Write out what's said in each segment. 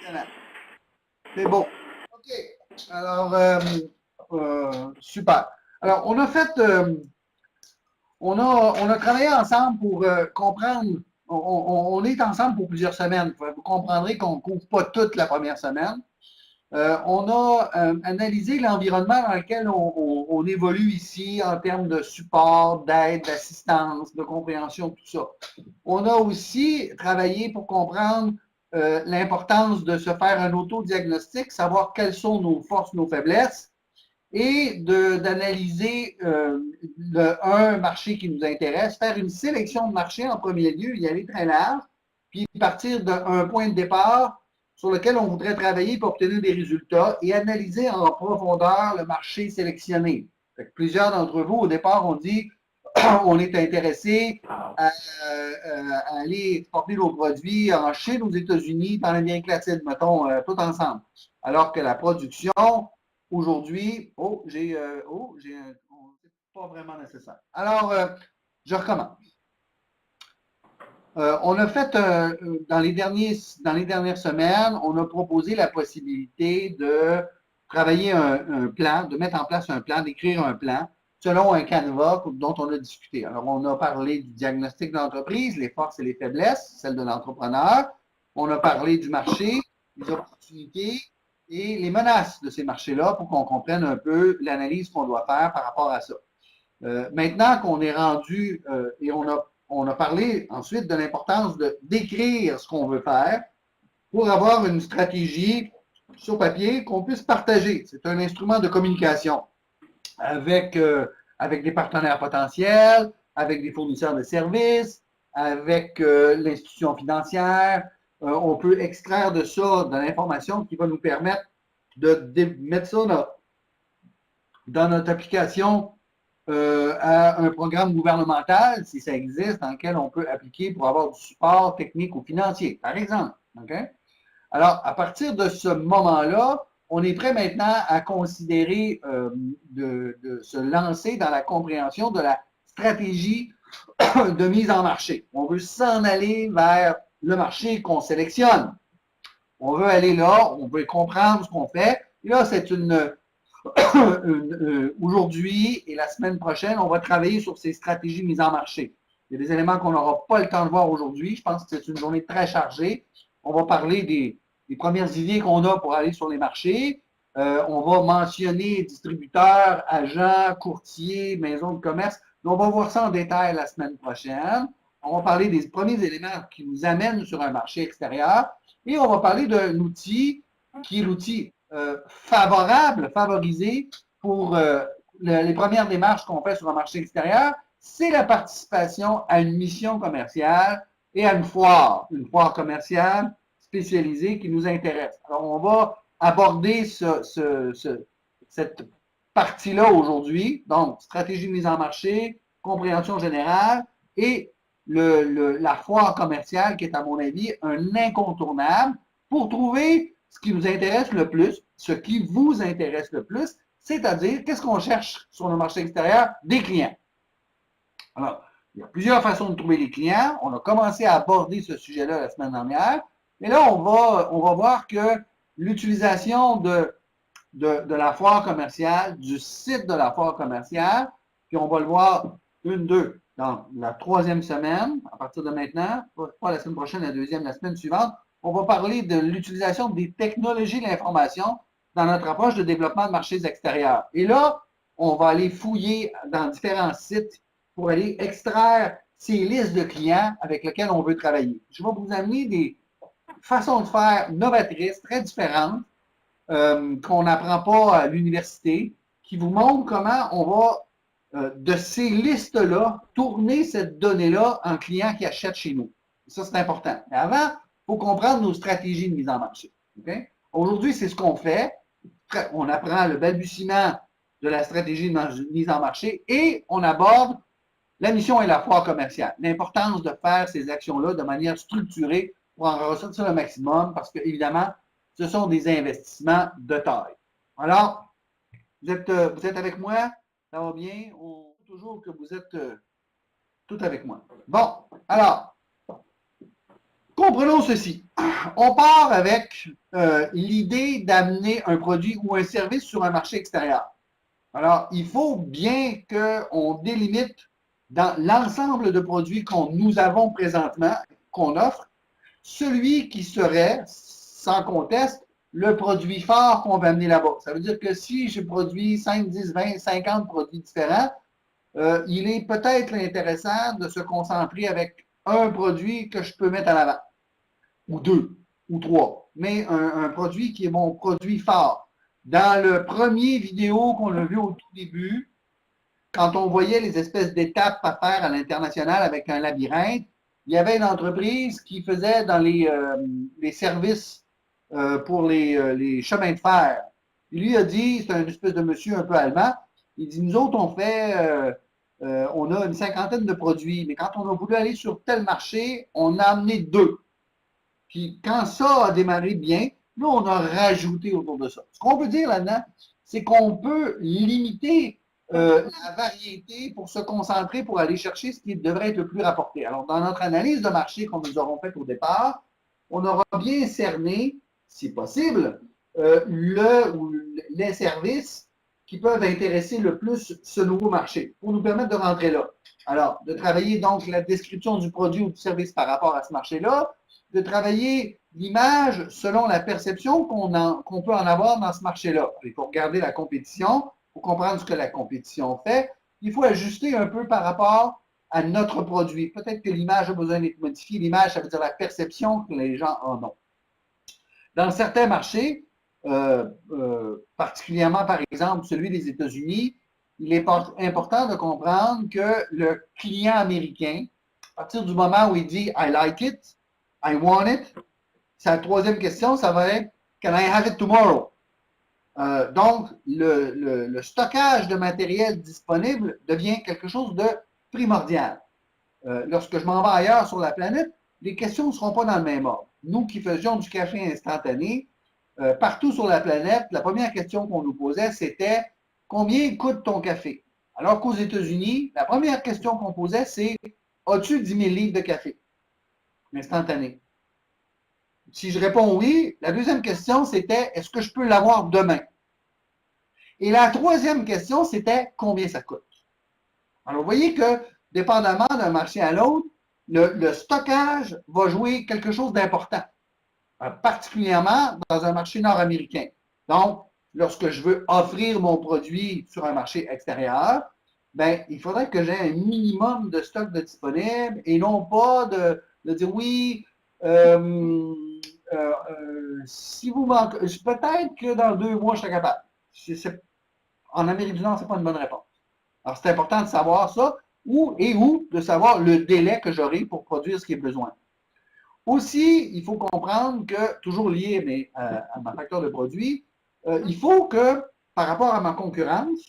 Excellent. C'est beau. OK. Alors, super. Alors, on a travaillé ensemble pour comprendre. On est ensemble pour plusieurs semaines. Vous comprendrez qu'on ne couvre pas toute la première semaine. On a analysé l'environnement dans lequel on évolue ici en termes de support, d'aide, d'assistance, de compréhension, tout ça. On a aussi travaillé pour comprendre l'importance de se faire un autodiagnostic, savoir quelles sont nos forces, nos faiblesses, et d'analyser un marché qui nous intéresse, faire une sélection de marché en premier lieu, y aller très large, puis partir d'un point de départ sur lequel on voudrait travailler pour obtenir des résultats et analyser en profondeur le marché sélectionné. Plusieurs d'entre vous, au départ, ont dit on est intéressé à aller exporter nos produits en Chine, aux États-Unis, dans l'Amérique latine, mettons, tout ensemble. Alors que la production, aujourd'hui, c'est pas vraiment nécessaire. Alors, je recommence. On a fait, dans les dernières semaines, on a proposé la possibilité de travailler un plan, de mettre en place un plan, d'écrire un plan selon un canevas dont on a discuté. Alors, on a parlé du diagnostic de l'entreprise, les forces et les faiblesses, celles de l'entrepreneur. On a parlé du marché, les opportunités et les menaces de ces marchés-là pour qu'on comprenne un peu l'analyse qu'on doit faire par rapport à ça. Maintenant qu'on est rendu et on a parlé ensuite de l'importance d'écrire ce qu'on veut faire pour avoir une stratégie sur papier qu'on puisse partager. C'est un instrument de communication avec, avec des partenaires potentiels, avec des fournisseurs de services, avec l'institution financière. On peut extraire de ça de l'information qui va nous permettre de mettre ça dans notre application à un programme gouvernemental, si ça existe, dans lequel on peut appliquer pour avoir du support technique ou financier, par exemple. Okay? Alors, à partir de ce moment-là, on est prêt maintenant à considérer de se lancer dans la compréhension de la stratégie de mise en marché. On veut s'en aller vers le marché qu'on sélectionne. On veut aller là, on veut comprendre ce qu'on fait. Et là, c'est aujourd'hui et la semaine prochaine, on va travailler sur ces stratégies mises en marché. Il y a des éléments qu'on n'aura pas le temps de voir aujourd'hui. Je pense que c'est une journée très chargée. On va parler des premières idées qu'on a pour aller sur les marchés. On va mentionner distributeurs, agents, courtiers, maisons de commerce. On va voir ça en détail la semaine prochaine. On va parler des premiers éléments qui nous amènent sur un marché extérieur. Et on va parler d'un outil qui est l'outil favorable, favorisé pour les premières démarches qu'on fait sur un marché extérieur, c'est la participation à une mission commerciale et à une foire commerciale spécialisée qui nous intéresse. Alors, on va aborder cette partie-là aujourd'hui, donc stratégie de mise en marché, compréhension générale et la foire commerciale qui est, à mon avis, un incontournable pour trouver ce qui nous intéresse le plus, ce qui vous intéresse le plus, c'est-à-dire qu'est-ce qu'on cherche sur le marché extérieur? Des clients. Alors, il y a plusieurs façons de trouver des clients. On a commencé à aborder ce sujet-là la semaine dernière. Et là, on va voir que l'utilisation de la foire commerciale, du site de la foire commerciale, puis on va le voir dans la troisième semaine, à partir de maintenant, pas la semaine prochaine, la deuxième, la semaine suivante, on va parler de l'utilisation des technologies de l'information dans notre approche de développement de marchés extérieurs. Et là, on va aller fouiller dans différents sites pour aller extraire ces listes de clients avec lesquels on veut travailler. Je vais vous amener des façons de faire novatrices, très différentes, qu'on n'apprend pas à l'université, qui vous montrent comment on va, de ces listes-là, tourner cette donnée-là en client qui achète chez nous. Ça, c'est important. Mais avant, il faut comprendre nos stratégies de mise en marché. Okay? Aujourd'hui, c'est ce qu'on fait. On apprend le balbutiement de la stratégie de mise en marché et on aborde la mission et la foire commerciale. L'importance de faire ces actions-là de manière structurée pour en ressortir le maximum parce que, évidemment, ce sont des investissements de taille. Alors, vous êtes avec moi? Ça va bien? On sait toujours que vous êtes tout avec moi. Bon, alors, Comprenons ceci. On part avec l'idée d'amener un produit ou un service sur un marché extérieur. Alors, il faut bien qu'on délimite dans l'ensemble de produits qu'on nous avons présentement, qu'on offre, celui qui serait, sans conteste, le produit phare qu'on va amener là-bas. Ça veut dire que si je produis 5, 10, 20, 50 produits différents, il est peut-être intéressant de se concentrer avec un produit que je peux mettre en avant, ou deux, ou trois, mais un produit qui est mon produit phare. Dans le premier vidéo qu'on a vu au tout début, quand on voyait les espèces d'étapes à faire à l'international avec un labyrinthe, il y avait une entreprise qui faisait dans les services pour les chemins de fer. Il lui a dit, c'est un espèce de monsieur un peu allemand, il dit, nous autres, on a une cinquantaine de produits, mais quand on a voulu aller sur tel marché, on a amené deux. Puis quand ça a démarré bien, là, on a rajouté autour de ça. Ce qu'on peut dire là-dedans, c'est qu'on peut limiter la variété pour se concentrer, pour aller chercher ce qui devrait être le plus rapporté. Alors, dans notre analyse de marché qu'on nous aurons faite au départ, on aura bien cerné, si possible, le ou les services qui peuvent intéresser le plus ce nouveau marché pour nous permettre de rentrer là. Alors, de travailler donc la description du produit ou du service par rapport à ce marché-là, de travailler l'image selon la perception qu'on peut en avoir dans ce marché-là. Il faut regarder la compétition, pour comprendre ce que la compétition fait. Il faut ajuster un peu par rapport à notre produit. Peut-être que l'image a besoin d'être modifiée. L'image, ça veut dire la perception que les gens en ont. Dans certains marchés, particulièrement par exemple celui des États-Unis, il est important de comprendre que le client américain, à partir du moment où il dit I like it, I want it, sa troisième question, ça va être Can I have it tomorrow? Donc, le stockage de matériel disponible devient quelque chose de primordial. Lorsque je m'en vais ailleurs sur la planète, les questions ne seront pas dans le même ordre. Nous qui faisions du café instantané, partout sur la planète, la première question qu'on nous posait, c'était combien coûte ton café? Alors qu'aux États-Unis, la première question qu'on posait, c'est as-tu 10 000 livres de café instantané? Si je réponds oui, la deuxième question, c'était est-ce que je peux l'avoir demain? Et la troisième question, c'était combien ça coûte? Alors, vous voyez que, dépendamment d'un marché à l'autre, le stockage va jouer quelque chose d'important, particulièrement dans un marché nord-américain. Donc, lorsque je veux offrir mon produit sur un marché extérieur, ben, il faudrait que j'ai un minimum de stock de disponible et non pas de dire oui, si vous manquez, peut-être que dans 2 mois, je serai capable. En Amérique du Nord, ce n'est pas une bonne réponse. Alors, c'est important de savoir ça où de savoir le délai que j'aurai pour produire ce qui est besoin. Aussi, il faut comprendre que, toujours lié à ma facteur de produit, il faut que, par rapport à ma concurrence,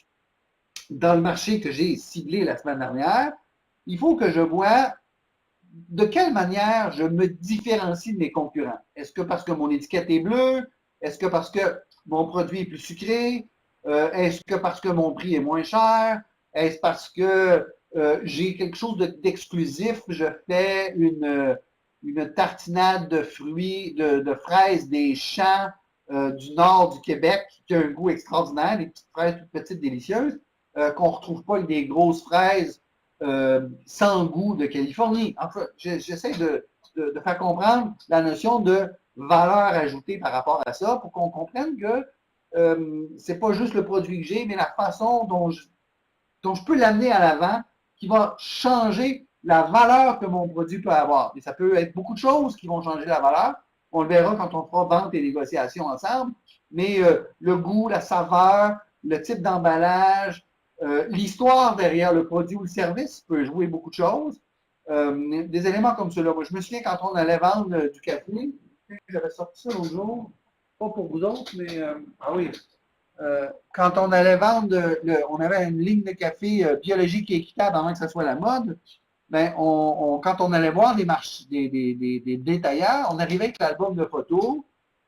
dans le marché que j'ai ciblé la semaine dernière, il faut que je vois de quelle manière je me différencie de mes concurrents. Est-ce que parce que mon étiquette est bleue? Est-ce que parce que mon produit est plus sucré? Est-ce que parce que mon prix est moins cher? Est-ce parce que j'ai quelque chose d'exclusif? Je fais une tartinade de fruits, de fraises des champs du nord du Québec qui a un goût extraordinaire, des petites fraises toutes petites, délicieuses, qu'on ne retrouve pas avec des grosses fraises sans goût de Californie. Enfin, j'essaie de faire comprendre la notion de valeur ajoutée par rapport à ça pour qu'on comprenne que c'est pas juste le produit que j'ai, mais la façon dont je peux l'amener à l'avant qui va changer la valeur que mon produit peut avoir. Et ça peut être beaucoup de choses qui vont changer la valeur. On le verra quand on fera vente et négociation ensemble. Mais le goût, la saveur, le type d'emballage, l'histoire derrière le produit ou le service peut jouer beaucoup de choses. Des éléments comme cela. Moi, je me souviens quand on allait vendre du café, j'avais sorti ça l'autre jour, pas pour vous autres, mais ah oui, quand on allait vendre, on avait une ligne de café biologique et équitable avant que ça soit la mode, ben quand on allait voir des détaillants, on arrivait avec l'album de photos,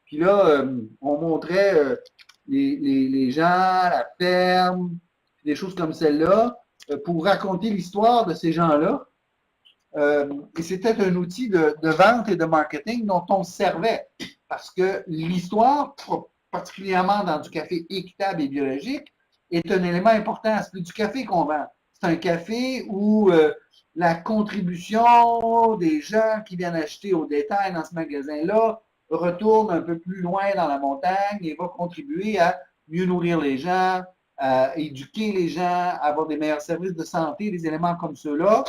puis là, on montrait les gens, la ferme, des choses comme celle-là, pour raconter l'histoire de ces gens-là. Et c'était un outil de vente et de marketing dont on se servait. Parce que l'histoire, particulièrement dans du café équitable et biologique, est un élément important. C'est plus du café qu'on vend. C'est un café où la contribution des gens qui viennent acheter au détail dans ce magasin-là retourne un peu plus loin dans la montagne et va contribuer à mieux nourrir les gens, à éduquer les gens, à avoir des meilleurs services de santé, des éléments comme ceux-là,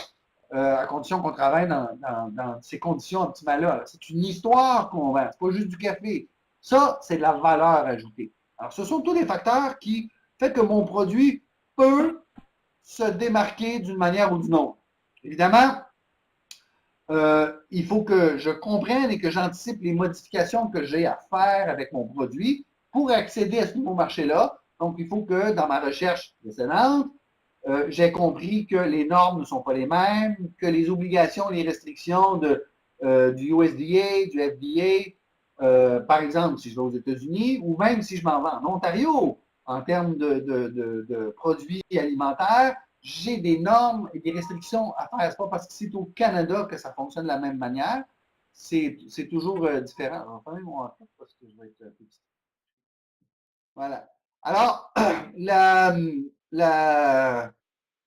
à condition qu'on travaille dans ces conditions optimales-là. C'est une histoire qu'on vend, c'est pas juste du café. Ça, c'est de la valeur ajoutée. Alors, ce sont tous les facteurs qui font que mon produit peut se démarquer d'une manière ou d'une autre. Évidemment, il faut que je comprenne et que j'anticipe les modifications que j'ai à faire avec mon produit pour accéder à ce nouveau marché-là. Donc, il faut que dans ma recherche précédente, j'ai compris que les normes ne sont pas les mêmes, que les obligations, les restrictions du USDA, du FDA, par exemple, si je vais aux États-Unis, ou même si je m'en vais en Ontario, en termes de produits alimentaires, j'ai des normes et des restrictions à faire. Ce n'est pas parce que c'est au Canada que ça fonctionne de la même manière. C'est toujours différent. Alors, fermez mon enfant parce que je vais être un peu petit. Voilà. Alors, la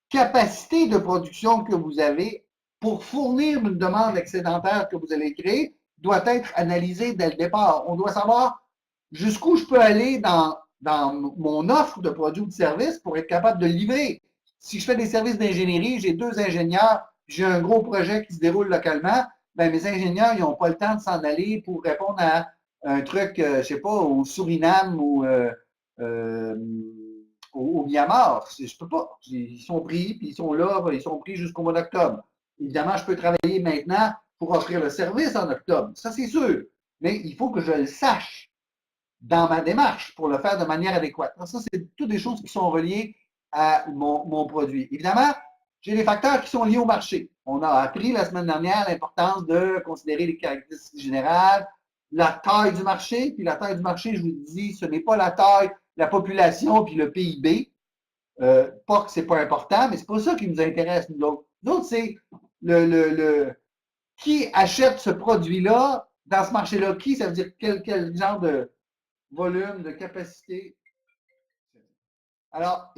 capacité de production que vous avez pour fournir une demande excédentaire que vous allez créer doit être analysée dès le départ. On doit savoir jusqu'où je peux aller dans mon offre de produits ou de services pour être capable de livrer. Si je fais des services d'ingénierie, j'ai 2 ingénieurs, j'ai un gros projet qui se déroule localement, ben mes ingénieurs, ils n'ont pas le temps de s'en aller pour répondre à un truc, je ne sais pas, au Suriname ou euh, au Myanmar. Je peux pas. Ils sont pris, puis ils sont là, ils sont pris jusqu'au mois d'octobre. Évidemment, je peux travailler maintenant pour offrir le service en octobre. Ça, c'est sûr. Mais il faut que je le sache dans ma démarche pour le faire de manière adéquate. Ça, c'est toutes des choses qui sont reliées à mon produit. Évidemment, j'ai des facteurs qui sont liés au marché. On a appris la semaine dernière l'importance de considérer les caractéristiques générales, la taille du marché. Puis la taille du marché, je vous dis, ce n'est pas la taille, la population puis le PIB. Pas que c'est pas important, mais c'est pas ça qui nous intéresse, nous autres. Nous autres, c'est qui achète ce produit-là dans ce marché-là. Qui, ça veut dire quel genre de volume, de capacité. Alors,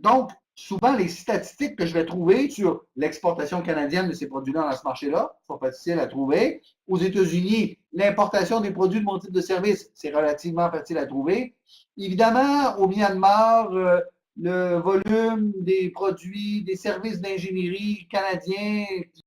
donc, souvent, les statistiques que je vais trouver sur l'exportation canadienne de ces produits-là dans ce marché-là sont faciles à trouver. Aux États-Unis, l'importation des produits de mon type de service, c'est relativement facile à trouver. Évidemment, au Myanmar, le volume des produits, des services d'ingénierie canadiens qui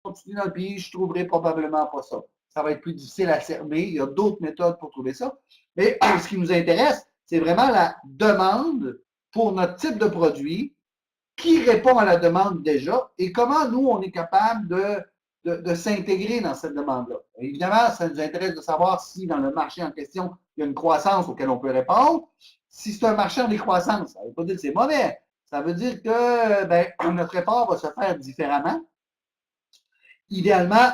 continuent dans le pays, je ne trouverai probablement pas ça. Ça va être plus difficile à cerner. Il y a d'autres méthodes pour trouver ça. Mais ce qui nous intéresse, c'est vraiment la demande pour notre type de produit, qui répond à la demande déjà et comment nous, on est capable de s'intégrer dans cette demande-là. Évidemment, ça nous intéresse de savoir si dans le marché en question, il y a une croissance auquel on peut répondre. Si c'est un marché en décroissance, ça ne veut pas dire que c'est mauvais. Ça veut dire que ben, notre effort va se faire différemment, idéalement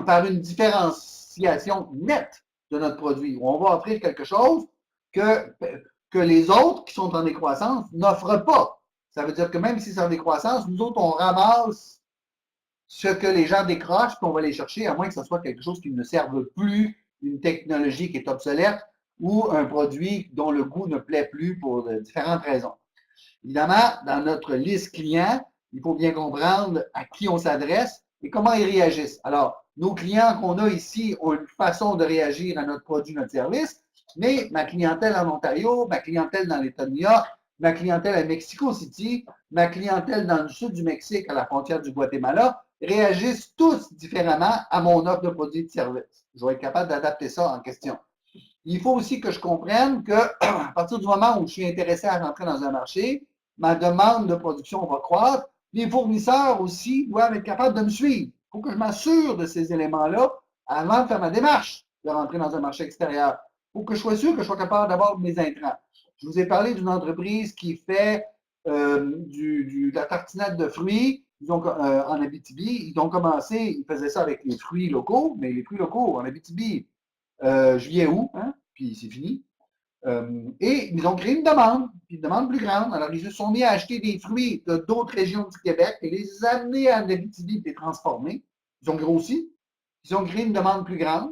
par une différenciation nette de notre produit, où on va offrir quelque chose que les autres qui sont en décroissance n'offrent pas. Ça veut dire que même si c'est en décroissance, nous autres, on ramasse ce que les gens décrochent, puis on va les chercher, à moins que ce soit quelque chose qui ne serve plus, une technologie qui est obsolète ou un produit dont le goût ne plaît plus pour différentes raisons. Évidemment, dans notre liste client, il faut bien comprendre à qui on s'adresse et comment ils réagissent. Alors, nos clients qu'on a ici ont une façon de réagir à notre produit, notre service, mais ma clientèle en Ontario, ma clientèle dans l'État de New York, ma clientèle à Mexico City, ma clientèle dans le sud du Mexique, à la frontière du Guatemala, réagissent tous différemment à mon offre de produits et de services. Je vais être capable d'adapter ça en question. Il faut aussi que je comprenne qu'à partir du moment où je suis intéressé à rentrer dans un marché, ma demande de production va croître. Les fournisseurs aussi doivent être capables de me suivre. Il faut que je m'assure de ces éléments-là avant de faire ma démarche de rentrer dans un marché extérieur. Il faut que je sois sûr que je sois capable d'avoir mes intrants. Je vous ai parlé d'une entreprise qui fait de la tartinade de fruits. En Abitibi, ils ont commencé, ils faisaient ça avec les fruits locaux, mais les fruits locaux en Abitibi, juillet-août, hein, puis c'est fini. Et ils ont créé une demande plus grande. Alors, ils se sont mis à acheter des fruits d'autres régions du Québec et les amener à Abitibi et les transformer. Ils ont grossi. Ils ont créé une demande plus grande.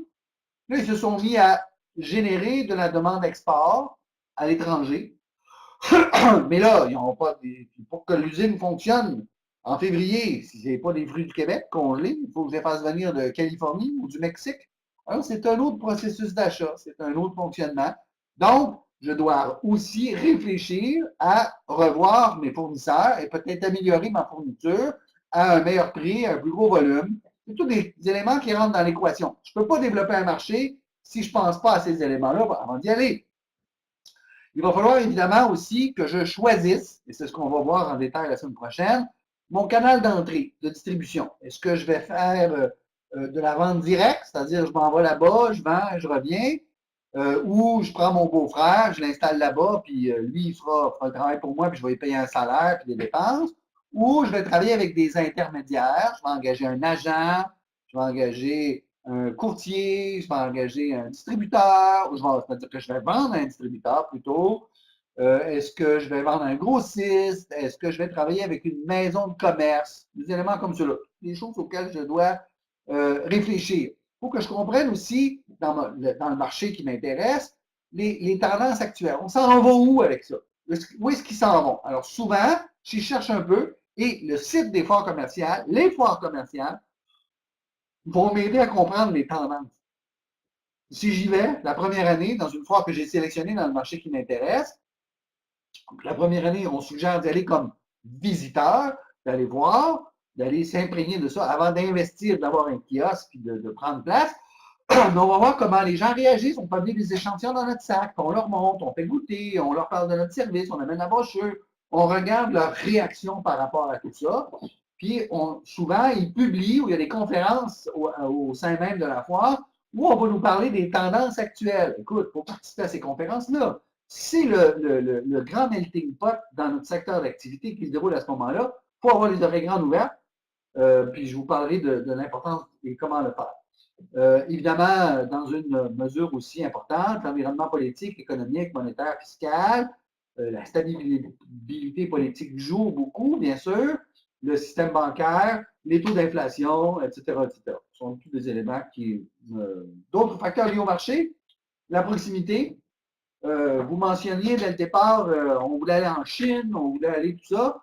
Là, ils se sont mis à générer de la demande export à l'étranger. Mais là, ils n'ont pas pour que l'usine fonctionne en février, si ce n'est pas des fruits du Québec congelés, il faut que je les fasse venir de Californie ou du Mexique. Alors, c'est un autre processus d'achat, c'est un autre fonctionnement. Donc, je dois aussi réfléchir à revoir mes fournisseurs et peut-être améliorer ma fourniture à un meilleur prix, à un plus gros volume. C'est tous des éléments qui rentrent dans l'équation. Je ne peux pas développer un marché si je ne pense pas à ces éléments-là avant d'y aller. Il va falloir évidemment aussi que je choisisse, et c'est ce qu'on va voir en détail la semaine prochaine, mon canal d'entrée, de distribution. Est-ce que je vais faire de la vente directe, c'est-à-dire je m'en vais là-bas, je vends, je reviens, ou je prends mon beau-frère, je l'installe là-bas, puis lui, il fera le travail pour moi, puis je vais lui payer un salaire, puis des dépenses, ou je vais travailler avec des intermédiaires, je vais engager un agent, je vais engager un courtier, je vais engager un distributeur, c'est-à-dire que je vais vendre à un distributeur plutôt. Est-ce que je vais vendre un grossiste? Est-ce que je vais travailler avec une maison de commerce? Des éléments comme cela. Des choses auxquelles je dois réfléchir. Il faut que je comprenne aussi, dans le marché qui m'intéresse, les tendances actuelles. On s'en va où avec ça? Où est-ce qu'ils s'en vont? Alors souvent, j'y cherche un peu et le site des foires commerciales, les foires commerciales, vont m'aider à comprendre les tendances. Si j'y vais la première année, dans une foire que j'ai sélectionnée dans le marché qui m'intéresse, la première année, on suggère d'y aller comme visiteur, d'aller voir, d'aller s'imprégner de ça avant d'investir, d'avoir un kiosque et de prendre place. Mais on va voir comment les gens réagissent. On peut amener des échantillons dans notre sac, on leur montre, on fait goûter, on leur parle de notre service, on amène la brochure, on regarde leur réaction par rapport à tout ça. Puis souvent, ils publient, ou il y a des conférences au sein même de la foire, où on va nous parler des tendances actuelles. Écoute, pour participer à ces conférences-là, c'est le grand melting pot dans notre secteur d'activité qui se déroule à ce moment-là. Il faut avoir les oreilles grandes ouvertes. Puis je vous parlerai de l'importance et comment le faire. Évidemment, dans une mesure aussi importante, l'environnement politique, économique, monétaire, fiscal, la stabilité politique joue beaucoup, bien sûr, le système bancaire, les taux d'inflation, etc., etc. Ce sont tous des éléments qui... D'autres facteurs liés au marché, la proximité. Vous mentionniez dès le départ, on voulait aller en Chine, on voulait aller tout ça.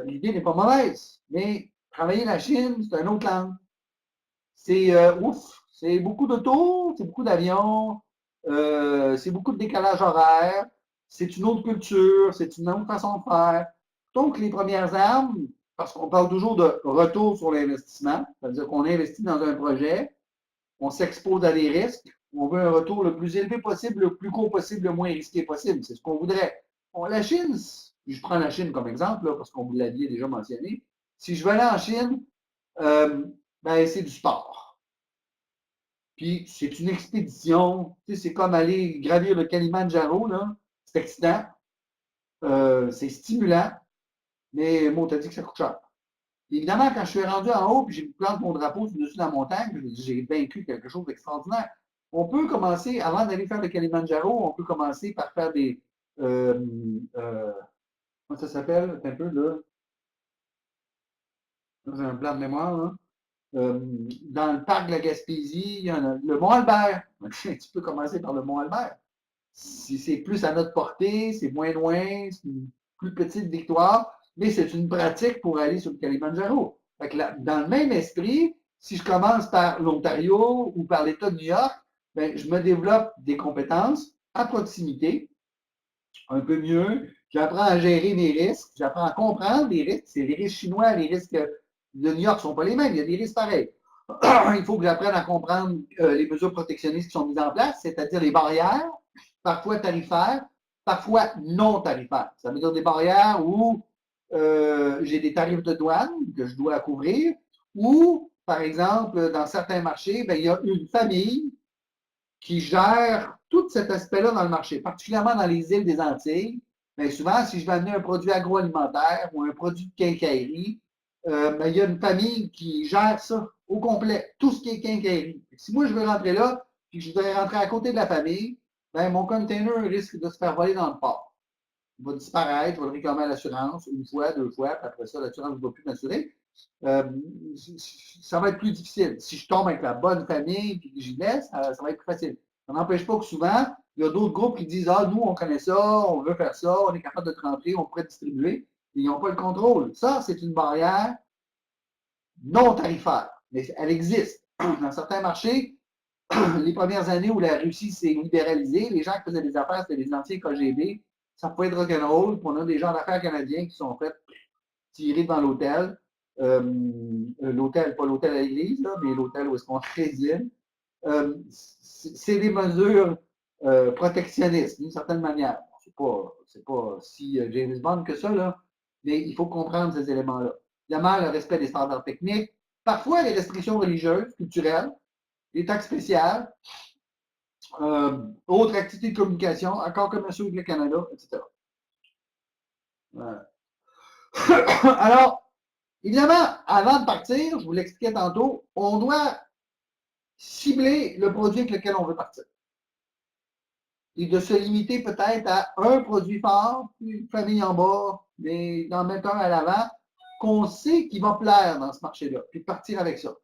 L'idée n'est pas mauvaise, mais travailler la Chine, c'est un autre langue. C'est ouf, c'est beaucoup d'autos, c'est beaucoup d'avions, c'est beaucoup de décalage horaire, c'est une autre culture, c'est une autre façon de faire. Donc, les premières armes, parce qu'on parle toujours de retour sur l'investissement, c'est-à-dire qu'on investit dans un projet, on s'expose à des risques, on veut un retour le plus élevé possible, le plus court possible, le moins risqué possible. C'est ce qu'on voudrait. Bon, la Chine, je prends la Chine comme exemple, là, parce qu'on vous l'aviez déjà mentionné. Si je veux aller en Chine, ben, c'est du sport. Puis c'est une expédition. Tu sais, c'est comme aller gravir le Kalimandjaro, là. C'est excitant. C'est stimulant. Mais bon, t'as dit que ça coûte cher. Évidemment, quand je suis rendu en haut, puis j'ai plante mon drapeau dessus de la montagne, j'ai vaincu quelque chose d'extraordinaire. On peut commencer, avant d'aller faire le Kalimandjaro, on peut commencer par faire des. Euh, euh, comment ça s'appelle? Un peu là. J'ai un plan de mémoire, là. Dans le parc de la Gaspésie, il y en a le Mont-Albert. Tu peux commencer par le Mont-Albert. Si c'est plus à notre portée, c'est moins loin, c'est une plus petite victoire, mais c'est une pratique pour aller sur le Kalimandjaro. Fait que là, dans le même esprit, si je commence par l'Ontario ou par l'État de New York, ben, je me développe des compétences à proximité, un peu mieux. J'apprends à gérer mes risques, j'apprends à comprendre les risques. C'est les risques chinois, les risques de New York ne sont pas les mêmes, il y a des risques pareils. Il faut que j'apprenne à comprendre les mesures protectionnistes qui sont mises en place, c'est-à-dire les barrières, parfois tarifaires, parfois non tarifaires. Ça veut dire des barrières où j'ai des tarifs de douane que je dois couvrir, ou, par exemple, dans certains marchés, ben, il y a une famille qui gère tout cet aspect-là dans le marché, particulièrement dans les îles des Antilles. Bien souvent, si je vais amener un produit agroalimentaire ou un produit de quincaillerie, ben, il y a une famille qui gère ça au complet, tout ce qui est quincaillerie. Si moi, je veux rentrer là, puis que je voudrais rentrer à côté de la famille, ben, mon container risque de se faire voler dans le port. Il va disparaître, je vais le réclamer à l'assurance une fois, deux fois, puis après ça, l'assurance ne va plus m'assurer. Euh, ça va être plus difficile. Si je tombe avec la bonne famille et que j'y laisse, ça va être plus facile. Ça n'empêche pas que souvent, il y a d'autres groupes qui disent ah, nous, on connaît ça, on veut faire ça, on est capable de te rentrer, on pourrait distribuer. Ils n'ont pas le contrôle. Ça, c'est une barrière non tarifaire, mais elle existe. Dans certains marchés, les premières années où la Russie s'est libéralisée, les gens qui faisaient des affaires, c'était les anciens KGB. Ça pouvait être rock'n'roll. On a des gens d'affaires canadiens qui sont faits tirer devant l'hôtel. L'hôtel, pas l'hôtel à l'église, mais l'hôtel où est-ce qu'on réside. C'est des mesures protectionnistes, d'une certaine manière. C'est pas si James Bond que ça, là, mais il faut comprendre ces éléments-là. Évidemment, le respect des standards techniques, parfois les restrictions religieuses, culturelles, les taxes spéciales, autres activités de communication, accords commerciaux avec le Canada, etc. Voilà. Alors, évidemment, avant de partir, je vous l'expliquais tantôt, on doit cibler le produit avec lequel on veut partir. Et de se limiter peut-être à un produit fort, puis une famille en bas, mais d'en mettre un à l'avant, qu'on sait qu'il va plaire dans ce marché-là, puis de partir avec ça.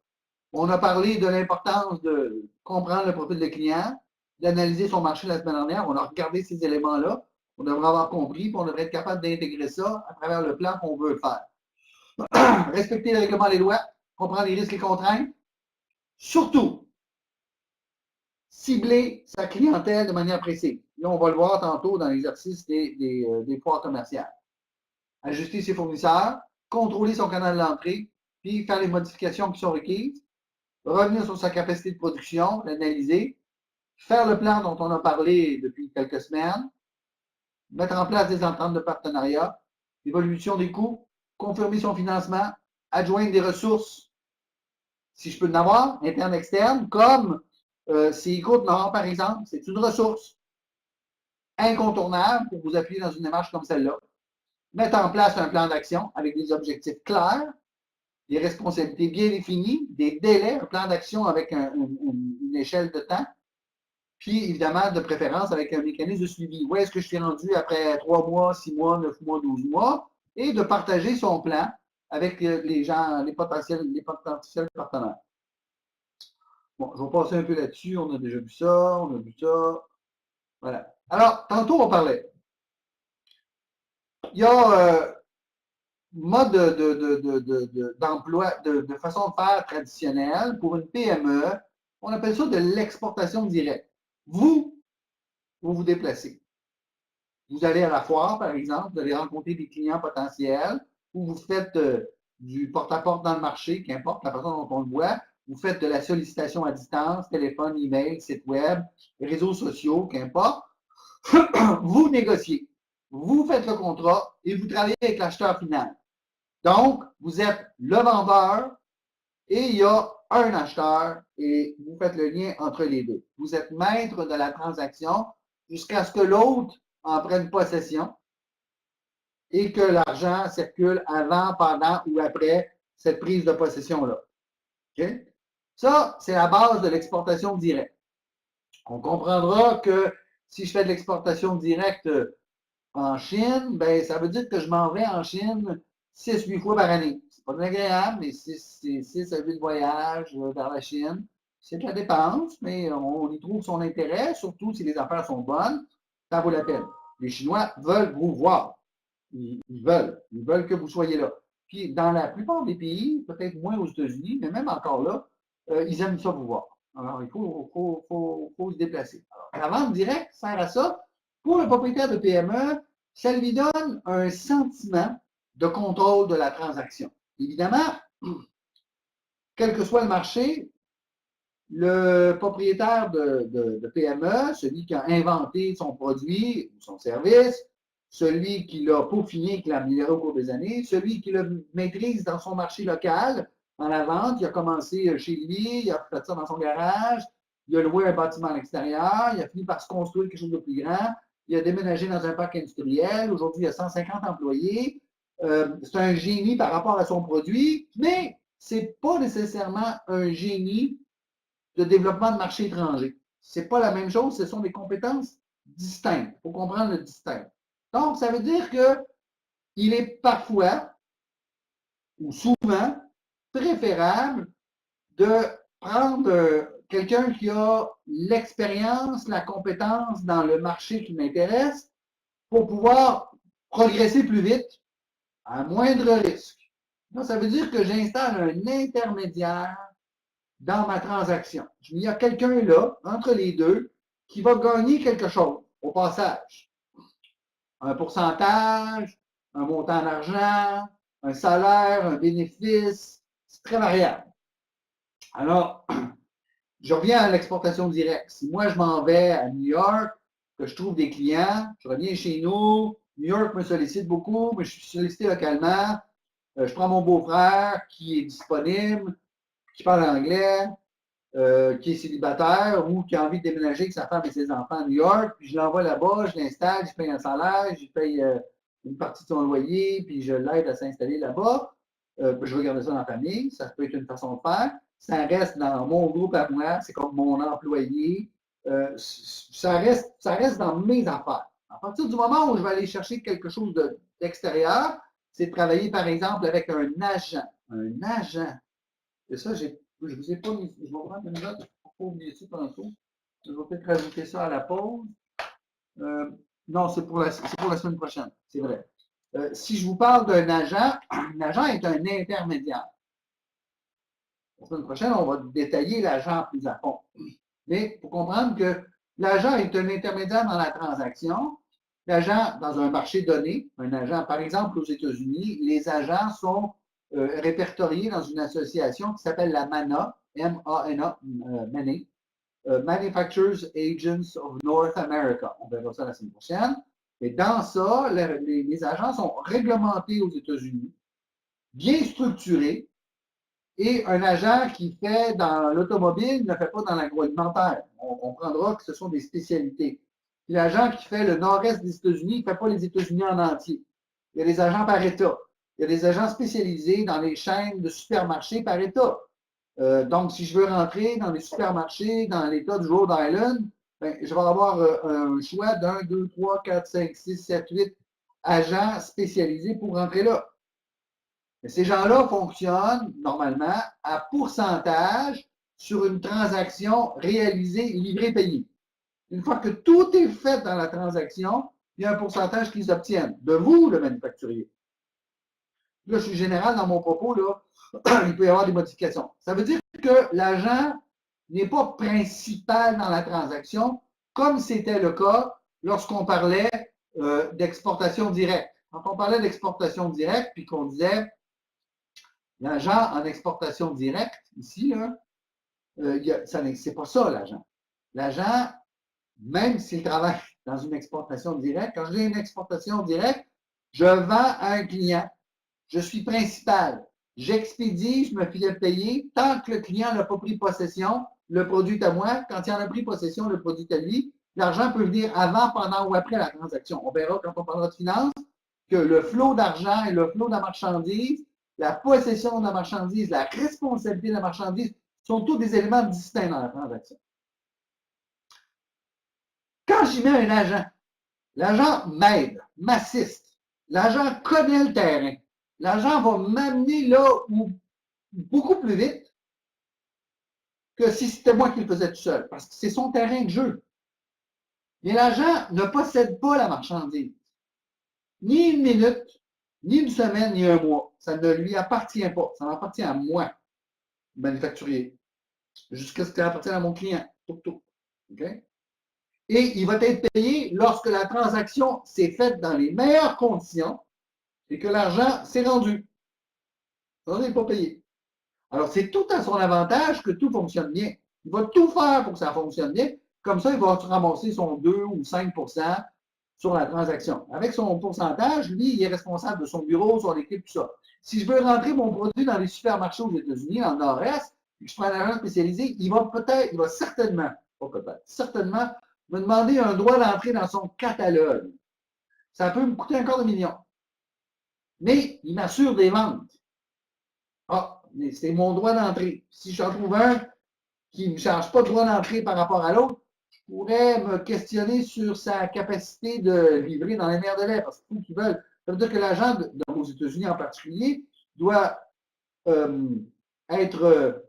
On a parlé de l'importance de comprendre le profil de client, d'analyser son marché la semaine dernière. On a regardé ces éléments-là. On devrait avoir compris, puis on devrait être capable d'intégrer ça à travers le plan qu'on veut faire. Respecter les règlements et les lois, comprendre les risques et contraintes. Surtout, cibler sa clientèle de manière précise. Là, on va le voir tantôt dans l'exercice des foires commerciales. Ajuster ses fournisseurs, contrôler son canal d'entrée, puis faire les modifications qui sont requises, revenir sur sa capacité de production, l'analyser, faire le plan dont on a parlé depuis quelques semaines, mettre en place des ententes de partenariat, évolution des coûts, confirmer son financement, adjoindre des ressources, si je peux en avoir, internes, externes, comme CICO Nord, par exemple, c'est une ressource incontournable pour vous appuyer dans une démarche comme celle-là. Mettre en place un plan d'action avec des objectifs clairs, des responsabilités bien définies, des délais, un plan d'action avec une échelle de temps, puis évidemment, de préférence, avec un mécanisme de suivi. Où est-ce que je suis rendu après 3 mois, 6 mois, 9 mois, 12 mois, et de partager son plan avec les gens, les potentiels partenaires. Bon, je vais passer un peu là-dessus. On a déjà vu ça, on a vu ça. Voilà. Alors, tantôt, on parlait. Il y a mode d'emploi, de façon de faire traditionnelle pour une PME. On appelle ça de l'exportation directe. Vous vous déplacez. Vous allez à la foire, par exemple, vous allez rencontrer des clients potentiels, ou vous faites du porte-à-porte dans le marché, qu'importe la façon dont on le voit. Vous faites de la sollicitation à distance, téléphone, email, site web, réseaux sociaux, qu'importe. Vous négociez. Vous faites le contrat et vous travaillez avec l'acheteur final. Donc, vous êtes le vendeur et il y a un acheteur et vous faites le lien entre les deux. Vous êtes maître de la transaction jusqu'à ce que l'autre en prenne possession et que l'argent circule avant, pendant ou après cette prise de possession-là. Okay? Ça, c'est la base de l'exportation directe. On comprendra que si je fais de l'exportation directe en Chine, ben, ça veut dire que je m'en vais en Chine 6-8 fois par année. C'est pas agréable, mais 6 à 8 voyages vers la Chine. C'est de la dépense, mais on y trouve son intérêt, surtout si les affaires sont bonnes, ça vaut la peine. Les Chinois veulent vous voir. Ils veulent que vous soyez là. Puis dans la plupart des pays, peut-être moins aux États-Unis, mais même encore là, ils aiment ça vous voir. Alors, il faut se déplacer. Alors, la vente directe sert à ça. Pour le propriétaire de PME, ça lui donne un sentiment de contrôle de la transaction. Évidemment, quel que soit le marché, le propriétaire de PME, celui qui a inventé son produit ou son service, celui qui l'a peaufiné, qui l'a amélioré au cours des années, celui qui le maîtrise dans son marché local, dans la vente, il a commencé chez lui, il a fait ça dans son garage, il a loué un bâtiment à l'extérieur, il a fini par se construire quelque chose de plus grand, il a déménagé dans un parc industriel, aujourd'hui il a 150 employés, c'est un génie par rapport à son produit, mais ce n'est pas nécessairement un génie de développement de marché étranger. c'est pas la même chose, ce sont des compétences distinctes. Il faut comprendre le distinct. Donc, ça veut dire qu'il est parfois ou souvent préférable de prendre quelqu'un qui a l'expérience, la compétence dans le marché qui m'intéresse pour pouvoir progresser plus vite à moindre risque. Donc, ça veut dire que j'installe un intermédiaire dans ma transaction. Il y a quelqu'un là, entre les deux, qui va gagner quelque chose au passage. Un pourcentage, un montant d'argent, un salaire, un bénéfice, c'est très variable. Alors, je reviens à l'exportation directe. Si moi, je m'en vais à New York, que je trouve des clients, je reviens chez nous, New York me sollicite beaucoup, mais je suis sollicité localement. Je prends mon beau-frère qui est disponible, qui parle anglais, qui est célibataire ou qui a envie de déménager avec sa femme et ses enfants à New York, puis je l'envoie là-bas, je l'installe, je paye un salaire, je paye une partie de son loyer, puis je l'aide à s'installer là-bas. Je veux garder ça dans la famille, ça peut être une façon de faire. Ça reste dans mon groupe à moi, c'est comme mon employé. Ça reste dans mes affaires. À partir du moment où je vais aller chercher quelque chose d'extérieur, c'est de travailler, par exemple, avec un agent. Un agent. Et ça, je ne vous ai pas mis. Je vais prendre une note pour ne pas oublier ça tantôt. Je vais peut-être rajouter ça à la pause. Non, c'est pour la semaine prochaine, c'est vrai. Si je vous parle d'un agent, un agent est un intermédiaire. La semaine prochaine, on va détailler l'agent plus à fond. Mais il faut comprendre que l'agent est un intermédiaire dans la transaction. L'agent, dans un marché donné, un agent, par exemple aux États-Unis, les agents sont répertoriés dans une association qui s'appelle la MANA, M-A-N-A, Manufacturers Agents of North America. On verra ça la semaine prochaine. Et dans ça, les agents sont réglementés aux États-Unis, bien structurés, et un agent qui fait dans l'automobile ne fait pas dans l'agroalimentaire. On comprendra que ce sont des spécialités. Puis l'agent qui fait le nord-est des États-Unis ne fait pas les États-Unis en entier. Il y a des agents par État. Il y a des agents spécialisés dans les chaînes de supermarchés par État. Donc, si je veux rentrer dans les supermarchés dans l'État du Rhode Island, ben, je vais avoir un choix d'1, 2, 3, 4, 5, 6, 7, 8 agents spécialisés pour rentrer là. Mais ces gens-là fonctionnent normalement à pourcentage sur une transaction réalisée, livrée, payée. Une fois que tout est fait dans la transaction, il y a un pourcentage qu'ils obtiennent de vous, le manufacturier. Là, je suis général dans mon propos, là, il peut y avoir des modifications. Ça veut dire que l'agent n'est pas principal dans la transaction, comme c'était le cas lorsqu'on parlait d'exportation directe. Quand on parlait d'exportation directe, puis qu'on disait l'agent en exportation directe, ici, là, c'est pas ça, l'agent. L'agent, même s'il travaille dans une exportation directe, quand j'ai une exportation directe, je vends à un client. Je suis principal. J'expédie, je me fais payer. Tant que le client n'a pas pris possession, le produit est à moi. Quand il en a pris possession, le produit est à lui. L'argent peut venir avant, pendant ou après la transaction. On verra quand on parlera de finance que le flot d'argent et le flot de la marchandise, la possession de la marchandise, la responsabilité de la marchandise sont tous des éléments distincts dans la transaction. Quand j'y mets un agent, l'agent m'aide, m'assiste. L'agent connaît le terrain. L'agent va m'amener là où beaucoup plus vite que si c'était moi qui le faisais tout seul, parce que c'est son terrain de jeu. Mais l'agent ne possède pas la marchandise. Ni une minute, ni une semaine, ni un mois. Ça ne lui appartient pas. Ça m'appartient à moi, manufacturier, jusqu'à ce que ça appartienne à mon client. Okay? Et il va être payé lorsque la transaction s'est faite dans les meilleures conditions et que l'argent s'est rendu. Ça n'est pas payé. Alors, c'est tout à son avantage que tout fonctionne bien. Il va tout faire pour que ça fonctionne bien. Comme ça, il va ramasser son 2 ou 5 sur la transaction. Avec son pourcentage, lui, il est responsable de son bureau, son équipe, tout ça. Si je veux rentrer mon produit dans les supermarchés aux États-Unis, dans le Nord-Est, et que je prends un agent spécialisé, il va certainement, pas peut-être, certainement me demander un droit d'entrée dans son catalogue. Ça peut me coûter un quart de million. Mais il m'assure des ventes. Ah, mais c'est mon droit d'entrée. Si j'en trouve un qui ne me charge pas de droit d'entrée par rapport à l'autre, pourrait me questionner sur sa capacité de livrer dans les meilleurs délais, parce qu'ils veulent. Ça veut dire que l'agent, aux États-Unis en particulier, doit être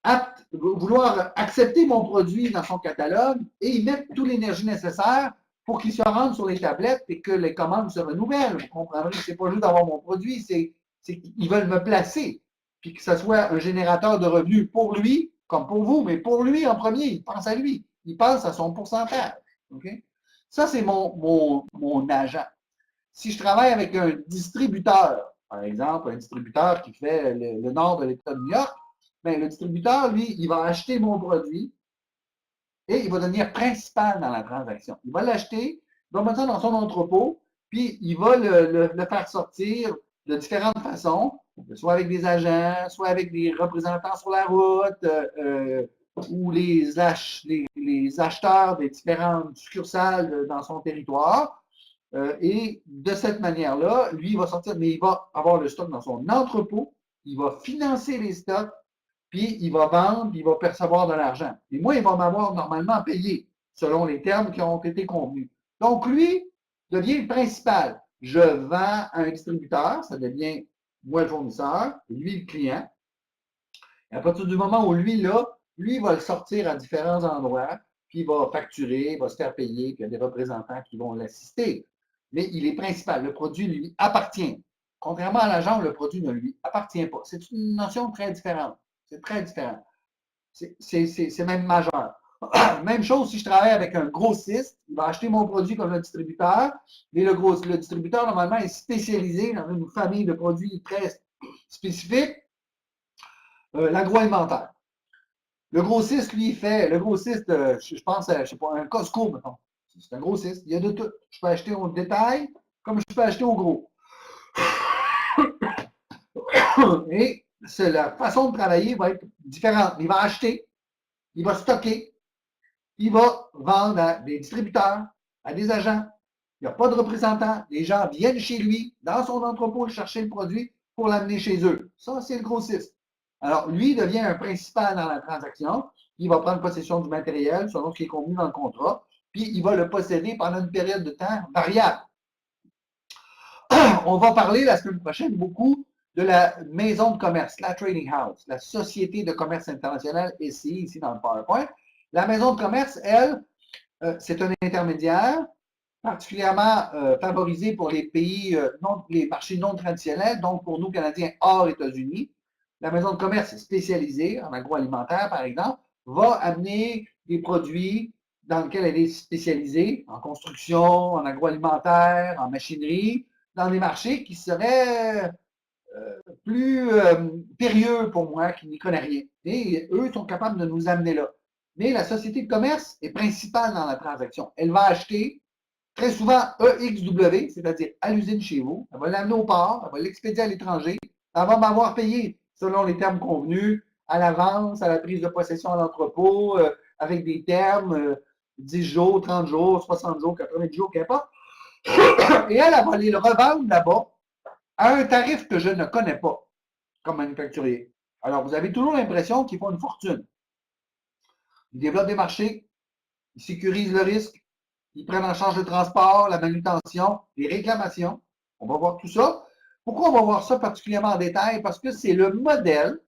apte, vouloir accepter mon produit dans son catalogue et y mettre toute l'énergie nécessaire pour qu'il se rende sur les tablettes et que les commandes se renouvellent. Vous comprendrez que ce n'est pas juste d'avoir mon produit, c'est qu'ils veulent me placer, puis que ce soit un générateur de revenus pour lui, comme pour vous, mais pour lui en premier, il pense à lui, il pense à son pourcentage. Okay? Ça, c'est mon agent. Si je travaille avec un distributeur, par exemple, un distributeur qui fait le nord de l'État de New York, bien, le distributeur, lui, il va acheter mon produit et il va devenir principal dans la transaction. Il va l'acheter, il va mettre ça dans son entrepôt, puis il va le faire sortir de différentes façons, soit avec des agents, soit avec des représentants sur la route, ou les acheteurs des différentes succursales dans son territoire. Et de cette manière-là, lui, il va sortir, mais il va avoir le stock dans son entrepôt, il va financer les stocks, puis il va vendre, puis il va percevoir de l'argent. Et moi, il va m'avoir normalement payé, selon les termes qui ont été convenus. Donc, lui devient le principal. Je vends à un distributeur, ça devient moi le fournisseur, et lui le client. Et à partir du moment où lui, là, lui, il va le sortir à différents endroits, puis il va facturer, il va se faire payer, puis il y a des représentants qui vont l'assister. Mais il est principal. Le produit lui appartient. Contrairement à l'agent, le produit ne lui appartient pas. C'est une notion très différente. C'est très différent. C'est même majeur. Même chose si je travaille avec un grossiste, il va acheter mon produit comme le distributeur, mais le distributeur, normalement, est spécialisé dans une famille de produits très spécifiques, l'agroalimentaire. Le grossiste, lui, fait, le grossiste, je pense, je sais pas, un Costco, mettons. C'est un grossiste. Il y a de tout. Je peux acheter au détail comme je peux acheter au gros. Et la façon de travailler va être différente. Il va acheter, il va stocker, il va vendre à des distributeurs, à des agents. Il n'y a pas de représentant. Les gens viennent chez lui, dans son entrepôt, chercher le produit pour l'amener chez eux. Ça, c'est le grossiste. Alors, lui devient un principal dans la transaction. Il va prendre possession du matériel selon ce qui est convenu dans le contrat, puis il va le posséder pendant une période de temps variable. On va parler la semaine prochaine beaucoup de la maison de commerce, la Trading House, la Société de commerce international, SCI, ici dans le PowerPoint. La maison de commerce, elle, c'est un intermédiaire particulièrement favorisé pour les pays, les marchés non traditionnels, donc pour nous, Canadiens, hors États-Unis. La maison de commerce spécialisée en agroalimentaire, par exemple, va amener des produits dans lesquels elle est spécialisée, en construction, en agroalimentaire, en machinerie, dans des marchés qui seraient plus périlleux pour moi, qui n'y connais rien. Et eux sont capables de nous amener là. Mais la société de commerce est principale dans la transaction. Elle va acheter très souvent EXW, c'est-à-dire à l'usine chez vous. Elle va l'amener au port, elle va l'expédier à l'étranger. Elle va m'avoir payé selon les termes convenus, à l'avance, à la prise de possession à l'entrepôt, avec des termes 10 jours, 30 jours, 60 jours, 90 jours, qu'importe. Et elle va aller le revendre là-bas à un tarif que je ne connais pas comme manufacturier. Alors, vous avez toujours l'impression qu'ils font une fortune. Ils développent des marchés, ils sécurisent le risque, ils prennent en charge le transport, la manutention, les réclamations. On va voir tout ça. Pourquoi on va voir ça particulièrement en détail? Parce que c'est le modèle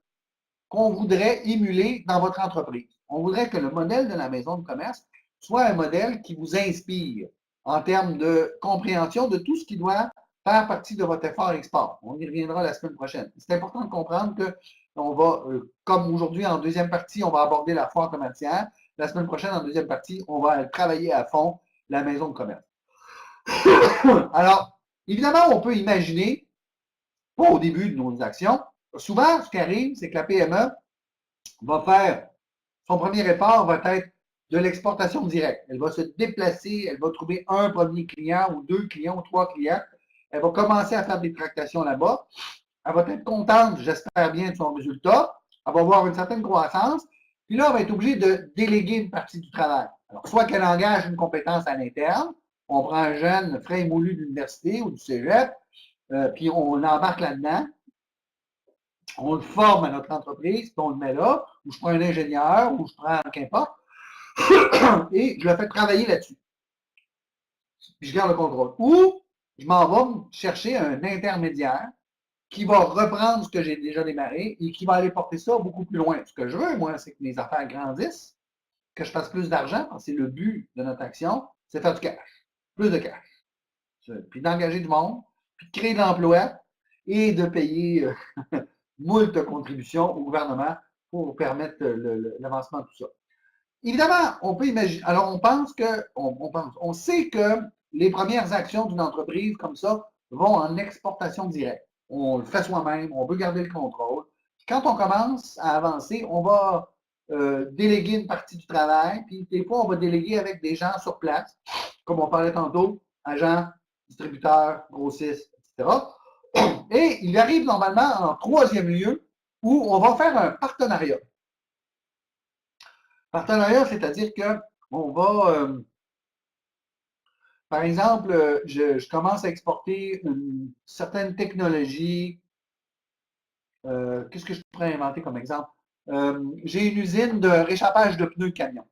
qu'on voudrait émuler dans votre entreprise. On voudrait que le modèle de la maison de commerce soit un modèle qui vous inspire en termes de compréhension de tout ce qui doit faire partie de votre effort export. On y reviendra la semaine prochaine. C'est important de comprendre que on va, comme aujourd'hui en deuxième partie, on va aborder la foire commerciale. La semaine prochaine, en deuxième partie, on va travailler à fond la maison de commerce. Alors, évidemment, on peut imaginer, pas au début de nos actions, souvent, ce qui arrive, c'est que la PME va faire, son premier effort va être de l'exportation directe. Elle va se déplacer, elle va trouver un premier client ou deux clients ou trois clients. Elle va commencer à faire des tractations là-bas. Elle va être contente, j'espère bien, de son résultat. Elle va avoir une certaine croissance. Puis là, elle va être obligée de déléguer une partie du travail. Alors, soit qu'elle engage une compétence à l'interne, on prend un jeune frais émolu de l'université ou du cégep, puis on l'embarque là-dedans, on le forme à notre entreprise, puis on le met là, ou je prends un ingénieur, ou je prends qu'importe, Et je le fais travailler là-dessus. Puis je garde le contrôle. Ou je m'en vais chercher un intermédiaire qui va reprendre ce que j'ai déjà démarré et qui va aller porter ça beaucoup plus loin. Ce que je veux, moi, c'est que mes affaires grandissent, que je fasse plus d'argent, c'est le but de notre action, c'est faire du cash, plus de cash. Puis d'engager du monde, puis de créer de l'emploi et de payer moult contributions au gouvernement pour permettre l'avancement de tout ça. Évidemment, on peut imaginer, alors on sait que les premières actions d'une entreprise comme ça vont en exportation directe. On le fait soi-même, on veut garder le contrôle. Quand on commence à avancer, on va déléguer une partie du travail, puis des fois, on va déléguer avec des gens sur place, comme on parlait tantôt, agents, distributeurs, grossistes, etc. Et il arrive normalement en troisième lieu où on va faire un partenariat. Partenariat, c'est-à-dire que on va, par exemple, je commence à exporter une certaine technologie. Qu'est-ce que je pourrais inventer comme exemple? J'ai une usine de réchappage de pneus camion.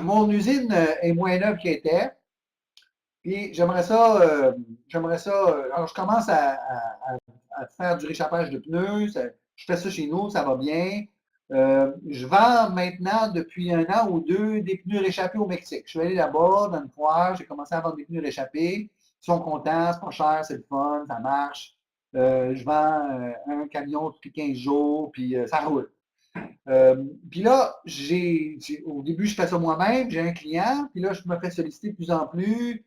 Mon usine est moins neuve qu'elle était. Puis j'aimerais ça. Alors je commence à faire du réchappage de pneus. Je fais ça chez nous, ça va bien. Je vends maintenant depuis un an ou deux des pneus réchappés au Mexique. Je suis allé là-bas dans une foire, j'ai commencé à vendre des pneus réchappés. Ils sont contents, c'est pas cher, c'est le fun, ça marche. Je vends un camion depuis 15 jours, puis ça roule. Puis là, au début, je fais ça moi-même, j'ai un client, puis là, je me fais solliciter de plus en plus,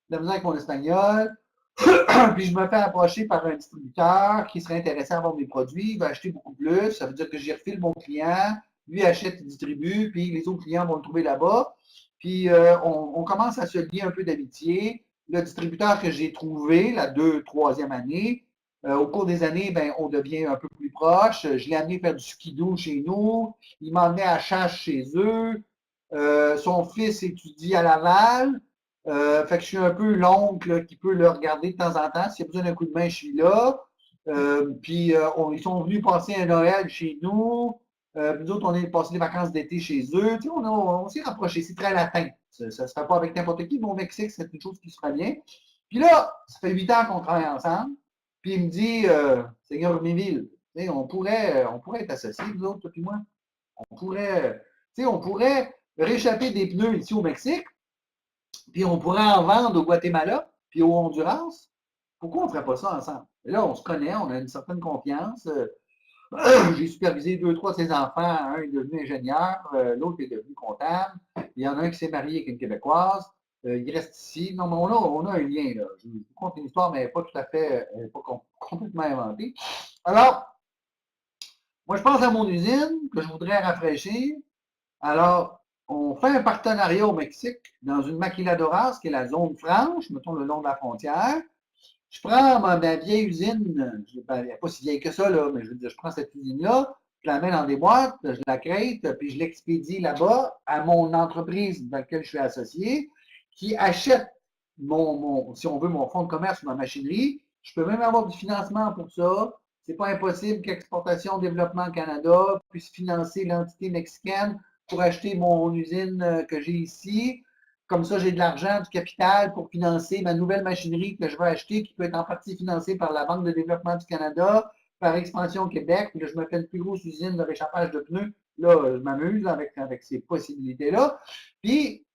de la misère avec mon espagnol, puis je me fais approcher par un distributeur qui serait intéressé à vendre mes produits, il va acheter beaucoup plus, ça veut dire que j'y refile mon client, lui achète, il distribue, puis les autres clients vont le trouver là-bas, puis on commence à se lier un peu d'amitié. Le distributeur que j'ai trouvé, la troisième année, au cours des années, ben, on devient un peu plus proche. Je l'ai amené faire du skidoo chez nous. Il m'emmenait à chasse chez eux. Son fils étudie à Laval. Fait que je suis un peu l'oncle qui peut le regarder de temps en temps. S'il y a besoin d'un coup de main, je suis là. Puis ils sont venus passer un Noël chez nous. Nous autres, on est passé des vacances d'été chez eux. Tu sais, on s'est rapprochés. C'est très latin. Ça ne se fait pas avec n'importe qui, mais au Mexique, c'est une chose qui se fait bien. Puis là, ça fait 8 ans qu'on travaille ensemble. Puis il me dit, Seigneur Méville, on pourrait être associés, vous autres, toi et moi. On pourrait réchapper des pneus ici au Mexique, puis on pourrait en vendre au Guatemala, puis au Honduras. Pourquoi on ne ferait pas ça ensemble? Et là, on se connaît, on a une certaine confiance. J'ai supervisé 2, 3 de ses enfants. Un est devenu ingénieur, l'autre est devenu comptable. Il y en a un qui s'est marié avec une Québécoise. Il reste ici. Non, mais on a un lien. Là. Je vous conte une histoire, mais pas tout à fait, pas complètement inventée. Alors, moi, je pense à mon usine que je voudrais rafraîchir. Alors, on fait un partenariat au Mexique dans une maquiladoras, qui est la zone franche, mettons le long de la frontière. Je prends ma vieille usine, elle n'est pas si vieille que ça, là, mais je veux dire, je prends cette usine-là, je la mets dans des boîtes, je la crête, puis je l'expédie là-bas à mon entreprise dans laquelle je suis associé, qui achète si on veut, mon fonds de commerce ou ma machinerie. Je peux même avoir du financement pour ça. C'est pas impossible qu'Exportation Développement Canada puisse financer l'entité mexicaine pour acheter mon usine que j'ai ici. Comme ça, j'ai de l'argent, du capital pour financer ma nouvelle machinerie que je vais acheter, qui peut être en partie financée par la Banque de développement du Canada, par Expansion Québec. Puis là, je me fais une plus grosse usine de réchappage de pneus. Là, je m'amuse avec ces possibilités-là. Puis,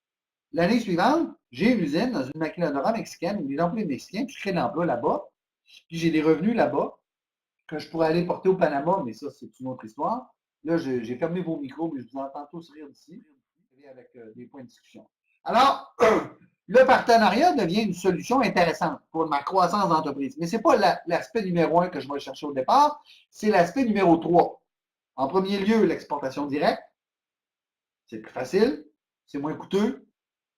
l'année suivante, j'ai une usine dans une maquiladora mexicaine, où des employés mexicains, puis je crée de l'emploi là-bas. Puis j'ai des revenus là-bas que je pourrais aller porter au Panama, mais ça, c'est une autre histoire. Là, j'ai fermé vos micros, mais je vous entends tous rire d'ici, avec des points de discussion. Alors, le partenariat devient une solution intéressante pour ma croissance d'entreprise. Mais ce n'est pas l'aspect numéro 1 que je vais chercher au départ, c'est l'aspect numéro 3. En premier lieu, l'exportation directe. C'est plus facile, c'est moins coûteux.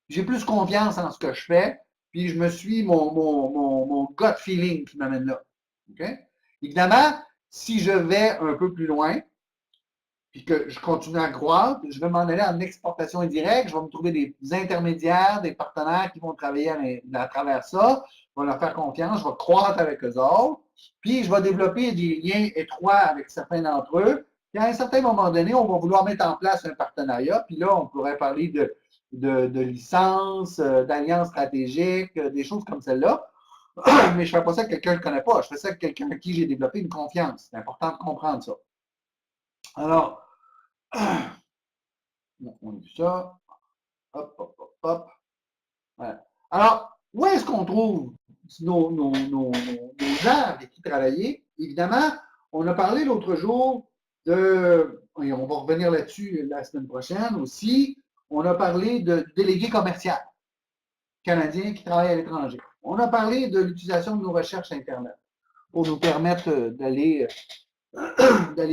J'ai plus confiance en ce que je fais, puis je me suis mon gut feeling qui m'amène là. Okay? Évidemment, si je vais un peu plus loin, puis que je continue à croître, je vais m'en aller en exportation indirecte, je vais me trouver des intermédiaires, des partenaires qui vont travailler à travers ça, je vais leur faire confiance, je vais croître avec eux autres, puis je vais développer des liens étroits avec certains d'entre eux, Puis à un certain moment donné, on va vouloir mettre en place un partenariat, puis là, on pourrait parler de licences, d'alliances stratégiques, des choses comme celle-là. Mais je ne fais pas ça avec quelqu'un que je ne connais pas. Je fais ça avec quelqu'un à qui j'ai développé une confiance. C'est important de comprendre ça. Alors, on dit ça. Hop, hop, hop, hop. Voilà. Alors, où est-ce qu'on trouve nos gens avec qui travailler? Évidemment, on a parlé l'autre jour et on va revenir là-dessus la semaine prochaine aussi, on a parlé de délégués commerciaux canadiens qui travaillent à l'étranger. On a parlé de l'utilisation de nos recherches Internet pour nous permettre d'aller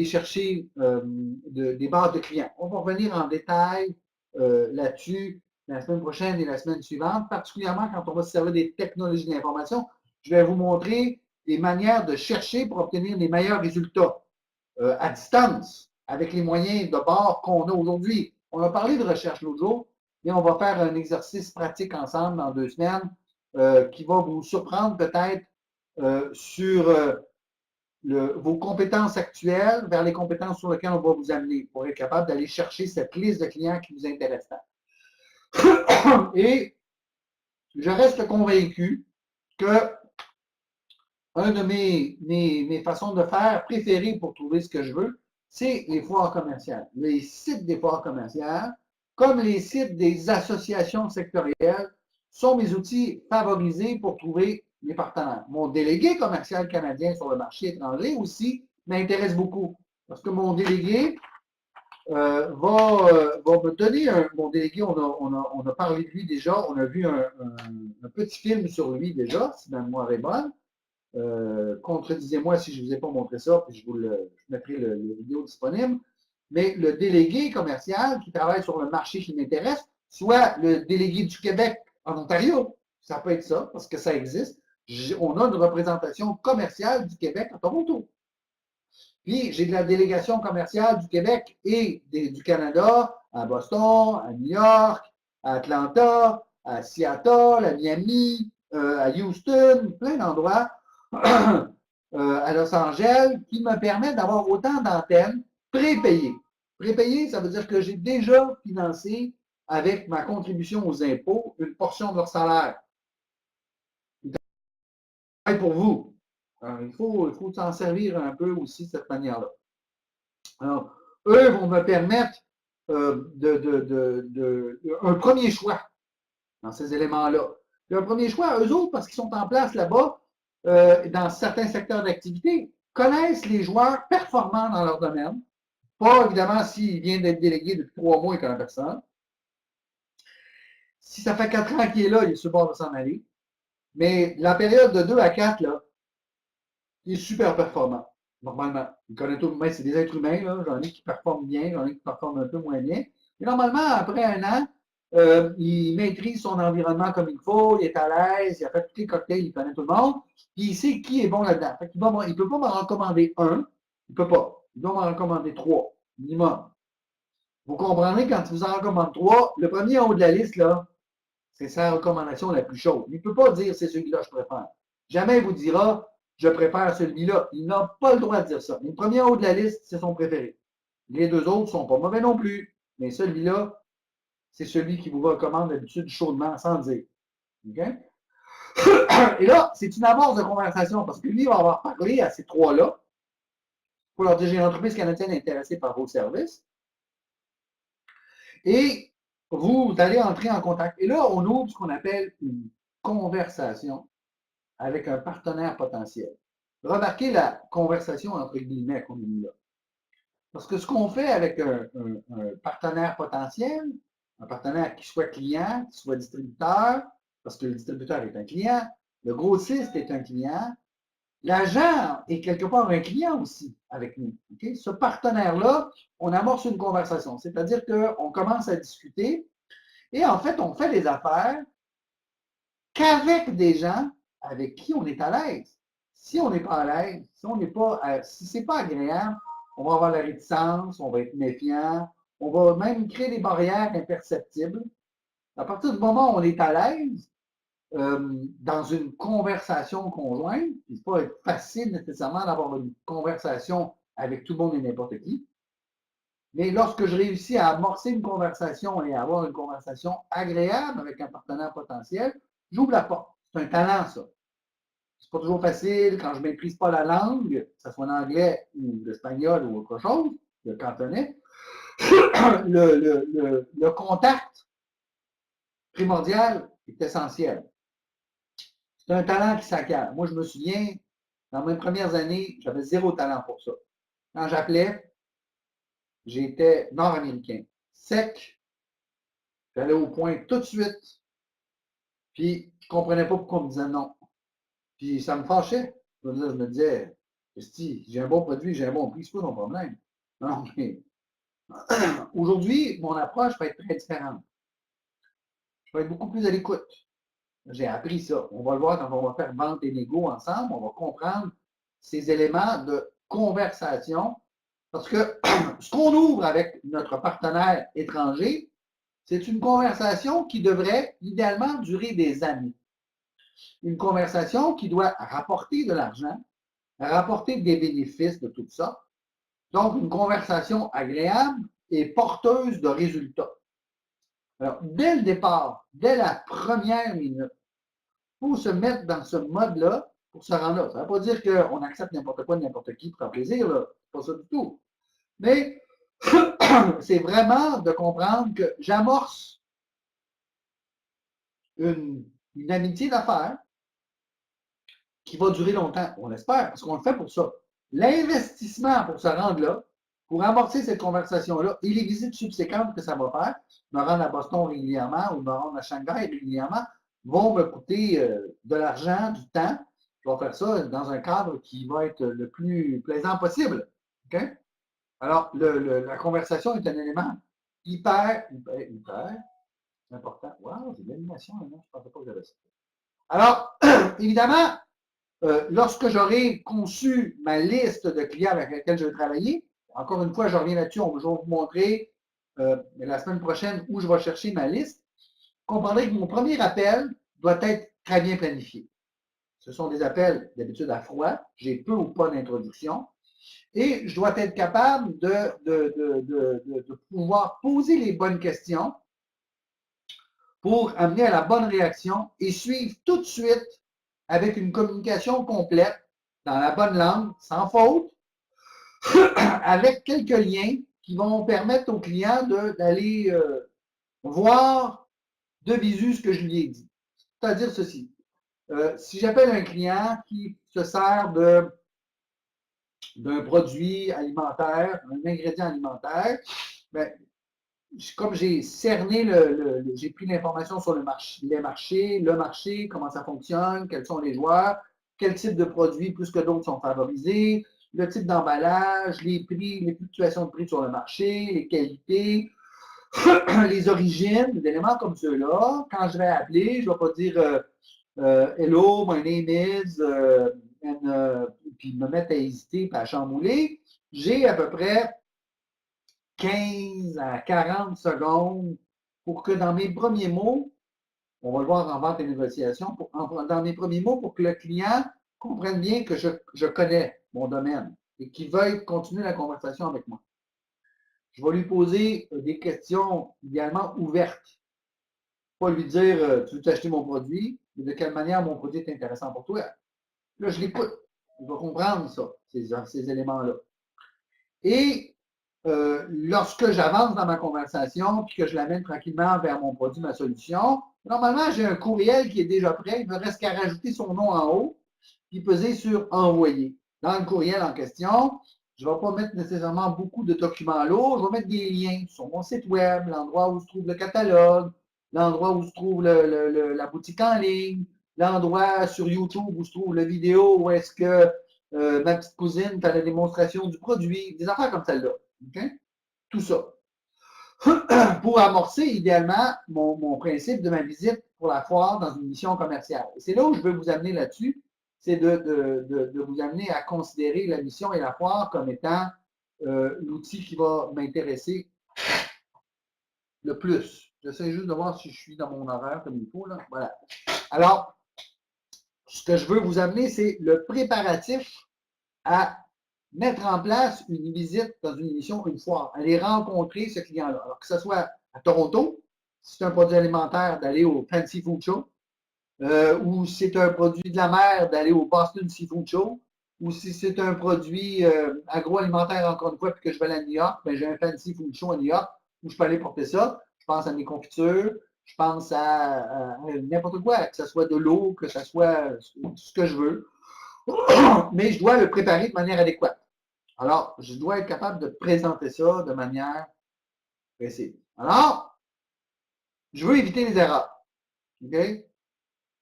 chercher des bases de clients. On va revenir en détail là-dessus la semaine prochaine et la semaine suivante, particulièrement quand on va se servir des technologies de l'information. Je vais vous montrer des manières de chercher pour obtenir les meilleurs résultats à distance avec les moyens de bord qu'on a aujourd'hui. On a parlé de recherche l'autre jour, mais on va faire un exercice pratique ensemble dans 2 semaines qui va vous surprendre peut-être sur vos compétences actuelles vers les compétences sur lesquelles on va vous amener pour être capable d'aller chercher cette liste de clients qui vous intéresse tant. Et je reste convaincu que une de mes façons de faire préférées pour trouver ce que je veux, c'est les foires commerciales. Les sites des foires commerciales, comme les sites des associations sectorielles, sont mes outils favorisés pour trouver mes partenaires. Mon délégué commercial canadien sur le marché étranger aussi m'intéresse beaucoup. Parce que mon délégué va me donner mon délégué, on a parlé de lui déjà, on a vu un petit film sur lui déjà, si ma mémoire est bonne. Contredisez-moi si je ne vous ai pas montré ça, puis je mettrai le vidéo disponible. Mais le délégué commercial qui travaille sur le marché qui m'intéresse, soit le délégué du Québec en Ontario, ça peut être ça, parce que ça existe. On a une représentation commerciale du Québec à Toronto. Puis, j'ai de la délégation commerciale du Québec et du Canada à Boston, à New York, à Atlanta, à Seattle, à Miami, à Houston, plein d'endroits, à Los Angeles, qui me permettent d'avoir autant d'antennes prépayées. Prépayées, ça veut dire que j'ai déjà financé avec ma contribution aux impôts une portion de leur salaire. Pour vous. Alors, il faut s'en servir un peu aussi de cette manière-là. Alors, eux vont me permettre un premier choix dans ces éléments-là. Un premier choix, eux autres, parce qu'ils sont en place là-bas, dans certains secteurs d'activité, connaissent les joueurs performants dans leur domaine. Pas évidemment s'ils viennent d'être délégués depuis 3 mois et connaissent personne. Si ça fait 4 ans qu'il est là, il est sur le bord de s'en aller. Mais la période de 2 à 4, là, il est super performant, normalement. Il connaît tout le monde, c'est des êtres humains, là. J'en ai qui performent bien, j'en ai qui performent un peu moins bien. Mais normalement, après un an, il maîtrise son environnement comme il faut, il est à l'aise, il a fait tous les cocktails, il connaît tout le monde, puis il sait qui est bon là-dedans. Il ne peut pas m'en recommander un, il ne peut pas. Il doit m'en recommander 3, minimum. Vous comprendrez, quand il vous en recommande 3, le premier en haut de la liste, là, c'est sa recommandation la plus chaude. Il ne peut pas dire c'est celui-là que je préfère. Jamais il vous dira je préfère celui-là. Il n'a pas le droit de dire ça. Mais le premier en haut de la liste, c'est son préféré. Les 2 autres ne sont pas mauvais non plus. Mais celui-là, c'est celui qui vous recommande d'habitude chaudement sans dire. Okay? Et là, c'est une amorce de conversation parce que lui va avoir parlé à ces 3-là pour leur dire j'ai une entreprise canadienne intéressée par vos services. Et vous allez entrer en contact. Et là, on ouvre ce qu'on appelle une conversation avec un partenaire potentiel. Remarquez la conversation entre guillemets qu'on a mis là. Parce que ce qu'on fait avec un partenaire potentiel, un partenaire qui soit client, qui soit distributeur, parce que le distributeur est un client, le grossiste est un client, l'agent est quelque part un client aussi avec nous. Okay? Ce partenaire-là, on amorce une conversation, c'est-à-dire qu'on commence à discuter et en fait, on fait des affaires qu'avec des gens avec qui on est à l'aise. Si on n'est pas à l'aise, si on n'est pas, si c'est pas agréable, on va avoir la réticence, on va être méfiant, on va même créer des barrières imperceptibles. À partir du moment où on est à l'aise, dans une conversation conjointe, il ne faut pas être facile nécessairement d'avoir une conversation avec tout le monde et n'importe qui. Mais lorsque je réussis à amorcer une conversation et à avoir une conversation agréable avec un partenaire potentiel, j'ouvre la porte. C'est un talent, ça. C'est pas toujours facile quand je ne maîtrise pas la langue, que ce soit l'anglais ou l'espagnol ou autre chose, le cantonais. Le contact primordial est essentiel. C'est un talent qui s'acquiert. Moi, je me souviens, dans mes premières années, j'avais zéro talent pour ça. Quand j'appelais, j'étais nord-américain, sec, j'allais au point tout de suite, puis je ne comprenais pas pourquoi on me disait non. Puis ça me fâchait. Je me disais, si j'ai un bon produit, j'ai un bon prix, c'est pas ton problème. Non, mais aujourd'hui, mon approche va être très différente. Je vais être beaucoup plus à l'écoute. J'ai appris ça. On va le voir quand on va faire vente et négo ensemble. On va comprendre ces éléments de conversation. Parce que ce qu'on ouvre avec notre partenaire étranger, c'est une conversation qui devrait idéalement durer des années. Une conversation qui doit rapporter de l'argent, rapporter des bénéfices de tout ça. Donc, une conversation agréable et porteuse de résultats. Alors, dès le départ, dès la première minute, il faut se mettre dans ce mode-là pour se rendre là. Ça ne veut pas dire qu'on accepte n'importe quoi, n'importe qui pour faire plaisir, là. C'est pas ça du tout. Mais c'est vraiment de comprendre que j'amorce une amitié d'affaires qui va durer longtemps, on l'espère, parce qu'on le fait pour ça. L'investissement pour se rendre là, pour amorcer cette conversation-là et les visites subséquentes que ça va faire, me rendre à Boston régulièrement ou me rendre à Shanghai régulièrement, vont me coûter de l'argent, du temps. Je vais faire ça dans un cadre qui va être le plus plaisant possible. Okay? Alors, la conversation est un élément hyper important. Wow, j'ai de l'animation maintenant, je ne pensais pas que j'avais ça. Alors, évidemment, lorsque j'aurai conçu ma liste de clients avec lesquels je vais travailler, encore une fois, je reviens là-dessus, je vais vous montrer la semaine prochaine où je vais chercher ma liste. Vous comprendrez que mon premier appel doit être très bien planifié. Ce sont des appels d'habitude à froid, j'ai peu ou pas d'introduction, et je dois être capable de pouvoir poser les bonnes questions pour amener à la bonne réaction et suivre tout de suite avec une communication complète, dans la bonne langue, sans faute, avec quelques liens qui vont permettre au client d'aller voir de visu ce que je lui ai dit. C'est-à-dire ceci. Si j'appelle un client qui se sert d'un produit alimentaire, un ingrédient alimentaire, ben, comme j'ai cerné, j'ai pris l'information sur les marchés, le marché, comment ça fonctionne, quels sont les joueurs, quel type de produits plus que d'autres sont favorisés, le type d'emballage, les prix, les fluctuations de prix sur le marché, les qualités, les origines, des éléments comme ceux-là. Quand je vais appeler, je ne vais pas dire Hello, my name is, puis me mettre à hésiter et à chambouler. J'ai à peu près 15 à 40 secondes pour que dans mes premiers mots, on va le voir en vente et négociation, dans mes premiers mots, pour que le client comprenne bien que je connais mon domaine et qu'il veuille continuer la conversation avec moi. Je vais lui poser des questions idéalement ouvertes. Pas lui dire tu veux acheter mon produit, mais de quelle manière mon produit est intéressant pour toi. Là, je l'écoute. Il va comprendre ça, ces éléments-là. Et lorsque j'avance dans ma conversation puis que je l'amène tranquillement vers mon produit, ma solution, normalement, j'ai un courriel qui est déjà prêt. Il ne me reste qu'à rajouter son nom en haut puis peser sur Envoyer. Dans le courriel en question, je ne vais pas mettre nécessairement beaucoup de documents lourds. Je vais mettre des liens sur mon site web, l'endroit où se trouve le catalogue, l'endroit où se trouve la boutique en ligne, l'endroit sur YouTube où se trouve la vidéo où est-ce que ma petite cousine fait la démonstration du produit, des affaires comme celle-là. Okay? Tout ça. Pour amorcer idéalement mon principe de ma visite pour la foire dans une mission commerciale. Et c'est là où je veux vous amener là-dessus, c'est de vous amener à considérer la mission et la foire comme étant l'outil qui va m'intéresser le plus. J'essaie juste de voir si je suis dans mon horaire comme il faut. Là. Voilà. Alors, ce que je veux vous amener, c'est le préparatif à mettre en place une visite dans une émission une fois, aller rencontrer ce client-là. Alors que ce soit à Toronto, si c'est un produit alimentaire, d'aller au Fancy Food Show, ou si c'est un produit de la mer, d'aller au Boston Seafood Show, ou si c'est un produit agroalimentaire, encore une fois, puis que je vais aller à New York, ben, j'ai un Fancy Food Show à New York où je peux aller porter ça. Je pense à mes confitures, je pense à n'importe quoi, que ce soit de l'eau, que ce soit ce que je veux. Mais je dois le préparer de manière adéquate. Alors, je dois être capable de présenter ça de manière précise. Alors, je veux éviter les erreurs. OK?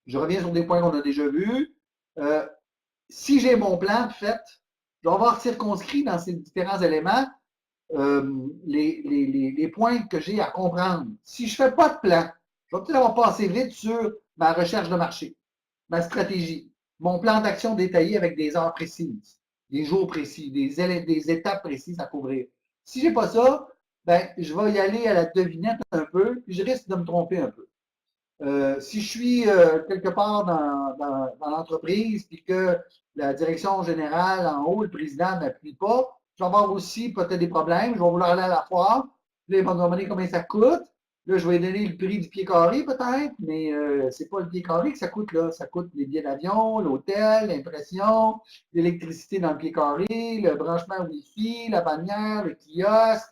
Je reviens sur des points qu'on a déjà vus. Si j'ai mon plan fait, je vais avoir circonscrit dans ces différents éléments les points que j'ai à comprendre. Si je ne fais pas de plan, je vais peut-être avoir passé vite sur ma recherche de marché, ma stratégie, mon plan d'action détaillé avec des heures précises, des jours précis, des étapes précises à couvrir. Si je n'ai pas ça, ben, je vais y aller à la devinette un peu, puis je risque de me tromper un peu. Si je suis quelque part dans l'entreprise puis que la direction générale en haut, le président ne m'appuie pas, je vais avoir aussi peut-être des problèmes. Je vais vouloir aller à la foire. Puis là, ils vont me demander combien ça coûte. Là, je vais donner le prix du pied carré peut-être, mais c'est pas le pied carré que ça coûte là. Ça coûte les billets d'avion, l'hôtel, l'impression, l'électricité dans le pied carré, le branchement Wi-Fi, la bannière, le kiosque,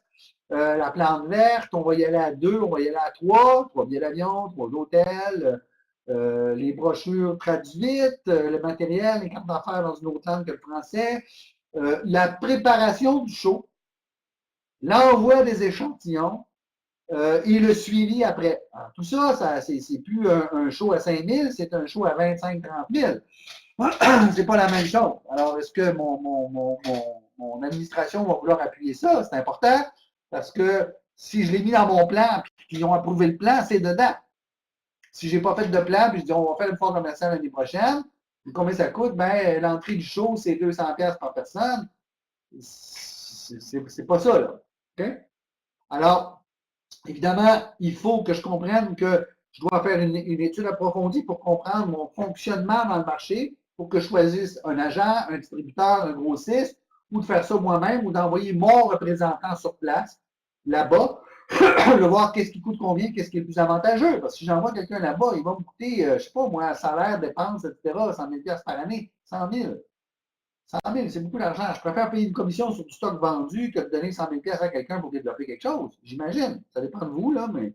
la plante verte, on va y aller à 2, on va y aller à 3, 3 billets d'avion, 3 hôtels, les brochures traduites, le matériel, les cartes d'affaires dans une autre langue que le français, la préparation du show, l'envoi des échantillons et le suivi après. Alors, tout ça, c'est plus un show à 5 000, c'est un show à 25-30 000. C'est pas la même chose. Alors, est-ce que mon administration va vouloir appuyer ça? C'est important parce que si je l'ai mis dans mon plan et qu'ils ont approuvé le plan, c'est dedans. Si je n'ai pas fait de plan puis je dis on va faire une foire commerciale l'année prochaine, combien ça coûte? Ben, l'entrée du show, c'est 200$ par personne. C'est pas ça, là. Okay? Alors, évidemment, il faut que je comprenne que je dois faire une étude approfondie pour comprendre mon fonctionnement dans le marché, pour que je choisisse un agent, un distributeur, un grossiste, ou de faire ça moi-même, ou d'envoyer mon représentant sur place, là-bas, de voir qu'est-ce qui coûte combien, qu'est-ce qui est le plus avantageux. Parce que si j'envoie quelqu'un là-bas, il va me coûter, je ne sais pas, moi, salaire, dépenses, etc., 100 000$ par année, 100 000. 100 000, c'est beaucoup d'argent. Je préfère payer une commission sur du stock vendu que de donner 100 000$ à quelqu'un pour développer quelque chose. J'imagine. Ça dépend de vous, là, mais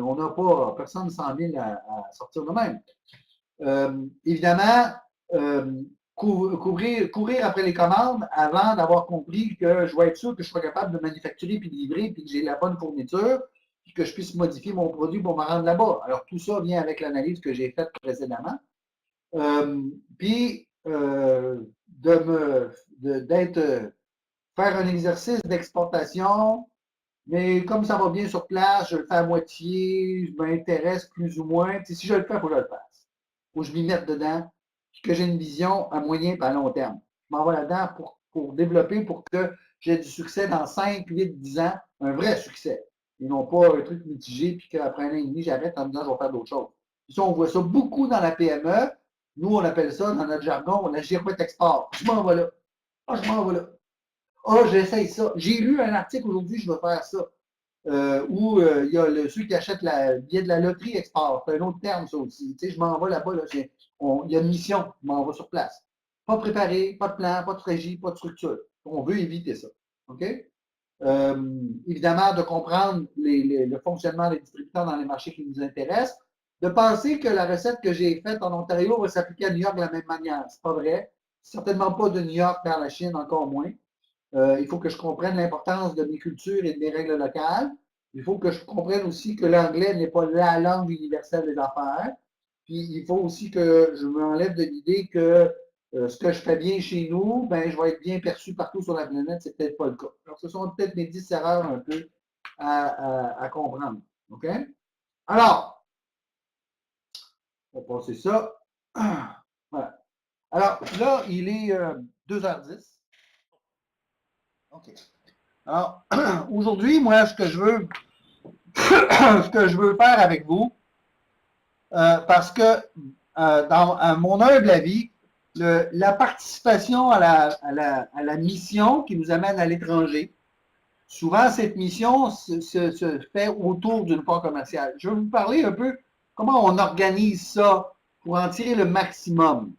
on n'a pas personne 100 000 à sortir de même. Évidemment, courir après les commandes avant d'avoir compris que je vais être sûr que je sois capable de manufacturer puis de livrer puis que j'ai la bonne fourniture puis que je puisse modifier mon produit pour me rendre là-bas. Alors, tout ça vient avec l'analyse que j'ai faite précédemment. Puis, faire un exercice d'exportation, mais comme ça va bien sur place, je le fais à moitié, je m'intéresse plus ou moins. Si je le fais, il faut que je le fasse. Il faut que je m'y mette dedans, puis que j'ai une vision à moyen et à long terme. Je m'en vais là-dedans pour développer, pour que j'ai du succès dans 5, 8, 10 ans, un vrai succès. Et non pas un truc mitigé, puis qu'après un an et demi, j'arrête en me disant je vais faire d'autres choses. Puis ça, on voit ça beaucoup dans la PME. Nous, on appelle ça, dans notre jargon, la girouette export. Je m'en vais là. Ah, je m'en vais là. Ah, j'essaye ça. J'ai lu un article aujourd'hui, je vais faire ça. Où il y a ceux qui achètent le billet de la loterie export. C'est un autre terme, ça aussi. Tu sais, je m'en vais là-bas, là, il y a une mission, je m'en vais sur place. Pas préparé, pas de plan, pas de régie, pas de structure. On veut éviter ça. OK? Évidemment, de comprendre le fonctionnement des distributeurs dans les marchés qui nous intéressent, de penser que la recette que j'ai faite en Ontario va s'appliquer à New York de la même manière. C'est pas vrai. Certainement pas de New York vers la Chine, encore moins. Il faut que je comprenne l'importance de mes cultures et de mes règles locales. Il faut que je comprenne aussi que l'anglais n'est pas la langue universelle des affaires. Puis il faut aussi que je m'enlève de l'idée que ce que je fais bien chez nous, ben, je vais être bien perçu partout sur la planète. C'est peut-être pas le cas. Alors, ce sont peut-être mes 10 erreurs un peu à comprendre. OK? Alors, on va passer ça. Voilà. Alors, là, il est 2h10. OK. Alors, aujourd'hui, moi, ce que je veux faire avec vous, parce que, dans mon humble avis, la participation à la mission qui nous amène à l'étranger. Souvent, cette mission se fait autour d'une foire commerciale. Je vais vous parler un peu comment on organise ça pour en tirer le maximum.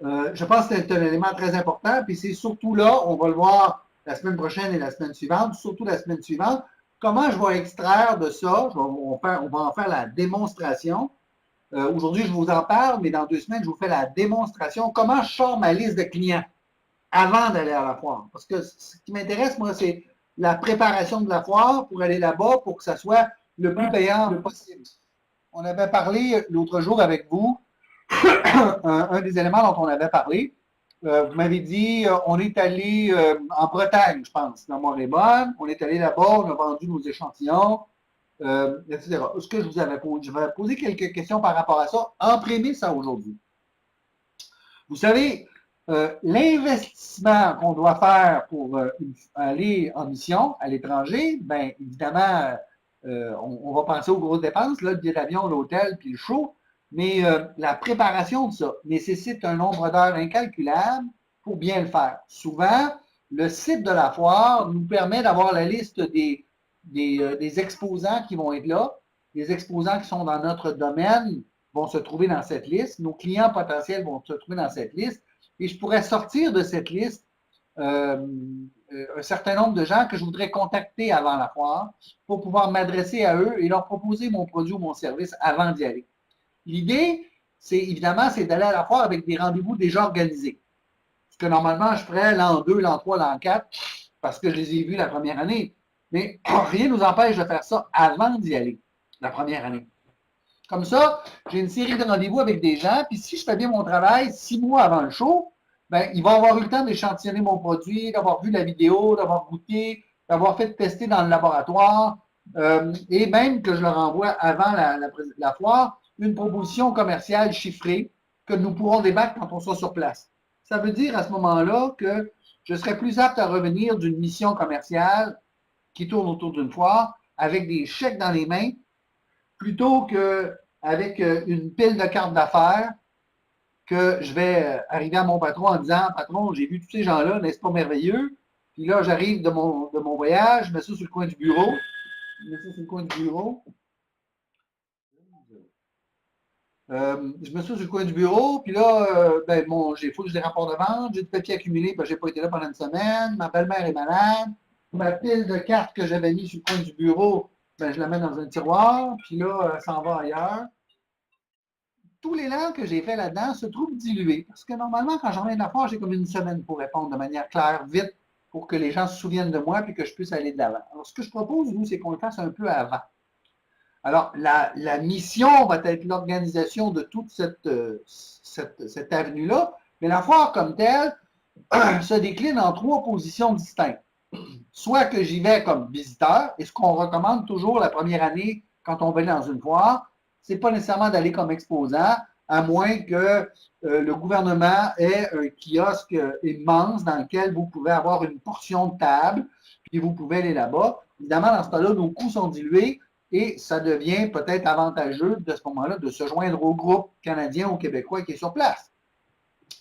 Je pense que c'est un élément très important, puis c'est surtout là, on va le voir la semaine prochaine et la semaine suivante, surtout la semaine suivante, comment je vais extraire de ça, on va en faire la démonstration. Aujourd'hui, je vous en parle, mais dans 2 semaines, je vous fais la démonstration, comment je sors ma liste de clients avant d'aller à la foire. Parce que ce qui m'intéresse, moi, c'est la préparation de la foire pour aller là-bas, pour que ça soit le plus payant possible. On avait parlé l'autre jour avec vous, un des éléments dont on avait parlé. Vous m'avez dit, on est allé en Bretagne, je pense, dans Montréal. On est allé là-bas, on a vendu nos échantillons, etc. Ce que je vous avais posé, je vais poser quelques questions par rapport à ça, en prémisse à aujourd'hui. Vous savez, l'investissement qu'on doit faire pour aller en mission à l'étranger, bien évidemment, on va penser aux grosses dépenses, là, le billet d'avion, l'hôtel, puis le show, mais la préparation de ça nécessite un nombre d'heures incalculable pour bien le faire. Souvent, le site de la foire nous permet d'avoir la liste des exposants qui vont être là. Les exposants qui sont dans notre domaine vont se trouver dans cette liste. Nos clients potentiels vont se trouver dans cette liste. Et je pourrais sortir de cette liste un certain nombre de gens que je voudrais contacter avant la foire pour pouvoir m'adresser à eux et leur proposer mon produit ou mon service avant d'y aller. L'idée, c'est évidemment, c'est d'aller à la foire avec des rendez-vous déjà organisés. Ce que normalement, je ferais l'an 2, l'an 3, l'an 4, parce que je les ai vus la première année. Mais rien ne nous empêche de faire ça avant d'y aller, la première année. Comme ça, j'ai une série de rendez-vous avec des gens, puis si je fais bien mon travail 6 mois avant le show, ben, ils vont avoir eu le temps d'échantillonner mon produit, d'avoir vu la vidéo, d'avoir goûté, d'avoir fait tester dans le laboratoire, et même que je leur envoie avant la foire une proposition commerciale chiffrée que nous pourrons débattre quand on soit sur place. Ça veut dire à ce moment-là que je serai plus apte à revenir d'une mission commerciale qui tourne autour d'une foire avec des chèques dans les mains plutôt qu'avec une pile de cartes d'affaires que je vais arriver à mon patron en disant « Patron, j'ai vu tous ces gens-là, n'est-ce pas merveilleux? » Puis là, j'arrive de mon voyage, je mets ça sur le coin du bureau. Je mets ça sur le coin du bureau. Je me suis sur le coin du bureau, puis là, ben, bon, il faut que j'ai des rapports de vente, j'ai du papier accumulé, ben, j'ai pas été là pendant une semaine, ma belle-mère est malade, ma pile de cartes que j'avais mis sur le coin du bureau, ben, je la mets dans un tiroir, puis là, elle s'en va ailleurs. Tout l'élan que j'ai fait là-dedans se trouve dilué, parce que normalement, quand j'en viens de la foire, j'ai comme une semaine pour répondre de manière claire, vite, pour que les gens se souviennent de moi, puis que je puisse aller de l'avant. Alors, ce que je propose, nous, c'est qu'on le fasse un peu avant. Alors, la mission va être l'organisation de toute cette avenue-là, mais la foire comme telle se décline en 3 positions distinctes. Soit que j'y vais comme visiteur, et ce qu'on recommande toujours la première année quand on va dans une foire, c'est pas nécessairement d'aller comme exposant, à moins que le gouvernement ait un kiosque immense dans lequel vous pouvez avoir une portion de table, puis vous pouvez aller là-bas. Évidemment, dans ce cas-là, nos coûts sont dilués, et ça devient peut-être avantageux de ce moment-là de se joindre au groupe canadien ou québécois qui est sur place.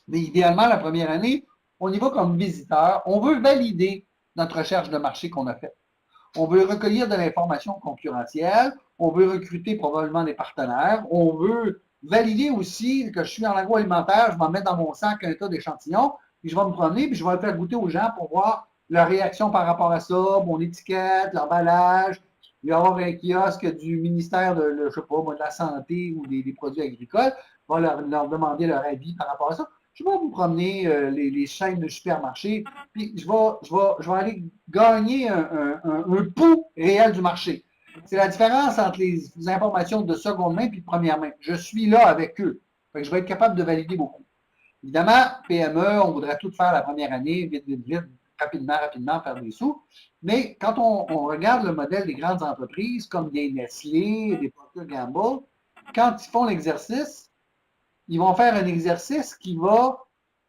Mais idéalement, la première année, on y va comme visiteur. On veut valider notre recherche de marché qu'on a faite. On veut recueillir de l'information concurrentielle. On veut recruter probablement des partenaires. On veut valider aussi que je suis en agroalimentaire. Je vais mettre dans mon sac un tas d'échantillons, puis je vais me promener, puis je vais le faire goûter aux gens pour voir leur réaction par rapport à ça, mon étiquette, l'emballage. Il va y avoir un kiosque du ministère de, je sais pas, de la Santé ou des produits agricoles. On va leur demander leur avis par rapport à ça. Je vais vous promener les chaînes de supermarchés, puis je vais aller gagner un pouls réel du marché. C'est la différence entre les informations de seconde main et de première main. Je suis là avec eux. Fait que je vais être capable de valider beaucoup. Évidemment, PME, on voudrait tout faire la première année, vite, vite, vite, rapidement, faire des sous. Mais quand on regarde le modèle des grandes entreprises, comme des Nestlé, des Procter Gamble, quand ils font l'exercice, ils vont faire un exercice qui va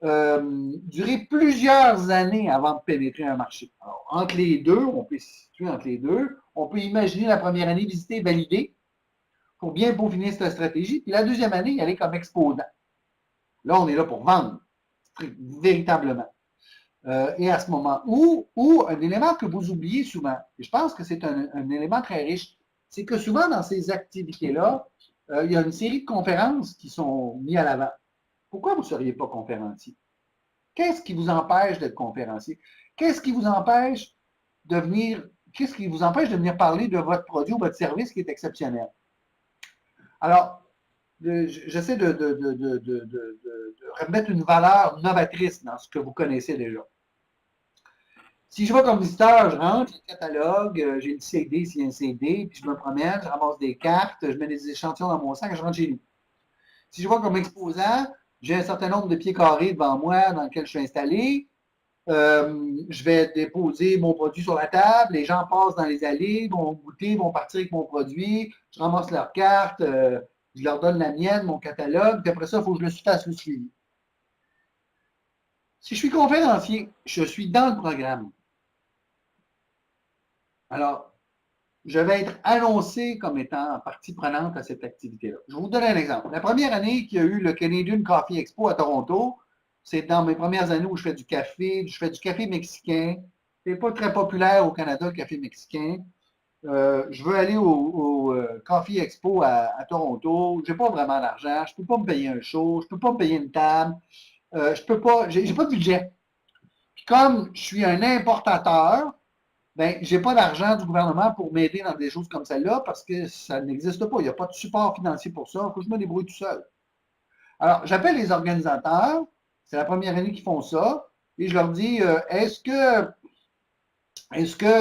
durer plusieurs années avant de pénétrer un marché. Alors, entre les deux, on peut se situer entre les deux. On peut imaginer la première année visiter et valider pour bien peaufiner cette stratégie. Puis la deuxième année, y aller comme exposant. Là, on est là pour vendre, véritablement. Et à ce moment où un élément que vous oubliez souvent, et je pense que c'est un élément très riche, c'est que souvent dans ces activités-là, il y a une série de conférences qui sont mises à l'avant. Pourquoi vous ne seriez pas conférencier? Qu'est-ce qui vous empêche d'être conférencier? Qu'est-ce qui vous empêche de venir, qu'est-ce qui vous empêche de venir parler de votre produit ou votre service qui est exceptionnel? Alors, j'essaie de remettre une valeur novatrice dans ce que vous connaissez déjà. Si je vais comme visiteur, je rentre, j'ai le catalogue, j'ai le CD s'il y a un CD, puis je me promène, je ramasse des cartes, je mets des échantillons dans mon sac et je rentre chez nous. Si je vois comme exposant, j'ai un certain nombre de pieds carrés devant moi dans lequel je suis installé. Je vais déposer mon produit sur la table, les gens passent dans les allées, vont goûter, vont partir avec mon produit, je ramasse leurs cartes, je leur donne la mienne, mon catalogue, puis après ça, il faut que je le fasse le suivi. Si je suis conférencier, je suis dans le programme. Alors, je vais être annoncé comme étant partie prenante à cette activité-là. Je vais vous donner un exemple. La première année qu'il y a eu le Canadian Coffee Expo à Toronto, c'est dans mes premières années où je fais du café mexicain. C'est pas très populaire au Canada, le café mexicain. Je veux aller au Coffee Expo à Toronto. J'ai pas vraiment d'argent. Je peux pas me payer un show. Je peux pas me payer une table. Je peux pas. J'ai pas de budget. Puis comme je suis un importateur, ben, j'ai pas d'argent du gouvernement pour m'aider dans des choses comme celle-là parce que ça n'existe pas. Il n'y a pas de support financier pour ça. Il faut que je me débrouille tout seul. Alors, j'appelle les organisateurs. C'est la première année qu'ils font ça. Et je leur dis, est-ce que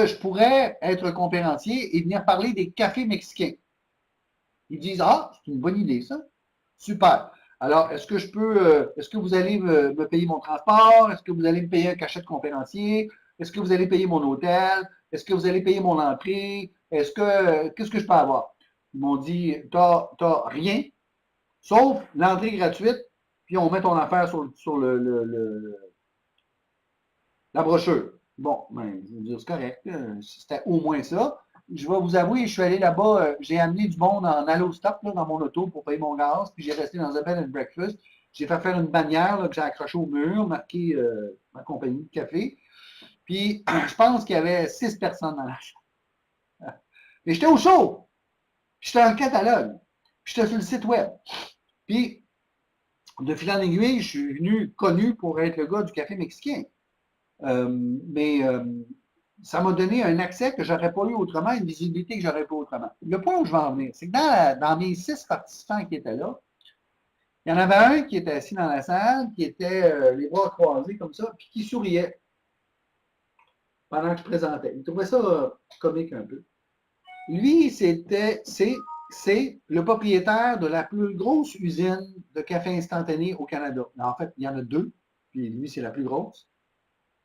je pourrais être conférencier et venir parler des cafés mexicains? Ils disent, ah, c'est une bonne idée, ça. Super. Alors, est-ce que vous allez me payer mon transport? Est-ce que vous allez me payer un cachet de conférencier? Est-ce que vous allez payer mon hôtel? Est-ce que vous allez payer mon entrée? Qu'est-ce que je peux avoir? Ils m'ont dit, t'as rien, sauf l'entrée gratuite, puis on met ton affaire sur la brochure. Bon, ben, je veux dire, c'est correct. C'était au moins ça. Je vais vous avouer, je suis allé là-bas, j'ai amené du monde en allo-stop dans mon auto pour payer mon gaz, puis j'ai resté dans un bed and breakfast. J'ai fait faire une bannière là, que j'ai accrochée au mur, marqué ma compagnie de café. Puis, je pense qu'il y avait 6 personnes dans la chambre. Mais j'étais au show. J'étais dans le catalogue. J'étais sur le site web. Puis, de fil en aiguille, je suis venu connu pour être le gars du café mexicain. Mais ça m'a donné un accès que je n'aurais pas eu autrement, une visibilité que je n'aurais pas autrement. Le point où je vais en venir, c'est que dans mes 6 participants qui étaient là, il y en avait un qui était assis dans la salle, qui était les bras croisés comme ça, puis qui souriait pendant que je présentais. Il trouvait ça comique un peu. Lui, c'est le propriétaire de la plus grosse usine de café instantané au Canada. En fait, il y en a 2, puis lui, c'est la plus grosse.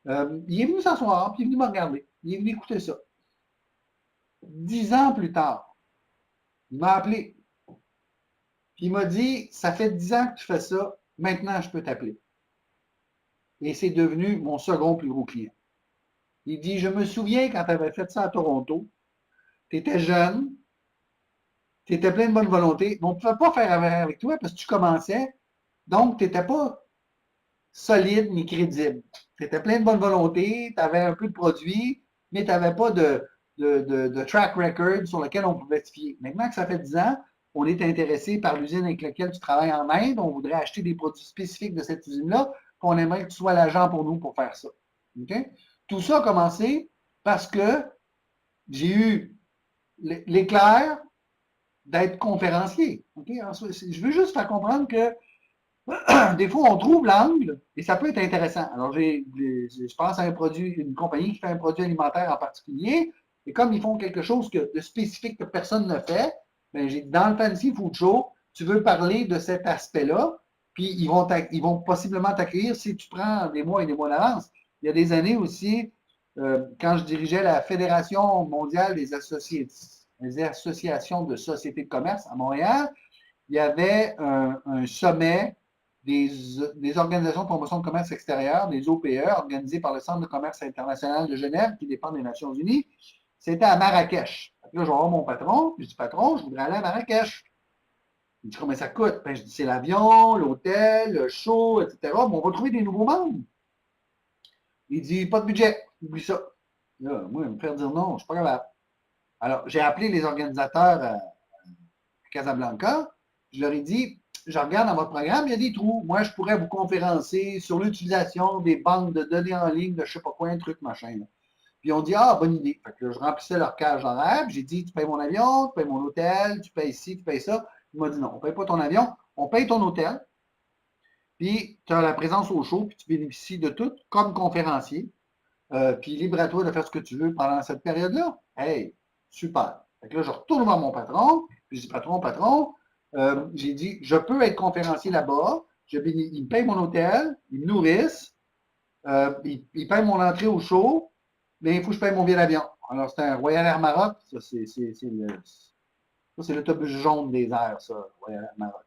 Il est venu s'asseoir, puis il est venu me regarder. Il est venu écouter ça. 10 ans plus tard, il m'a appelé. Puis il m'a dit, ça fait 10 ans que tu fais ça, maintenant je peux t'appeler. Et c'est devenu mon second plus gros client. Il dit, je me souviens quand tu avais fait ça à Toronto, tu étais jeune, tu étais plein de bonne volonté, mais on ne pouvait pas faire affaire avec toi parce que tu commençais, donc tu n'étais pas solide ni crédible. Tu étais plein de bonne volonté, tu avais un peu de produit, mais tu n'avais pas de track record sur lequel on pouvait te fier. Maintenant que ça fait 10 ans, on est intéressé par l'usine avec laquelle tu travailles en Inde, on voudrait acheter des produits spécifiques de cette usine-là, qu'on aimerait que tu sois l'agent pour nous pour faire ça. Okay? Tout ça a commencé parce que j'ai eu l'éclair d'être conférencier. Okay? Alors, je veux juste faire comprendre que des fois, on trouve l'angle et ça peut être intéressant. Alors, je pense à une compagnie qui fait un produit alimentaire en particulier, et comme ils font quelque chose de spécifique que personne ne fait, ben, dans le Fancy Food Show, tu veux parler de cet aspect-là, puis ils vont possiblement t'accueillir si tu prends des mois et des mois d'avance. Il y a des années aussi, quand je dirigeais la Fédération mondiale des associations de sociétés de commerce à Montréal, il y avait un sommet des organisations de promotion de commerce extérieur, des OPE, organisées par le Centre de commerce international de Genève, qui dépend des Nations unies. C'était à Marrakech. Là, je vais voir mon patron, je dis, patron, je voudrais aller à Marrakech. Il dit combien ça coûte? Ben, je dis c'est l'avion, l'hôtel, le show, etc. Mais on va trouver des nouveaux membres. Il dit pas de budget, oublie ça. Là, moi, me faire dire non, je suis pas capable. Alors, j'ai appelé les organisateurs à Casablanca. Je leur ai dit, je regarde dans votre programme, il y a des trous. Moi, je pourrais vous conférencer sur l'utilisation des banques de données en ligne, de je sais pas quoi, un truc, machin. Là. Puis on dit, ah, bonne idée. Fait que là, je remplissais leur cage horaire. J'ai dit, tu payes mon avion, tu payes mon hôtel, tu payes ci, tu payes ça. Il m'a dit, non, on ne paye pas ton avion, on paye ton hôtel. Puis tu as la présence au show, puis tu bénéficies de tout comme conférencier. Puis libre à toi de faire ce que tu veux pendant cette période-là. Hey, super. Fait que là, je retourne voir mon patron, puis je dis, patron, j'ai dit, je peux être conférencier là-bas, ils me payent mon hôtel, ils me nourrissent, ils payent mon entrée au show, mais il faut que je paye mon billet d'avion. Alors, c'est un Royal Air Maroc, ça, c'est l'autobus jaune des airs, ça, Royal Air Maroc.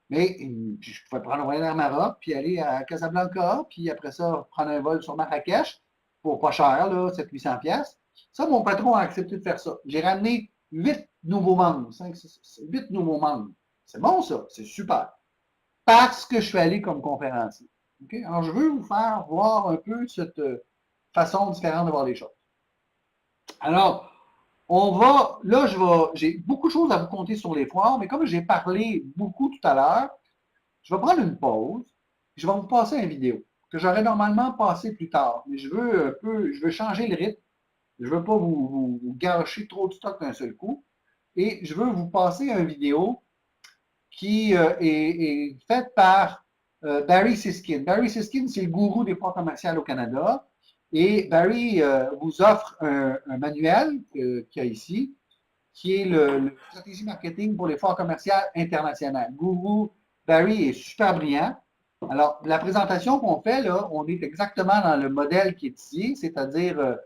Mais je pouvais prendre le Royal Air Maroc, puis aller à Casablanca, puis après ça, prendre un vol sur Marrakech, pour pas cher, là, 700-800 pièces. Ça, mon patron a accepté de faire ça. J'ai ramené 8 nouveaux membres, 5, 6, 8 nouveaux membres. C'est bon, ça, c'est super. Parce que je suis allé comme conférencier. Okay? Alors, je veux vous faire voir un peu cette façon différente de voir les choses. Alors, j'ai beaucoup de choses à vous conter sur les foires, mais comme j'ai parlé beaucoup tout à l'heure, je vais prendre une pause, je vais vous passer une vidéo que j'aurais normalement passé plus tard, mais je veux changer le rythme, je ne veux pas vous gâcher trop de stock d'un seul coup, et je veux vous passer une vidéo qui est faite par Barry Siskin. Barry Siskin, c'est le gourou des foires commerciales au Canada. Et Barry vous offre un manuel qu'il y a ici, qui est le stratégie marketing pour les foires commerciales internationales. Gourou Barry est super brillant. Alors, la présentation qu'on fait, là, on est exactement dans le modèle qui est ici, c'est-à-dire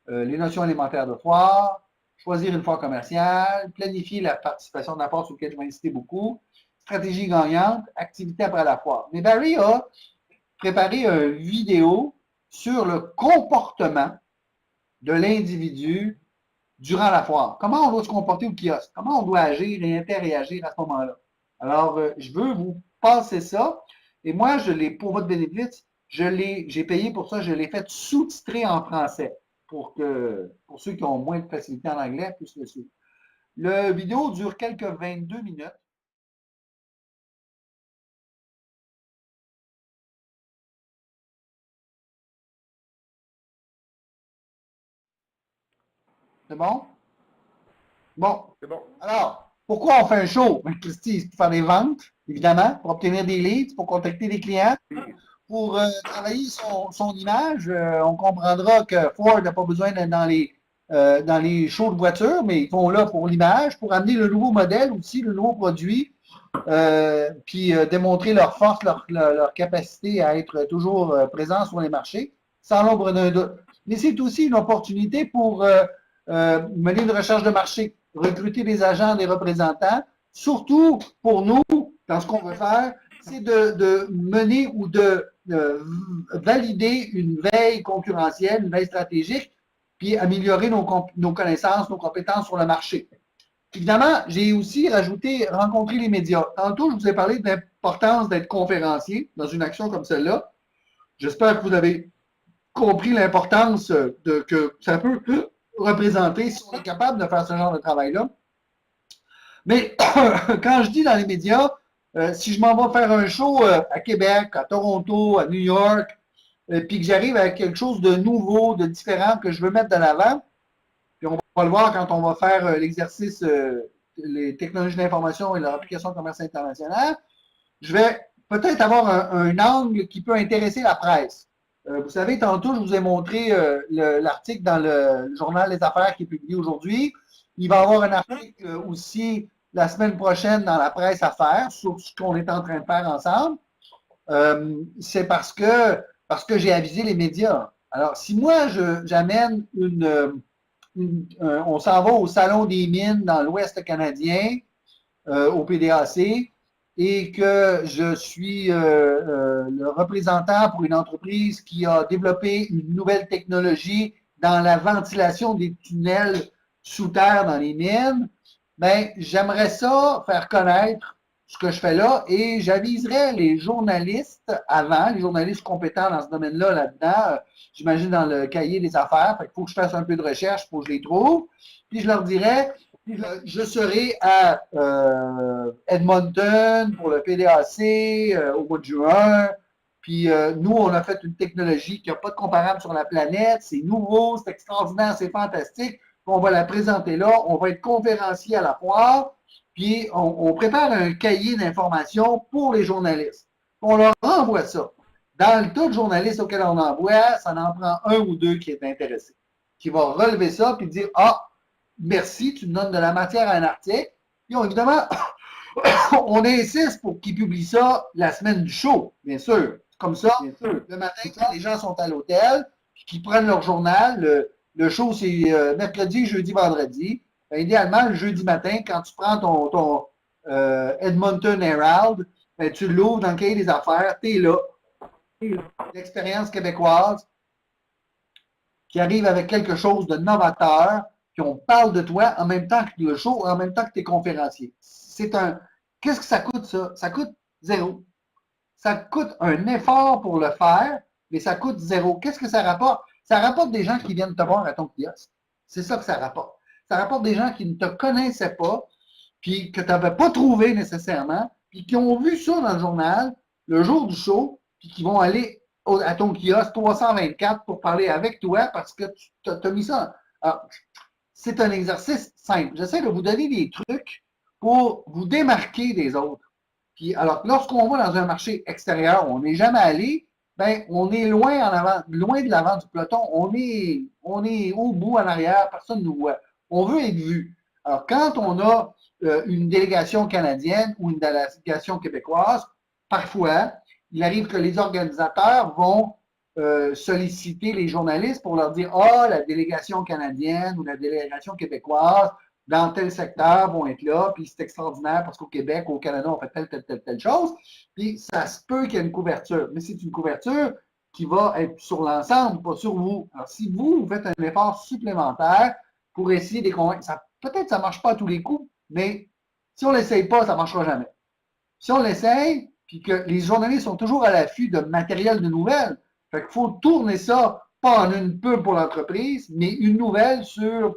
les notions élémentaires de foire, choisir une foire commerciale, planifier la participation de la foire sur laquelle je vais insister beaucoup, stratégie gagnante, activité après la foire. Mais Barry a préparé une vidéo sur le comportement de l'individu durant la foire. Comment on doit se comporter au kiosque? Comment on doit agir et interagir à ce moment-là? Alors, je veux vous passer ça. Et moi, pour votre bénéfice, j'ai payé pour ça, je l'ai fait sous-titrer en français pour ceux qui ont moins de facilité en anglais puissent le suivre. La vidéo dure quelques 22 minutes. C'est bon? Bon. C'est bon. Alors, pourquoi on fait un show? Ben, Christy, c'est pour faire des ventes, évidemment, pour obtenir des leads, pour contacter des clients, pour travailler son image. On comprendra que Ford n'a pas besoin d'être dans les shows de voitures, mais ils vont là pour l'image, pour amener le nouveau modèle aussi, le nouveau produit, puis démontrer leur force, leur capacité à être toujours présents sur les marchés, sans l'ombre d'un doute. Mais c'est aussi une opportunité pour mener une recherche de marché, recruter des agents, des représentants, surtout pour nous, dans ce qu'on veut faire, c'est de mener ou de valider une veille concurrentielle, une veille stratégique, puis améliorer nos connaissances, nos compétences sur le marché. Évidemment, j'ai aussi rajouté rencontrer les médias. Tantôt, je vous ai parlé de l'importance d'être conférencier dans une action comme celle-là. J'espère que vous avez compris l'importance que ça peut représenter si on est capable de faire ce genre de travail-là. Mais quand je dis dans les médias, si je m'en vais faire un show à Québec, à Toronto, à New York, puis que j'arrive avec quelque chose de nouveau, de différent que je veux mettre de l'avant, puis on va le voir quand on va faire l'exercice les technologies d'information et leur application au commerce international, je vais peut-être avoir un angle qui peut intéresser la presse. Vous savez, tantôt, je vous ai montré l'article dans le journal Les Affaires qui est publié aujourd'hui. Il va y avoir un article aussi la semaine prochaine dans la presse Affaires sur ce qu'on est en train de faire ensemble. C'est parce que j'ai avisé les médias. Alors, si moi, j'amène on s'en va au Salon des mines dans l'Ouest canadien, au PDAC, et que je suis le représentant pour une entreprise qui a développé une nouvelle technologie dans la ventilation des tunnels sous terre dans les mines, ben, j'aimerais ça faire connaître ce que je fais là et j'aviserai les journalistes avant, les journalistes compétents dans ce domaine-là, là-dedans, j'imagine dans le cahier des affaires, il faut que je fasse un peu de recherche pour que je les trouve, puis je leur dirai, je serai à Edmonton pour le PDAC au mois de juin, puis nous, on a fait une technologie qui n'a pas de comparable sur la planète, c'est nouveau, c'est extraordinaire, c'est fantastique, on va la présenter là, on va être conférencier à la foire, puis on prépare un cahier d'informations pour les journalistes. On leur envoie ça. Dans le tas de journalistes auxquels on envoie, ça en prend un ou deux qui est intéressé, qui va relever ça puis dire ah, merci, tu me donnes de la matière à un article. Puis évidemment, on insiste pour qu'ils publient ça la semaine du show, bien sûr. Comme ça, le matin, quand les gens sont à l'hôtel, puis qu'ils prennent leur journal, le show, c'est mercredi, jeudi, vendredi. Ben, idéalement, le jeudi matin, quand tu prends ton Edmonton Herald, ben, tu l'ouvres dans le cahier des affaires, tu es là. L'expérience québécoise qui arrive avec quelque chose de novateur, puis on parle de toi en même temps que le show, en même temps que tes conférenciers. Qu'est-ce que ça coûte, ça? Ça coûte zéro. Ça coûte un effort pour le faire, mais ça coûte zéro. Qu'est-ce que ça rapporte? Ça rapporte des gens qui viennent te voir à ton kiosque. C'est ça que ça rapporte. Ça rapporte des gens qui ne te connaissaient pas, puis que tu n'avais pas trouvé nécessairement, puis qui ont vu ça dans le journal le jour du show, puis qui vont aller à ton kiosque 324 pour parler avec toi parce que tu as mis ça. C'est un exercice simple. J'essaie de vous donner des trucs pour vous démarquer des autres. Puis, alors, lorsqu'on va dans un marché extérieur où on n'est jamais allé, ben, on est loin en avant, loin de l'avant du peloton. On est au bout, en arrière, personne ne nous voit. On veut être vu. Alors, quand on a une délégation canadienne ou une délégation québécoise, parfois, il arrive que les organisateurs vont solliciter les journalistes pour leur dire ah, la délégation canadienne ou la délégation québécoise dans tel secteur vont être là, puis c'est extraordinaire parce qu'au Québec, au Canada, on fait telle chose. Puis ça se peut qu'il y ait une couverture, mais c'est une couverture qui va être sur l'ensemble, pas sur vous. Alors, si vous faites un effort supplémentaire pour essayer de les convaincre, peut-être que ça ne marche pas à tous les coups, mais si on ne l'essaye pas, ça ne marchera jamais. Si on l'essaye, puis que les journalistes sont toujours à l'affût de matériel de nouvelles, fait qu'il faut tourner ça, pas en une pub pour l'entreprise, mais une nouvelle sur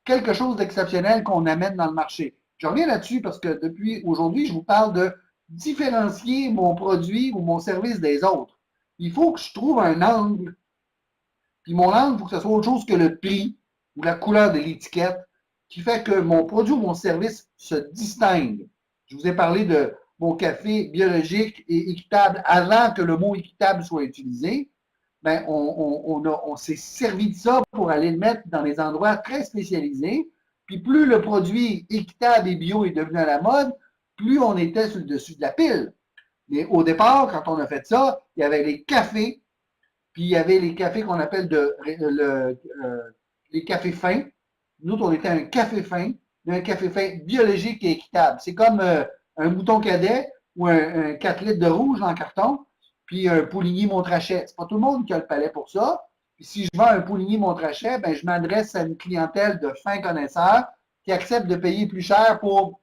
quelque chose d'exceptionnel qu'on amène dans le marché. Je reviens là-dessus parce que depuis aujourd'hui, je vous parle de différencier mon produit ou mon service des autres. Il faut que je trouve un angle. Puis mon angle, il faut que ce soit autre chose que le prix ou la couleur de l'étiquette qui fait que mon produit ou mon service se distingue. Je vous ai parlé de mon café biologique et équitable avant que le mot équitable soit utilisé. Ben, on s'est servi de ça pour aller le mettre dans des endroits très spécialisés. Puis plus le produit équitable et bio est devenu à la mode, plus on était sur le dessus de la pile. Mais au départ, quand on a fait ça, il y avait les cafés, puis il y avait les cafés qu'on appelle les cafés fins. Nous, on était un café fin biologique et équitable. C'est comme un mouton cadet ou un 4 litres de rouge en carton, puis un Pouligny Montrachet. C'est pas tout le monde qui a le palais pour ça. Puis si je vends un Pouligny Montrachet, ben, je m'adresse à une clientèle de fins connaisseurs qui accepte de payer plus cher pour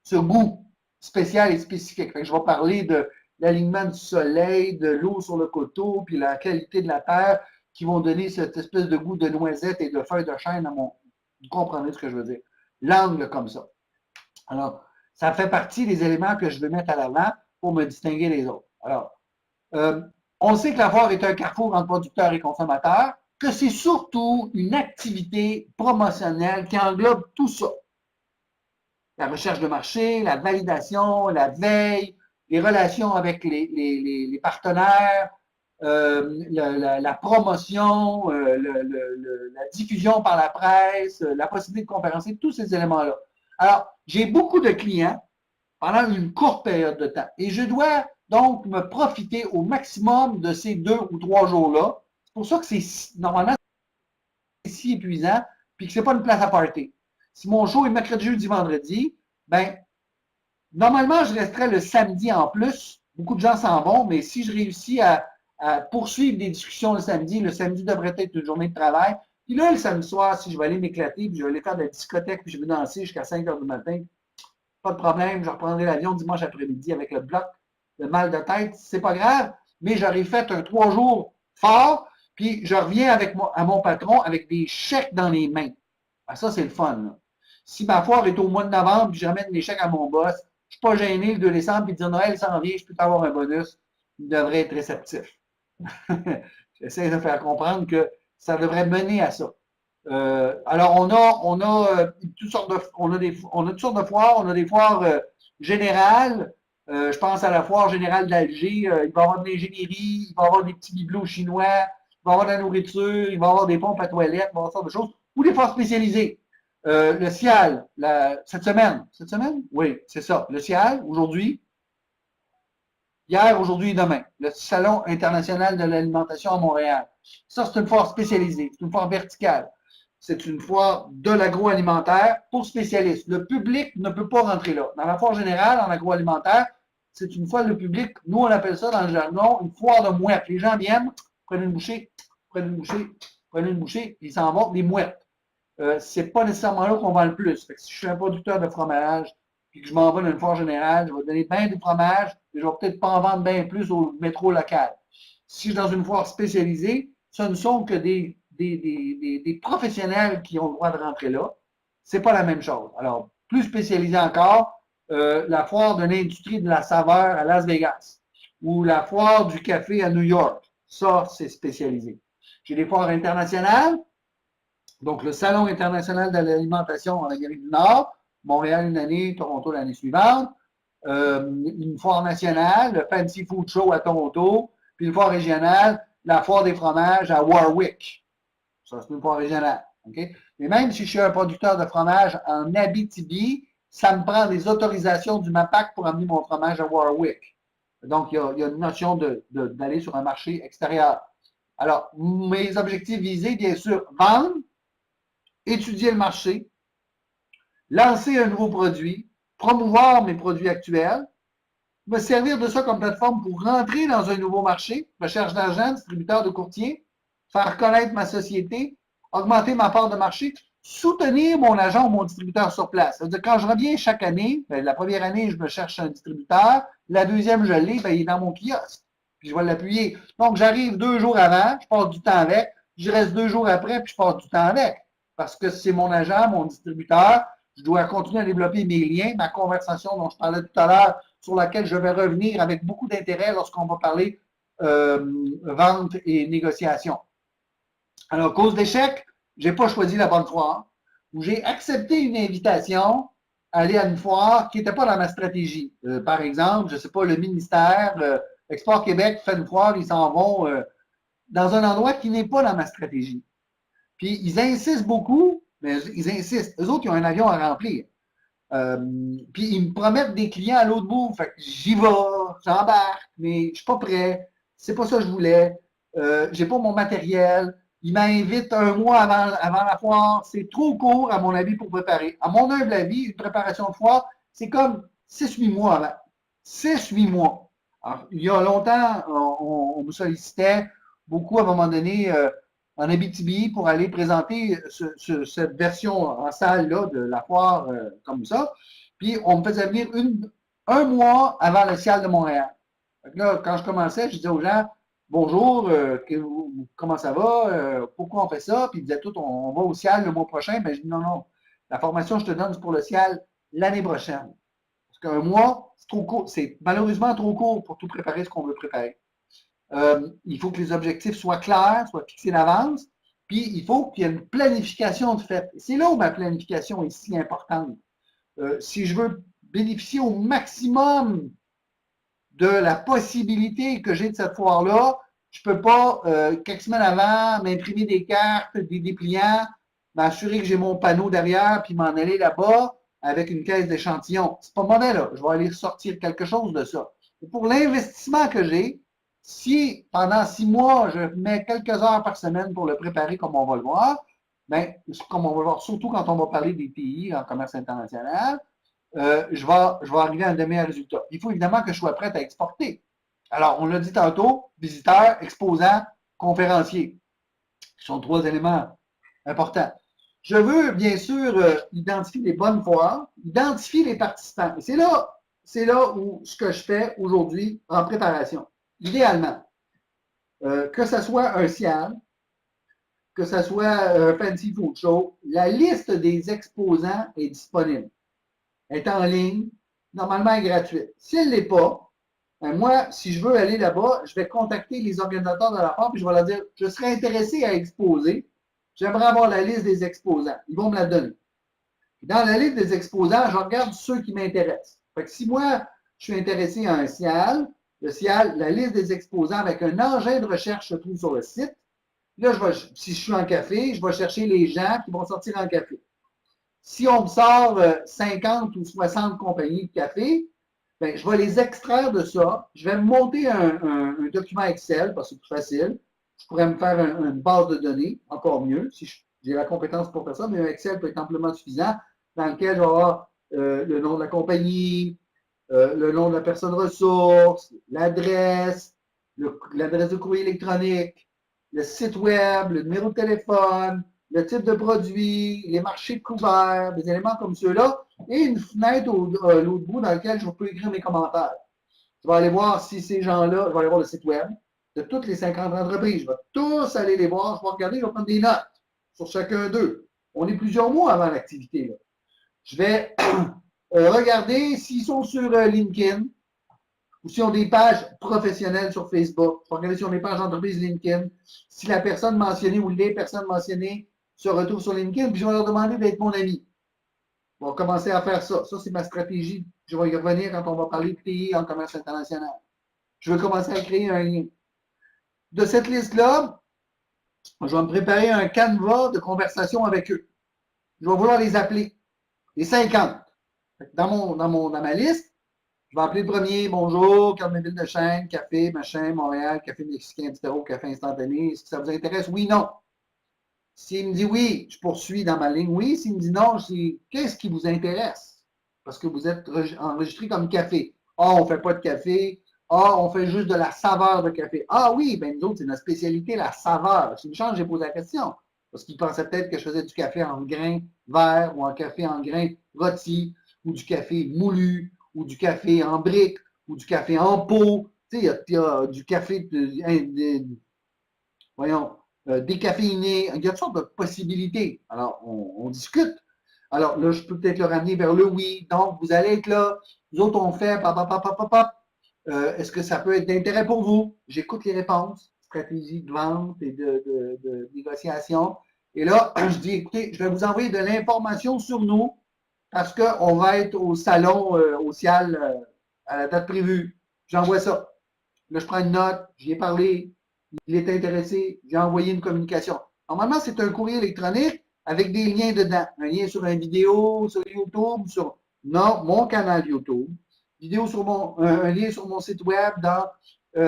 ce goût spécial et spécifique. Fait que je vais parler de l'alignement du soleil, de l'eau sur le coteau, puis la qualité de la terre qui vont donner cette espèce de goût de noisette et de feuilles de chêne à mon... Vous comprenez ce que je veux dire? L'angle comme ça. Alors, ça fait partie des éléments que je veux mettre à l'avant pour me distinguer des autres. Alors, on sait que la foire est un carrefour entre producteurs et consommateurs, que c'est surtout une activité promotionnelle qui englobe tout ça. La recherche de marché, la validation, la veille, les relations avec les partenaires, la promotion, la diffusion par la presse, la possibilité de conférencer, tous ces éléments-là. Alors, j'ai beaucoup de clients pendant une courte période de temps et je dois donc me profiter au maximum de ces 2 ou 3 jours-là. C'est pour ça que c'est normalement si épuisant puis que ce n'est pas une place à party. Si mon show est mercredi, jeudi, vendredi, ben normalement, je resterai le samedi en plus. Beaucoup de gens s'en vont, mais si je réussis à poursuivre des discussions le samedi devrait être une journée de travail. Puis là, le samedi soir, si je vais aller m'éclater, puis je vais aller faire de la discothèque, puis je vais danser jusqu'à 5 heures du matin, pas de problème, je reprendrai l'avion dimanche après-midi avec le bloc, le mal de tête, c'est pas grave, mais j'aurais fait un 3 jours fort, puis je reviens à mon patron avec des chèques dans les mains. Ah, ça, c'est le fun. Là. Si ma foire est au mois de novembre, puis je ramène les chèques à mon boss, je ne suis pas gêné le 2 décembre, puis dire Noël s'en vient, je peux avoir un bonus, il devrait être réceptif. J'essaie de faire comprendre que ça devrait mener à ça. Alors, on a toutes sortes de foires. On a des foires générales. Je pense à la foire générale d'Alger. Il va y avoir de l'ingénierie, il va y avoir des petits bibelots chinois, il va y avoir de la nourriture, il va y avoir des pompes à toilettes, il va y avoir toutes sortes de choses. Ou des foires spécialisées. Le CIAL, cette semaine. Cette semaine? Oui, c'est ça. Le CIAL, aujourd'hui, hier, aujourd'hui et demain, le Salon international de l'alimentation à Montréal. Ça, c'est une foire spécialisée, c'est une foire verticale. C'est une foire de l'agroalimentaire pour spécialistes. Le public ne peut pas rentrer là. Dans la foire générale, en agroalimentaire, c'est une fois le public, nous on appelle ça dans le jargon, une foire de mouettes. Les gens viennent, prennent une bouchée, prennent une bouchée, prennent une bouchée, ils s'en vont, des mouettes. C'est pas nécessairement là qu'on vend le plus. Fait que si je suis un producteur de fromage, puis que je m'en vais dans une foire générale, je vais donner bien du fromage, mais je vais peut-être pas en vendre bien plus au métro local. Si je suis dans une foire spécialisée, ce ne sont que des professionnels qui ont le droit de rentrer là. C'est pas la même chose. Alors, plus spécialisé encore, la foire de l'industrie de la saveur à Las Vegas ou la foire du café à New York. Ça, c'est spécialisé. J'ai des foires internationales, donc le Salon international de l'alimentation en Amérique du Nord, Montréal une année, Toronto l'année suivante, une foire nationale, le Fancy Food Show à Toronto, puis une foire régionale, la foire des fromages à Warwick. Ça, c'est une foire régionale. Okay? Mais même si je suis un producteur de fromage en Abitibi, ça me prend des autorisations du MAPAC pour amener mon fromage à Warwick. Donc, il y a une notion d'aller sur un marché extérieur. Alors, mes objectifs visés, bien sûr, vendre, étudier le marché, lancer un nouveau produit, promouvoir mes produits actuels, me servir de ça comme plateforme pour rentrer dans un nouveau marché, recherche d'argent, distributeur de courtier, faire connaître ma société, augmenter ma part de marché, soutenir mon agent ou mon distributeur sur place. C'est-à-dire quand je reviens chaque année, ben, la première année, je me cherche un distributeur, la deuxième, je l'ai, ben, il est dans mon kiosque, puis je vais l'appuyer. Donc, j'arrive 2 jours avant, je passe du temps avec, je reste 2 jours après, puis je passe du temps avec. Parce que c'est mon agent, mon distributeur, je dois continuer à développer mes liens, ma conversation dont je parlais tout à l'heure, sur laquelle je vais revenir avec beaucoup d'intérêt lorsqu'on va parler vente et négociation. Alors, cause d'échec, je n'ai pas choisi la bonne foire, où j'ai accepté une invitation à aller à une foire qui n'était pas dans ma stratégie. Par exemple, je ne sais pas, le ministère, Export Québec fait une foire, ils s'en vont dans un endroit qui n'est pas dans ma stratégie. Puis, ils insistent beaucoup, mais ils insistent. Eux autres, ils ont un avion à remplir. Puis ils me promettent des clients à l'autre bout. Fait que j'y vais, j'embarque, mais je suis pas prêt. C'est pas ça que je voulais. J'ai pas mon matériel. Ils m'invitent un mois avant la foire. C'est trop court, à mon avis, pour préparer. À mon humble avis, une préparation de foire, c'est comme 6-8 mois avant. 6-8 mois. Alors, il y a longtemps, on me sollicitait beaucoup à un moment donné en Abitibi pour aller présenter cette version en salle-là de la foire comme ça. Puis, on me faisait venir un mois avant le CIAL de Montréal. Là, quand je commençais, je disais aux gens, bonjour, comment ça va? Pourquoi on fait ça? Puis ils disaient tout, on va au CIAL le mois prochain. Ben, je dis non, non, la formation que je te donne, c'est pour le CIAL l'année prochaine. Parce qu'un mois, c'est trop court. C'est malheureusement trop court pour tout préparer ce qu'on veut préparer. Il faut que les objectifs soient clairs, soient fixés d'avance, puis il faut qu'il y ait une planification de fait. C'est là où ma planification est si importante. Si je veux bénéficier au maximum de la possibilité que j'ai de cette foire-là, je ne peux pas, quelques semaines avant, m'imprimer des cartes, des dépliants, m'assurer que j'ai mon panneau derrière, puis m'en aller là-bas avec une caisse d'échantillons. C'est pas mauvais, là. Je vais aller sortir quelque chose de ça. Et pour l'investissement que j'ai, si pendant 6 mois, je mets quelques heures par semaine pour le préparer comme on va le voir, bien, comme on va le voir, surtout quand on va parler des TI en commerce international, je vais arriver à un demi résultat. Il faut évidemment que je sois prêt à exporter. Alors, on l'a dit tantôt, visiteurs, exposants, conférenciers, qui sont 3 éléments importants. Je veux, bien sûr, identifier les bonnes foires, identifier les participants. Et c'est là où ce que je fais aujourd'hui en préparation. Idéalement, que ce soit un CIAL, que ce soit un Fancy Food Show, la liste des exposants est disponible. Elle est en ligne, normalement elle est gratuite. Si elle ne l'est pas, moi, si je veux aller là-bas, je vais contacter les organisateurs de la foire et je vais leur dire, je serais intéressé à exposer. J'aimerais avoir la liste des exposants. Ils vont me la donner. Dans la liste des exposants, je regarde ceux qui m'intéressent. Fait que si moi, je suis intéressé à un CIAL, le CIAL, la liste des exposants avec un engin de recherche se trouve sur le site. Là, si je suis en café, je vais chercher les gens qui vont sortir en café. Si on me sort 50 ou 60 compagnies de café, ben, je vais les extraire de ça. Je vais monter un document Excel parce que c'est plus facile. Je pourrais me faire une base de données, encore mieux, si j'ai la compétence pour faire ça, mais un Excel peut être amplement suffisant, dans lequel je vais avoir le nom de la compagnie, le nom de la personne ressource, l'adresse, l'adresse de courrier électronique, le site web, le numéro de téléphone, le type de produit, les marchés couverts, des éléments comme ceux-là, et une fenêtre à l'autre bout dans laquelle je peux écrire mes commentaires. Je vais aller voir si ces gens-là, je vais aller voir le site web de toutes les 50 entreprises. Je vais tous aller les voir, je vais regarder, je vais prendre des notes sur chacun d'eux. On est plusieurs mois avant l'activité. Je vais regarder s'ils sont sur LinkedIn ou s'ils ont des pages professionnelles sur Facebook. Je vais regarder s'ils ont des pages d'entreprise LinkedIn. Si la personne mentionnée ou les personnes mentionnées se retrouvent sur LinkedIn, puis je vais leur demander d'être mon ami. On va commencer à faire ça. Ça, c'est ma stratégie. Je vais y revenir quand on va parler de pays en commerce international. Je vais commencer à créer un lien. De cette liste-là, je vais me préparer un canevas de conversation avec eux. Je vais vouloir les appeler. Les 50. Dans ma liste, je vais appeler le premier, bonjour, carte mobile de chaîne, café, machin, Montréal, café mexicain, etc., café instantané. Est-ce que ça vous intéresse? Oui, non. S'il me dit oui, je poursuis dans ma ligne oui. S'il me dit non, je dis qu'est-ce qui vous intéresse? Parce que vous êtes enregistré comme café. Ah, on ne fait pas de café. Ah, on fait juste de la saveur de café. Ah oui, ben nous autres, c'est notre spécialité, la saveur. C'est une chance, j'ai posé la question. Parce qu'ils pensaient peut-être que je faisais du café en grains verts ou un café en grains rôtis ou du café moulu ou du café en briques ou du café en pot. Tu sais, il y a du café voyons, décaféiné. Il y a toutes sortes de possibilités. Alors, on discute. Alors là, je peux peut-être le ramener vers le oui. Donc, vous allez être là. Nous autres, on fait est-ce que ça peut être d'intérêt pour vous? J'écoute les réponses, stratégie de vente et de négociation. Et là, je dis, écoutez, je vais vous envoyer de l'information sur nous parce qu'on va être au salon au CIAL à la date prévue. J'envoie ça. Là, je prends une note, j'y ai parlé, il est intéressé, j'ai envoyé une communication. Normalement, c'est un courrier électronique avec des liens dedans. Un lien sur une vidéo, sur YouTube, sur mon canal YouTube, vidéo sur un lien sur mon site web dans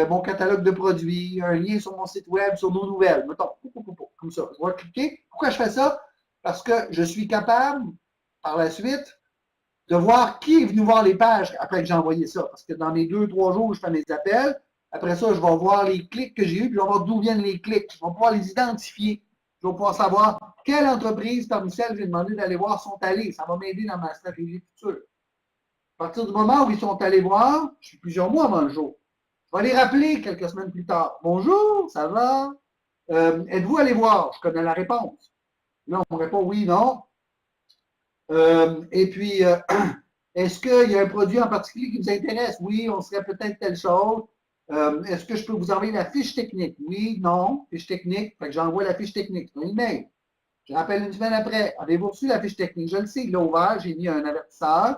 mon catalogue de produits, un lien sur mon site web sur nos nouvelles. Mettons, comme ça. Je vais cliquer. Pourquoi je fais ça? Parce que je suis capable, par la suite, de voir qui est venu voir les pages après que j'ai envoyé ça. Parce que dans mes 2-3 jours où je fais mes appels, après ça, je vais voir les clics que j'ai eus, puis je vais voir d'où viennent les clics. Je vais pouvoir les identifier. Je vais pouvoir savoir quelle entreprise parmi celles que j'ai demandé d'aller voir sont allées. Ça va m'aider dans ma stratégie future. À partir du moment où ils sont allés voir, je suis plusieurs mois avant le jour. Je vais les rappeler quelques semaines plus tard. Bonjour, ça va? Êtes-vous allé voir? Je connais la réponse. Là, on me répond oui, non. Et puis, est-ce qu'il y a un produit en particulier qui vous intéresse? Oui, on serait peut-être telle chose. Est-ce que je peux vous envoyer la fiche technique? Oui, non, fiche technique. Fait que j'envoie la fiche technique. C'est un email. Je rappelle une semaine après. Avez-vous reçu la fiche technique? Je le sais, il l'a ouvert. J'ai mis un avertisseur.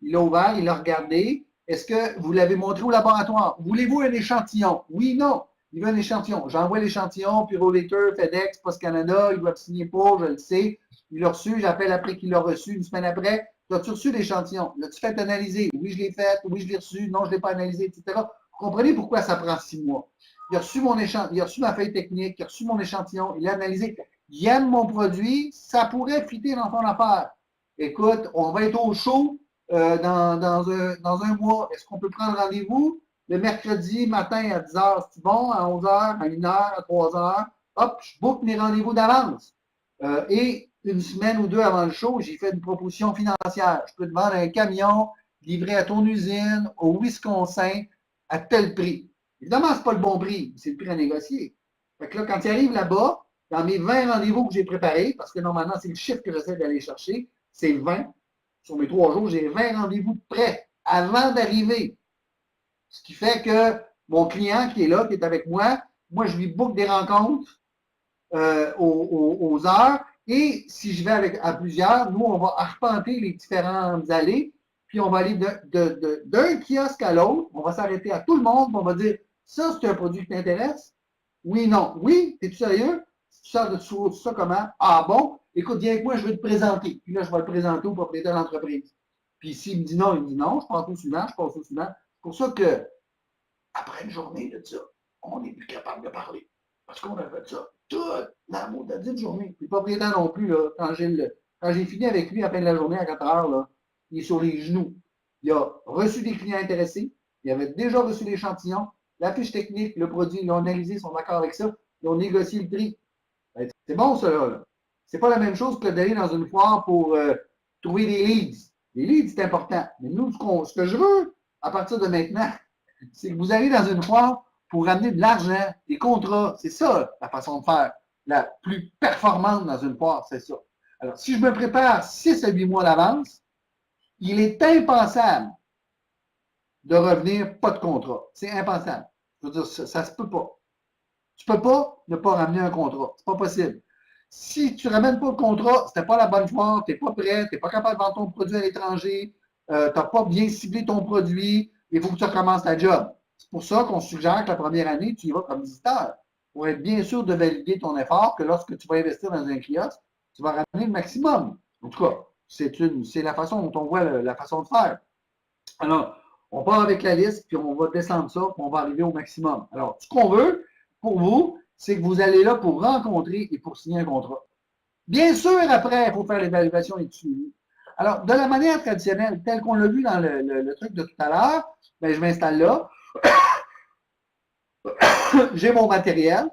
Il l'a ouvert, il l'a regardé. Est-ce que vous l'avez montré au laboratoire? Voulez-vous un échantillon? Oui, non. Il veut un échantillon. J'envoie l'échantillon, puis Rollator, FedEx, Post Canada, ils doivent signer pour, je le sais. Il l'a reçu, j'appelle après qu'il l'a reçu, une semaine après. As-tu reçu l'échantillon? L'as-tu fait analyser? Oui, je l'ai fait. Oui, je l'ai reçu. Non, je ne l'ai pas analysé, etc. Vous comprenez pourquoi ça prend 6 mois? Il a reçu mon échantillon, il a reçu ma feuille technique, il a reçu mon échantillon, il l'a analysé. Il aime mon produit, ça pourrait fitter dans son affaire. Écoute, on va être au show dans un mois. Est-ce qu'on peut prendre rendez-vous le mercredi matin à 10h? C'est bon? À 11h, à 1h, à 3h? Hop, je book mes rendez-vous d'avance. Et une semaine ou deux avant le show, j'ai fait une proposition financière. Je peux te vendre un camion livré à ton usine au Wisconsin à tel prix. Évidemment, ce n'est pas le bon prix, c'est le prix à négocier. Fait que là, quand tu arrives là-bas, dans mes 20 rendez-vous que j'ai préparés, parce que normalement, c'est le chiffre que j'essaie d'aller chercher, c'est 20. Sur mes 3 jours, j'ai 20 rendez-vous de prêts avant d'arriver. Ce qui fait que mon client qui est là, qui est avec moi, je lui book des rencontres aux heures. Et si je vais à plusieurs, nous, on va arpenter les différentes allées, puis on va aller d'un kiosque à l'autre, on va s'arrêter à tout le monde, puis on va dire, ça, c'est un produit qui t'intéresse? Oui, non. Oui, t'es-tu sérieux? Tu sors de ça comment? Ah bon? Écoute, viens avec moi, je vais te présenter. Puis là, je vais le présenter au propriétaire de l'entreprise. Puis s'il me dit non, il me dit non, je passe au suivant, je passe au suivant. C'est pour ça que, après une journée de ça, on n'est plus capable de parler. Parce qu'on a fait ça toute la maudite journée. Puis le propriétaire non plus, là, quand j'ai fini avec lui à la fin de la journée à 4 heures, là, il est sur les genoux. Il a reçu des clients intéressés, il avait déjà reçu l'échantillon, la fiche technique, le produit, ils l'ont analysé, ils sont d'accord avec ça, ils ont négocié le prix. C'est bon, ça, là. C'est pas la même chose que d'aller dans une foire pour trouver des leads. Les leads, c'est important. Mais nous, ce que je veux, à partir de maintenant, c'est que vous allez dans une foire pour ramener de l'argent, des contrats. C'est ça, la façon de faire. La plus performante dans une foire, c'est ça. Alors, si je me prépare 6 à 8 mois d'avance, il est impensable de revenir pas de contrat. C'est impensable. Je veux dire, ça se peut pas. Tu peux pas ne pas ramener un contrat. C'est pas possible. Si tu ne ramènes pas le contrat, c'était pas la bonne foire, tu n'es pas prêt, tu n'es pas capable de vendre ton produit à l'étranger, tu n'as pas bien ciblé ton produit, il faut que tu recommences ta job. C'est pour ça qu'on suggère que la première année, tu y vas comme visiteur, pour être bien sûr de valider ton effort, que lorsque tu vas investir dans un kiosque, tu vas ramener le maximum. En tout cas, c'est la façon dont on voit la façon de faire. Alors, on part avec la liste, puis on va descendre ça, puis on va arriver au maximum. Alors, ce qu'on veut, pour vous, c'est que vous allez là pour rencontrer et pour signer un contrat. Bien sûr, après, il faut faire l'évaluation et le suivi. Alors, de la manière traditionnelle, telle qu'on l'a vu dans le truc de tout à l'heure, ben, je m'installe là, j'ai mon matériel,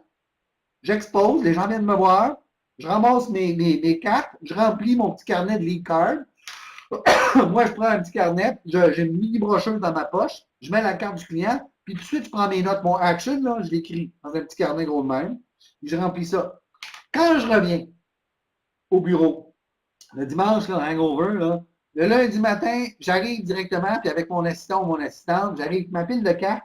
j'expose, les gens viennent me voir, je ramasse mes cartes, je remplis mon petit carnet de lead card. Moi, je prends un petit carnet, j'ai une mini brocheuse dans ma poche, je mets la carte du client, puis tout de suite, je prends mes notes. Mon action, là, je l'écris dans un petit carnet gros de même, je remplis ça. Quand je reviens au bureau, le dimanche, là, hangover, là, le lundi matin, j'arrive directement, puis avec mon assistant ou mon assistante, j'arrive avec ma pile de cartes.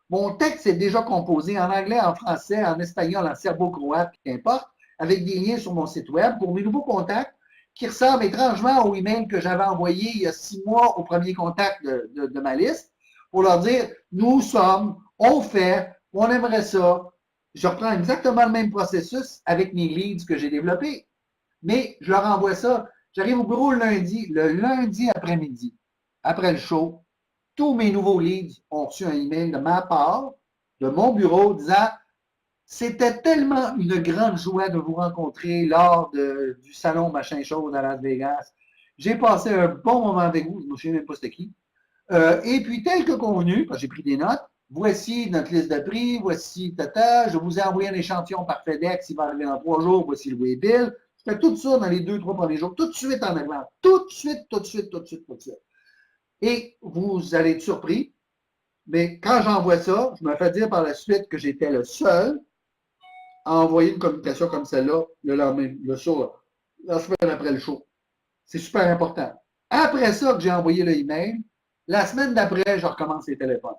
Mon texte est déjà composé en anglais, en français, en espagnol, en serbo-croate, qu'importe, avec des liens sur mon site web pour mes nouveaux contacts qui ressemblent étrangement au email que j'avais envoyé il y a 6 mois au premier contact de ma liste pour leur dire, nous sommes, on fait, on aimerait ça. Je reprends exactement le même processus avec mes leads que j'ai développés. Mais je leur envoie ça. J'arrive au bureau le lundi après-midi, après le show. Tous mes nouveaux leads ont reçu un email de ma part, de mon bureau, disant c'était tellement une grande joie de vous rencontrer lors du salon machin chose à Las Vegas. J'ai passé un bon moment avec vous, je ne me souviens même pas c'était qui. Et puis, tel que convenu, parce que j'ai pris des notes, voici notre liste de prix, voici tata, je vous ai envoyé un échantillon par FedEx, il va arriver dans 3 jours, voici le waybill. Je fais tout ça dans les 2-3 premiers jours, tout de suite en avant, tout de suite, tout de suite, tout de suite, tout de suite. Et vous allez être surpris, mais quand j'envoie ça, je me fais dire par la suite que j'étais le seul à envoyer une communication comme celle-là le lendemain, le soir, la semaine après le show. C'est super important. Après ça que j'ai envoyé le email, la semaine d'après, je recommence les téléphones.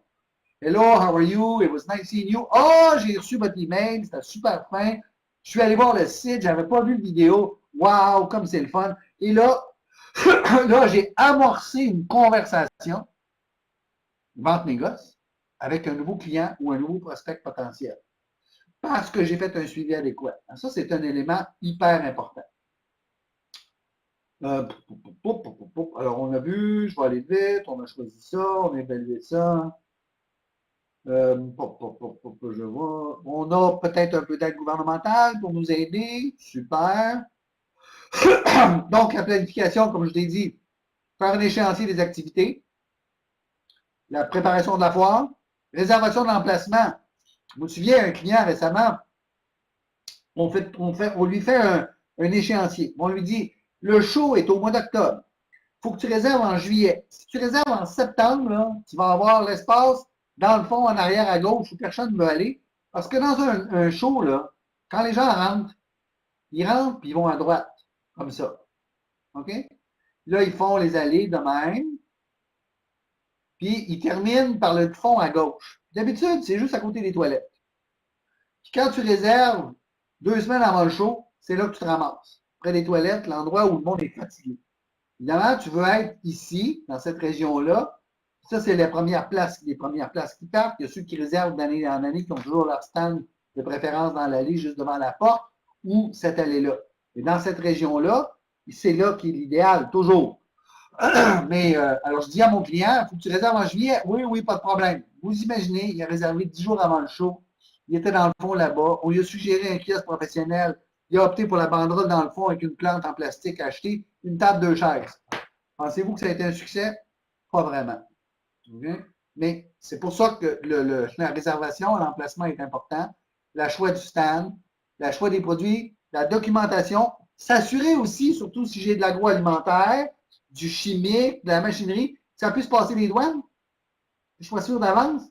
Hello, how are you? It was nice seeing you. Oh, j'ai reçu votre email, c'était super fin. Je suis allé voir le site, j'avais pas vu le vidéo. Wow, comme c'est le fun. Et là, là, j'ai amorcé une conversation, vente négoce, avec un nouveau client ou un nouveau prospect potentiel. Parce que j'ai fait un suivi adéquat. Ça, c'est un élément hyper important. Alors, on a vu, je vais aller vite, on a choisi ça, on a évalué ça. Je vois. On a peut-être un peu d'aide gouvernementale pour nous aider. Super. Donc, la planification, comme je l'ai dit, faire un échéancier des activités, la préparation de la foire, réservation de l'emplacement. Je me souviens, un client récemment, on lui fait un échéancier. On lui dit, le show est au mois d'octobre. Il faut que tu réserves en juillet. Si tu réserves en septembre, là, tu vas avoir l'espace dans le fond, en arrière à gauche, où personne ne veut aller. Parce que dans un show, là, quand les gens rentrent, ils rentrent puis ils vont à droite, comme ça. OK? Là, ils font les allées de même, puis ils terminent par le fond à gauche. D'habitude, c'est juste à côté des toilettes. Puis quand tu réserves 2 semaines avant le show, c'est là que tu te ramasses. Près des toilettes, l'endroit où le monde est fatigué. Évidemment, tu veux être ici, dans cette région-là. Ça, c'est les premières places qui partent. Il y a ceux qui réservent d'année en année, qui ont toujours leur stand de préférence dans l'allée, juste devant la porte, ou cette allée-là. Et dans cette région-là, c'est là qui est l'idéal, toujours. Mais, alors, je dis à mon client, il faut que tu réserves en juillet. Oui, oui, pas de problème. Vous imaginez, il a réservé 10 jours avant le show. Il était dans le fond là-bas. On lui a suggéré un kiosque professionnel. Il a opté pour la banderole dans le fond avec une plante en plastique achetée, une table, 2 chaises. Pensez-vous que ça a été un succès? Pas vraiment. Okay? Mais c'est pour ça que la réservation, l'emplacement est important. Le choix du stand, le choix des produits, la documentation. S'assurer aussi, surtout si j'ai de l'agroalimentaire, du chimique, de la machinerie, que ça puisse passer les douanes. Je suis pas sûr d'avance.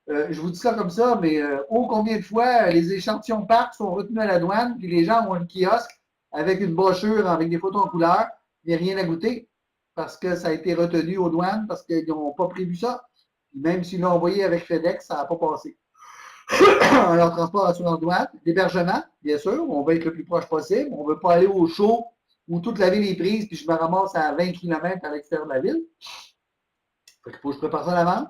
Je vous dis ça comme ça, mais combien de fois les échantillons partent sont retenus à la douane, puis les gens ont un kiosque avec une brochure avec des photos en couleur, il n'y a rien à goûter parce que ça a été retenu aux douanes, parce qu'ils n'ont pas prévu ça. Puis même s'ils l'ont envoyé avec FedEx, ça n'a pas passé. Alors, transport, assurance douane, l'hébergement, bien sûr, on veut être le plus proche possible. On ne veut pas aller au show où toute la ville est prise, puis je me ramasse à 20 km à l'extérieur de la ville. Il faut que je prépare ça à l'avance.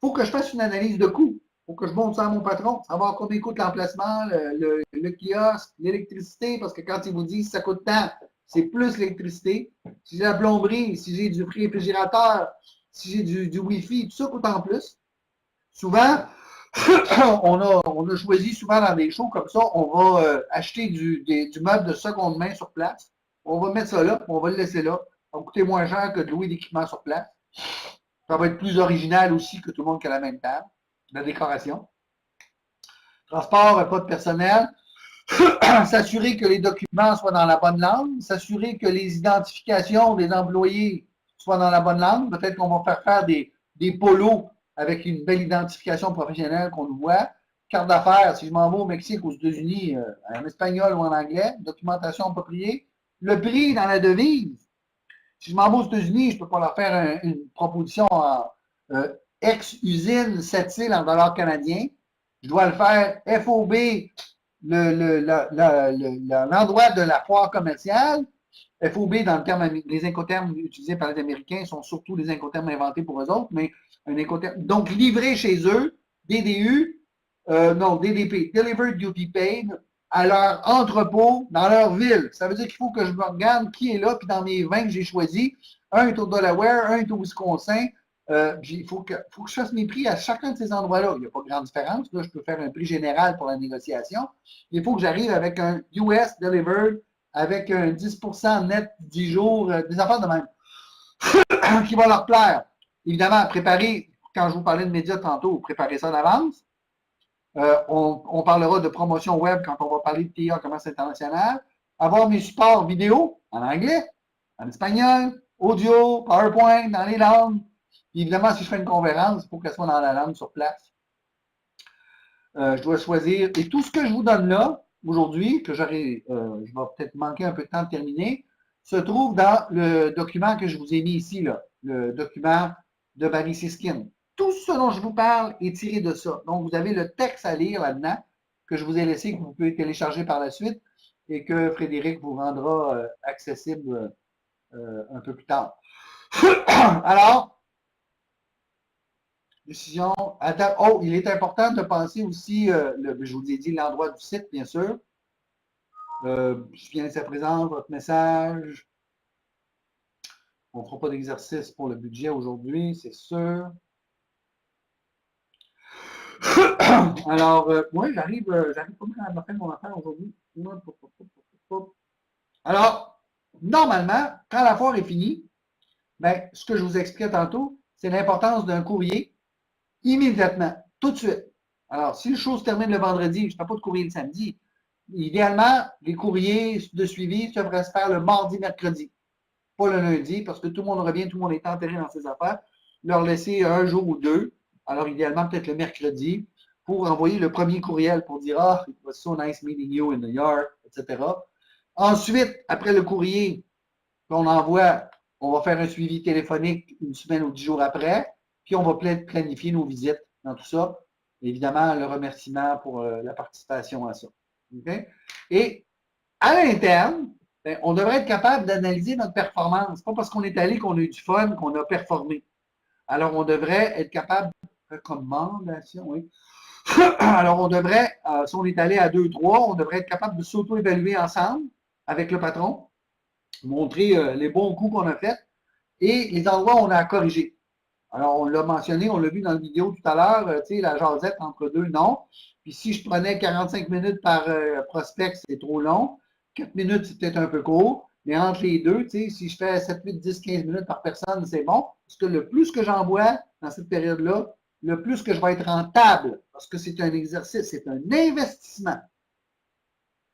Il faut que je fasse une analyse de coût. Il faut que je monte ça à mon patron, savoir combien coûte l'emplacement, le kiosque, l'électricité, parce que quand ils vous disent ça coûte tant, c'est plus l'électricité. Si j'ai la plomberie, si j'ai du réfrigérateur, si j'ai du Wi-Fi, tout ça coûte en plus. Souvent, on a choisi souvent dans des shows comme ça, on va acheter du meuble de seconde main sur place. On va mettre ça là, on va le laisser là. Ça va coûter moins cher que de louer d'équipement sur place. Ça va être plus original aussi que tout le monde qui a la même table. La décoration. Transport, pas de personnel. S'assurer que les documents soient dans la bonne langue. S'assurer que les identifications des employés soient dans la bonne langue. Peut-être qu'on va faire des polos avec une belle identification professionnelle qu'on nous voit. Carte d'affaires, si je m'en vais au Mexique, aux États-Unis, en espagnol ou en anglais. Documentation appropriée. Le prix dans la devise. Si je m'en vais aux États-Unis, je ne peux pas leur faire une proposition en ex-usine 7 en dollars canadiens. Je dois le faire FOB, l'endroit de la foire commerciale. FOB, dans le terme, les incoterms utilisés par les Américains sont surtout les incoterms inventés pour eux autres, mais un incoterm. Donc, livré chez eux, DDU, non, DDP, Delivered Duty Paid, à leur entrepôt dans leur ville. Ça veut dire qu'il faut que je me regarde qui est là, puis dans mes 20 que j'ai choisis, un est au Delaware, un est au Wisconsin. Il faut que je fasse mes prix à chacun de ces endroits-là. Il n'y a pas de grande différence. Là, je peux faire un prix général pour la négociation. Il faut que j'arrive avec un US Delivered, avec un 10% net 10 jours, des affaires de même, qui va leur plaire. Évidemment, préparer, quand je vous parlais de médias tantôt, préparer ça d'avance. On parlera de promotion web quand on va parler de TIA, commerce international. Avoir mes supports vidéo en anglais, en espagnol, audio, PowerPoint, dans les langues. Puis évidemment, si je fais une conférence, il faut qu'elle soit dans la langue sur place. Je dois choisir. Et tout ce que je vous donne là, aujourd'hui, que je vais peut-être manquer un peu de temps de terminer, se trouve dans le document que je vous ai mis ici, là, le document de Barry Siskin. Tout ce dont je vous parle est tiré de ça. Donc, vous avez le texte à lire là-dedans que je vous ai laissé, que vous pouvez télécharger par la suite et que Frédéric vous rendra accessible un peu plus tard. Alors, décision. Oh, il est important de penser aussi, je vous ai dit l'endroit du site, bien sûr. Je viens de sa présence, votre message. On ne fera pas d'exercice pour le budget aujourd'hui, c'est sûr. Alors, moi, j'arrive pas mal à la fin de mon affaire aujourd'hui. Alors, normalement, quand la foire est finie, ben, ce que je vous expliquais tantôt, c'est l'importance d'un courrier immédiatement, tout de suite. Alors, si le show se termine le vendredi, je ne fais pas de courrier le samedi. idéalement, les courriers de suivi devraient se faire le mardi, mercredi, pas le lundi, parce que tout le monde revient, tout le monde est enterré dans ses affaires. Leur laisser un jour ou deux, alors idéalement peut-être le mercredi, pour envoyer le premier courriel pour dire Ah, it was so nice meeting you in the yard, etc. Ensuite, après le courrier qu'on envoie, on va faire un suivi téléphonique une semaine ou 10 jours après, puis on va planifier nos visites dans tout ça. Évidemment, le remerciement pour la participation à ça. Okay? Et à l'interne, ben, on devrait être capable d'analyser notre performance. Pas parce qu'on est allé qu'on a eu du fun, qu'on a performé. Alors, on devrait être capable, recommandation, oui. Alors, on devrait, si on est allé à 2-3, on devrait être capable de s'auto-évaluer ensemble avec le patron, montrer les bons coups qu'on a faits et les endroits où on a à corriger. Alors, on l'a mentionné, on l'a vu dans la vidéo tout à l'heure, tu sais, la jasette entre deux noms. Puis si je prenais 45 minutes par prospect, c'est trop long. 4 minutes, c'est peut-être un peu court. Mais entre les deux, tu sais, si je fais 7, 8, 10, 15 minutes par personne, c'est bon. Parce que le plus que j'envoie dans cette période-là, le plus que je vais être rentable. Parce que c'est un exercice, c'est un investissement.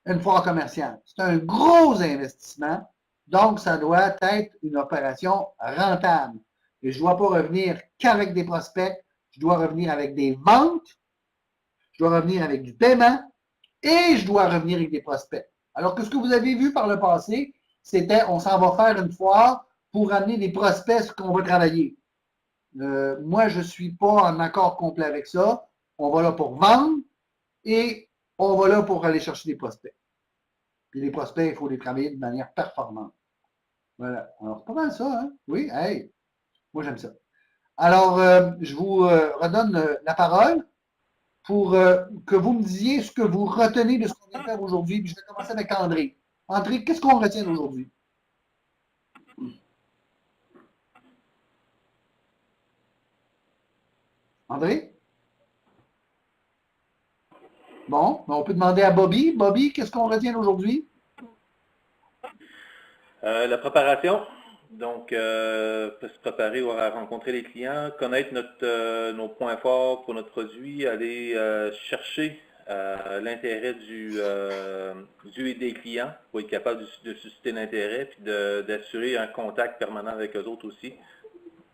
Une foire commerciale. C'est un gros investissement. Donc, ça doit être une opération rentable. Et je ne dois pas revenir qu'avec des prospects. Je dois revenir avec des ventes. Je dois revenir avec du paiement. Et je dois revenir avec des prospects. Alors que ce que vous avez vu par le passé, c'était on s'en va faire une foire pour amener des prospects sur qu'on va travailler. Moi, je ne suis pas en accord complet avec ça. On va là pour vendre et on va là pour aller chercher des prospects. Puis les prospects, il faut les travailler de manière performante. Voilà. Alors, c'est pas mal ça, hein? Oui, hey, moi j'aime ça. Alors, je vous redonne la parole pour que vous me disiez ce que vous retenez de ce qu'on vient de faire aujourd'hui. Puis je vais commencer avec André. André, qu'est-ce qu'on retient aujourd'hui? André? Bon, on peut demander à Bobby. Bobby, qu'est-ce qu'on retient aujourd'hui? La préparation, donc se préparer à rencontrer les clients, connaître nos points forts pour notre produit, aller chercher l'intérêt du et des clients pour être capable de susciter l'intérêt puis d'assurer un contact permanent avec eux autres aussi,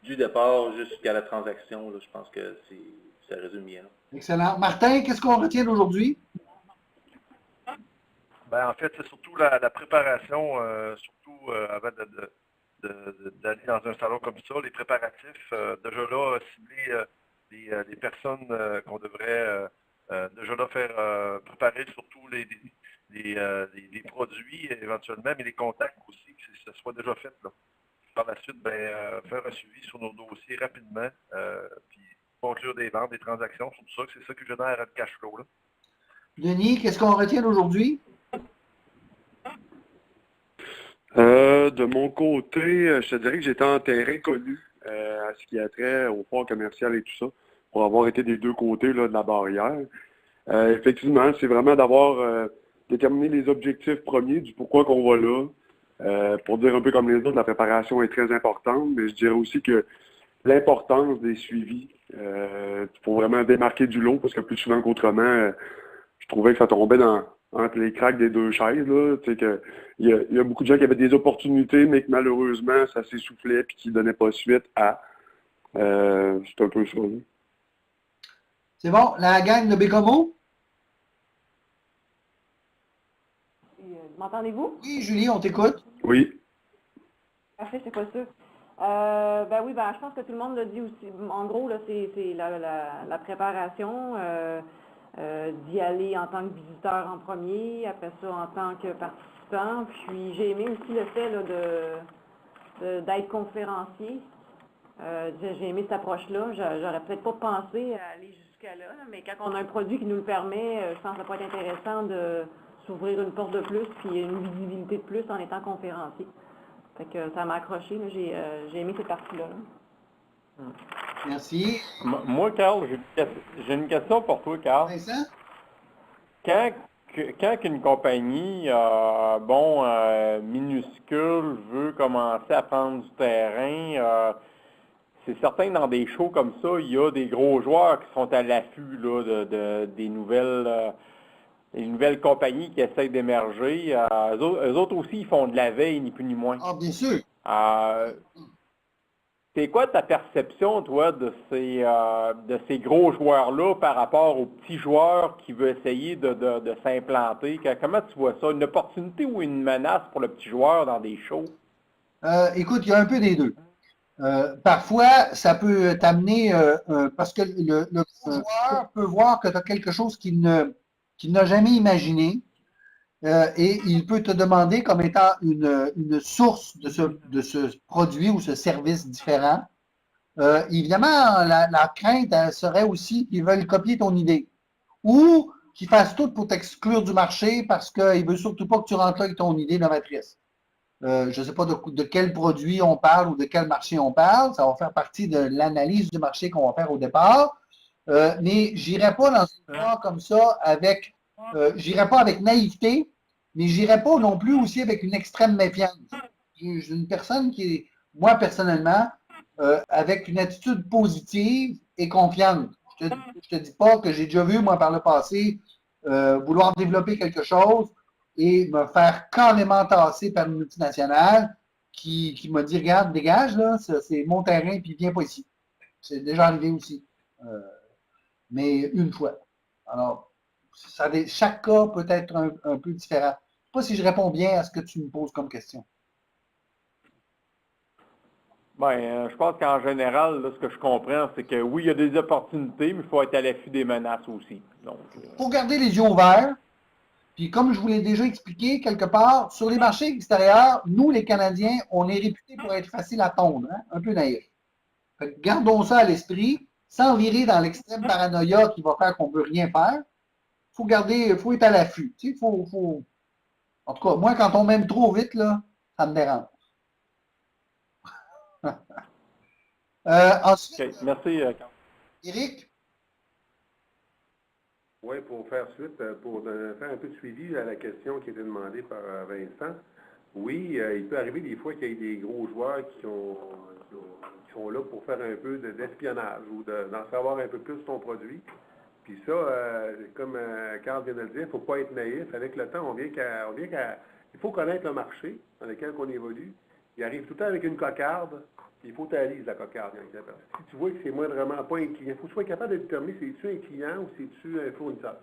du départ jusqu'à la transaction. Là, je pense que ça résume bien. Là. Excellent. Martin, qu'est-ce qu'on retient d'aujourd'hui? Ben, en fait, c'est surtout la préparation, surtout avant d'aller dans un salon comme ça, les préparatifs, déjà là, cibler les personnes qu'on devrait déjà là faire préparer surtout les produits éventuellement, mais les contacts aussi, que ce soit déjà fait. Là. Par la suite, ben, faire un suivi sur nos dossiers rapidement, puis conclure des ventes, des transactions, c'est tout ça, c'est ça qui génère le cash flow. Là. Denis, qu'est-ce qu'on retient d'aujourd'hui? De mon côté, je te dirais que j'étais en terrain connu à ce qui a trait au port commercial et tout ça, pour avoir été des deux côtés là, de la barrière. Effectivement, c'est vraiment d'avoir déterminé les objectifs premiers du pourquoi qu'on va là. Pour dire un peu comme les autres, la préparation est très importante, mais je dirais aussi que l'importance des suivis, pour vraiment démarquer du lot, parce que plus souvent qu'autrement, je trouvais que ça tombait entre les cracks des deux chaises. Là, tu sais que, il y a beaucoup de gens qui avaient des opportunités, mais que malheureusement, ça s'essoufflait et qui ne donnaient pas suite à. C'est un peu ça. Là. C'est bon, la gang de Bécomo? M'entendez-vous? Oui, Julie, on t'écoute. Oui. Parfait, c'est pas sûr. Ben oui, ben je pense que tout le monde l'a dit aussi. En gros, là, c'est la préparation, d'y aller en tant que visiteur en premier, après ça en tant que participant. Puis j'ai aimé aussi le fait là, d'être conférencier. J'ai aimé cette approche-là. J'aurais peut-être pas pensé à aller jusqu'à là, mais quand on a un produit qui nous le permet, je pense que ça peut être intéressant de s'ouvrir une porte de plus puis une visibilité de plus en étant conférencier. Fait que ça m'a accroché, j'ai aimé cette partie-là. Là. Merci. Moi, Carl, j'ai une question pour toi, Carl. Vincent? Quand une compagnie, minuscule, veut commencer à prendre du terrain, c'est certain que dans des shows comme ça, il y a des gros joueurs qui sont à l'affût là, des nouvelles les nouvelles compagnies qui essayent d'émerger, eux autres aussi, ils font de la veille, ni plus ni moins. Ah, bien sûr. C'est quoi ta perception, toi, de ces gros joueurs-là par rapport aux petits joueurs qui veulent essayer de s'implanter? Comment tu vois ça? Une opportunité ou une menace pour le petit joueur dans des shows? Écoute, il y a un peu des deux. Parfois, ça peut t'amener, parce que le gros joueur peut voir que tu as quelque chose qu'il n'a jamais imaginé, et il peut te demander comme étant une source de ce produit ou ce service différent. Évidemment, la crainte serait aussi qu'ils veulent copier ton idée ou qu'ils fassent tout pour t'exclure du marché parce qu'ils ne veulent surtout pas que tu rentres là avec ton idée novatrice. Je ne sais pas de quel produit on parle ou de quel marché on parle. Ça va faire partie de l'analyse du marché qu'on va faire au départ. Mais je n'irai pas dans une histoire comme ça avec, j'irai pas avec naïveté, mais je n'irai pas non plus aussi avec une extrême méfiance. Je suis une personne qui est, moi personnellement, avec une attitude positive et confiante. Je te dis pas que j'ai déjà vu, moi, par le passé, vouloir développer quelque chose et me faire carrément tasser par une multinationale qui m'a dit, regarde, dégage, là, c'est mon terrain, puis viens pas ici. C'est déjà arrivé aussi. Mais une fois. Alors, chaque cas peut être un peu différent. Je ne sais pas si je réponds bien à ce que tu me poses comme question. Je pense qu'en général, là, ce que je comprends, c'est que oui, il y a des opportunités, mais il faut être à l'affût des menaces aussi. Il faut garder les yeux ouverts. Puis comme je vous l'ai déjà expliqué quelque part, sur les marchés extérieurs, nous, les Canadiens, on est réputés pour être faciles à tondre, hein? Un peu naïfs. Fait que gardons ça à l'esprit, sans virer dans l'extrême paranoïa qui va faire qu'on ne peut rien faire. Il faut être à l'affût. Tu sais, En tout cas, moi, quand on m'aime trop vite, là, ça me dérange. Ensuite, OK. Merci, Carl. Éric? Oui, pour faire suite, pour faire un peu de suivi à la question qui était demandée par Vincent, oui, il peut arriver des fois qu'il y ait des gros joueurs qui sont là pour faire un peu d'espionnage ou d'en savoir un peu plus sur ton produit. Puis ça, comme Carl vient de le dire, il ne faut pas être naïf. Avec le temps, il faut connaître le marché dans lequel on évolue. Il arrive tout le temps avec une cocarde. Il faut t'analyser la cocarde. Si tu vois que c'est moindrement pas un client, il faut que tu sois capable de déterminer si c'est-tu un client ou si c'est-tu un fournisseur.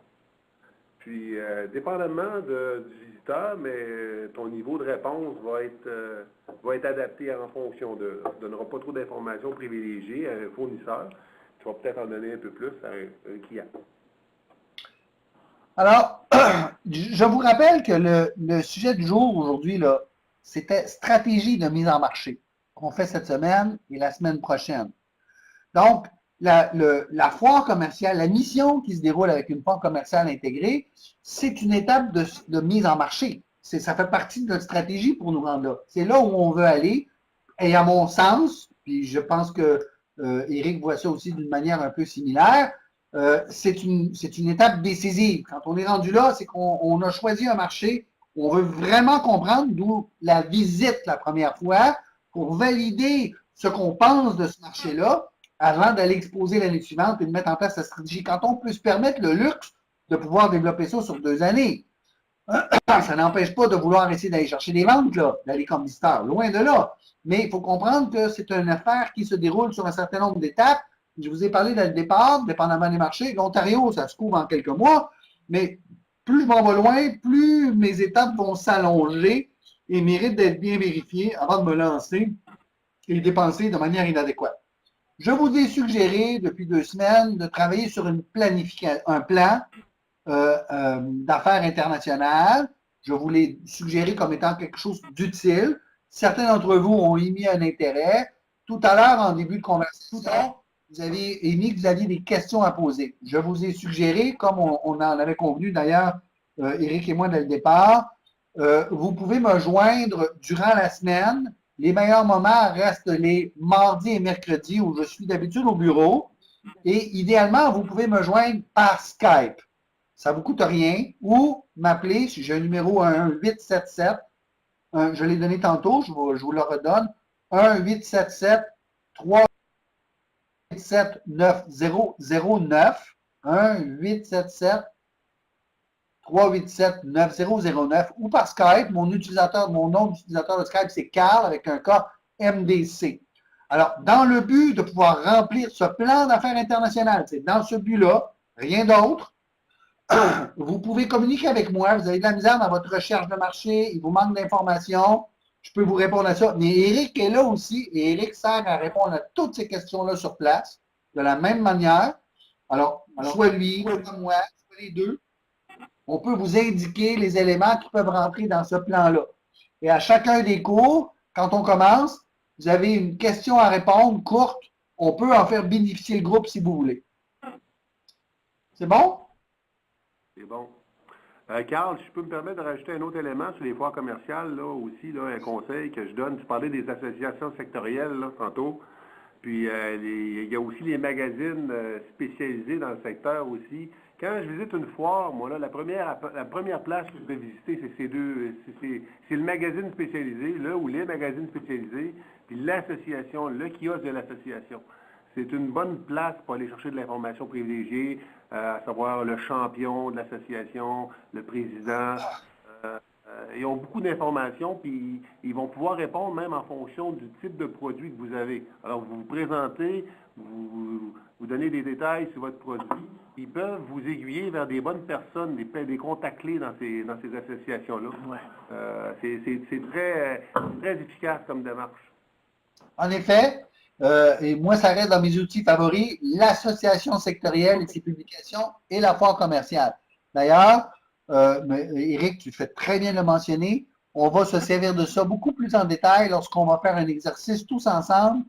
Puis, dépendamment du visiteur, mais ton niveau de réponse va être adapté en fonction de. Tu ne donneras pas trop d'informations privilégiées à un fournisseur. Tu vas peut-être en donner un peu plus à un client. Alors, je vous rappelle que le sujet du jour aujourd'hui, là, c'était stratégie de mise en marché qu'on fait cette semaine et la semaine prochaine. Donc, la foire commerciale, la mission qui se déroule avec une foire commerciale intégrée, c'est une étape de mise en marché. Ça fait partie de notre stratégie pour nous rendre là. C'est là où on veut aller. Et à mon sens, puis je pense que Éric voit ça aussi d'une manière un peu similaire, c'est une étape décisive. Quand on est rendu là, c'est qu'on a choisi un marché, on veut vraiment comprendre, d'où la visite la première fois, pour valider ce qu'on pense de ce marché-là, avant d'aller exposer l'année suivante et de mettre en place la stratégie. Quand on peut se permettre le luxe de pouvoir développer ça sur 2 années, ça n'empêche pas de vouloir essayer d'aller chercher des ventes, d'aller comme visiteur, loin de là. Mais il faut comprendre que c'est une affaire qui se déroule sur un certain nombre d'étapes. Je vous ai parlé dès le départ, dépendamment des marchés. L'Ontario, ça se couvre en quelques mois, mais plus je m'en vais loin, plus mes étapes vont s'allonger et méritent d'être bien vérifiées avant de me lancer et dépenser de manière inadéquate. Je vous ai suggéré depuis 2 semaines de travailler sur un plan d'affaires internationales. Je vous l'ai suggéré comme étant quelque chose d'utile. Certains d'entre vous ont émis un intérêt. Tout à l'heure, en début de conversation, vous avez émis que vous aviez des questions à poser. Je vous ai suggéré, comme on en avait convenu d'ailleurs, Éric et moi, dès le départ, vous pouvez me joindre durant la semaine. Les meilleurs moments restent les mardis et mercredis où je suis d'habitude au bureau. Et idéalement, vous pouvez me joindre par Skype. Ça ne vous coûte rien. Ou m'appeler, si j'ai un numéro 1-877, je l'ai donné tantôt, je vous le redonne, 1-877-387-9009, 1-877 387-9009 ou par Skype. Mon nom d'utilisateur de Skype, c'est Carl avec un K MDC. Alors, dans le but de pouvoir remplir ce plan d'affaires international, c'est dans ce but-là, rien d'autre, vous pouvez communiquer avec moi. Vous avez de la misère dans votre recherche de marché, il vous manque d'informations, je peux vous répondre à ça. Mais Eric est là aussi et Eric sert à répondre à toutes ces questions-là sur place de la même manière. Alors soit lui, soit moi, soit les deux, on peut vous indiquer les éléments qui peuvent rentrer dans ce plan-là. Et à chacun des cours, quand on commence, vous avez une question à répondre courte. On peut en faire bénéficier le groupe si vous voulez. C'est bon? C'est bon. Carl, si je peux me permettre de rajouter un autre élément sur les foires commerciales, là aussi, là, un conseil que je donne. Tu parlais des associations sectorielles là, tantôt. Puis il y a aussi les magazines spécialisés dans le secteur aussi. Quand je visite une foire, moi là, la première place que je vais visiter, c'est le magazine spécialisé, là, ou les magazines spécialisés, puis l'association, le kiosque de l'association. C'est une bonne place pour aller chercher de l'information privilégiée, à savoir le champion de l'association, le président. Ils ont beaucoup d'informations, puis ils vont pouvoir répondre même en fonction du type de produit que vous avez. Alors, vous vous présentez, vous donnez des détails sur votre produit. Ils peuvent vous aiguiller vers des bonnes personnes, des contacts clés dans ces associations-là. Ouais. C'est très efficace comme démarche. En effet, et moi, ça reste dans mes outils favoris, l'association sectorielle et ses publications et la foire commerciale. D'ailleurs, Éric, tu fais très bien de le mentionner, on va se servir de ça beaucoup plus en détail lorsqu'on va faire un exercice tous ensemble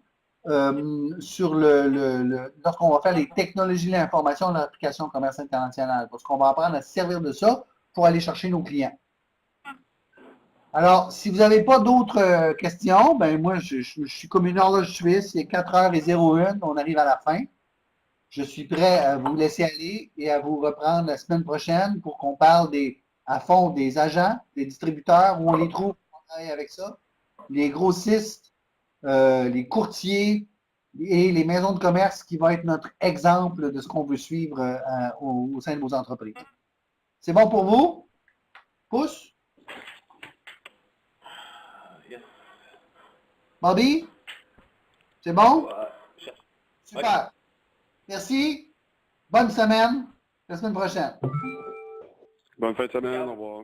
sur lorsqu'on va faire les technologies de l'information dans l'application commerce international, parce qu'on va apprendre à se servir de ça pour aller chercher nos clients. Alors, si vous n'avez pas d'autres questions, ben moi, je suis comme une horloge suisse, il est 4h01, on arrive à la fin. Je suis prêt à vous laisser aller et à vous reprendre la semaine prochaine pour qu'on parle à fond des agents, des distributeurs, où on les trouve, on travaille avec ça, les grossistes, les courtiers et les maisons de commerce qui vont être notre exemple de ce qu'on veut suivre au sein de vos entreprises. C'est bon pour vous? Pouce? Yes. Bobby? C'est bon? Super. Okay. Merci. Bonne semaine. La semaine prochaine. Bonne fin de semaine. Au revoir.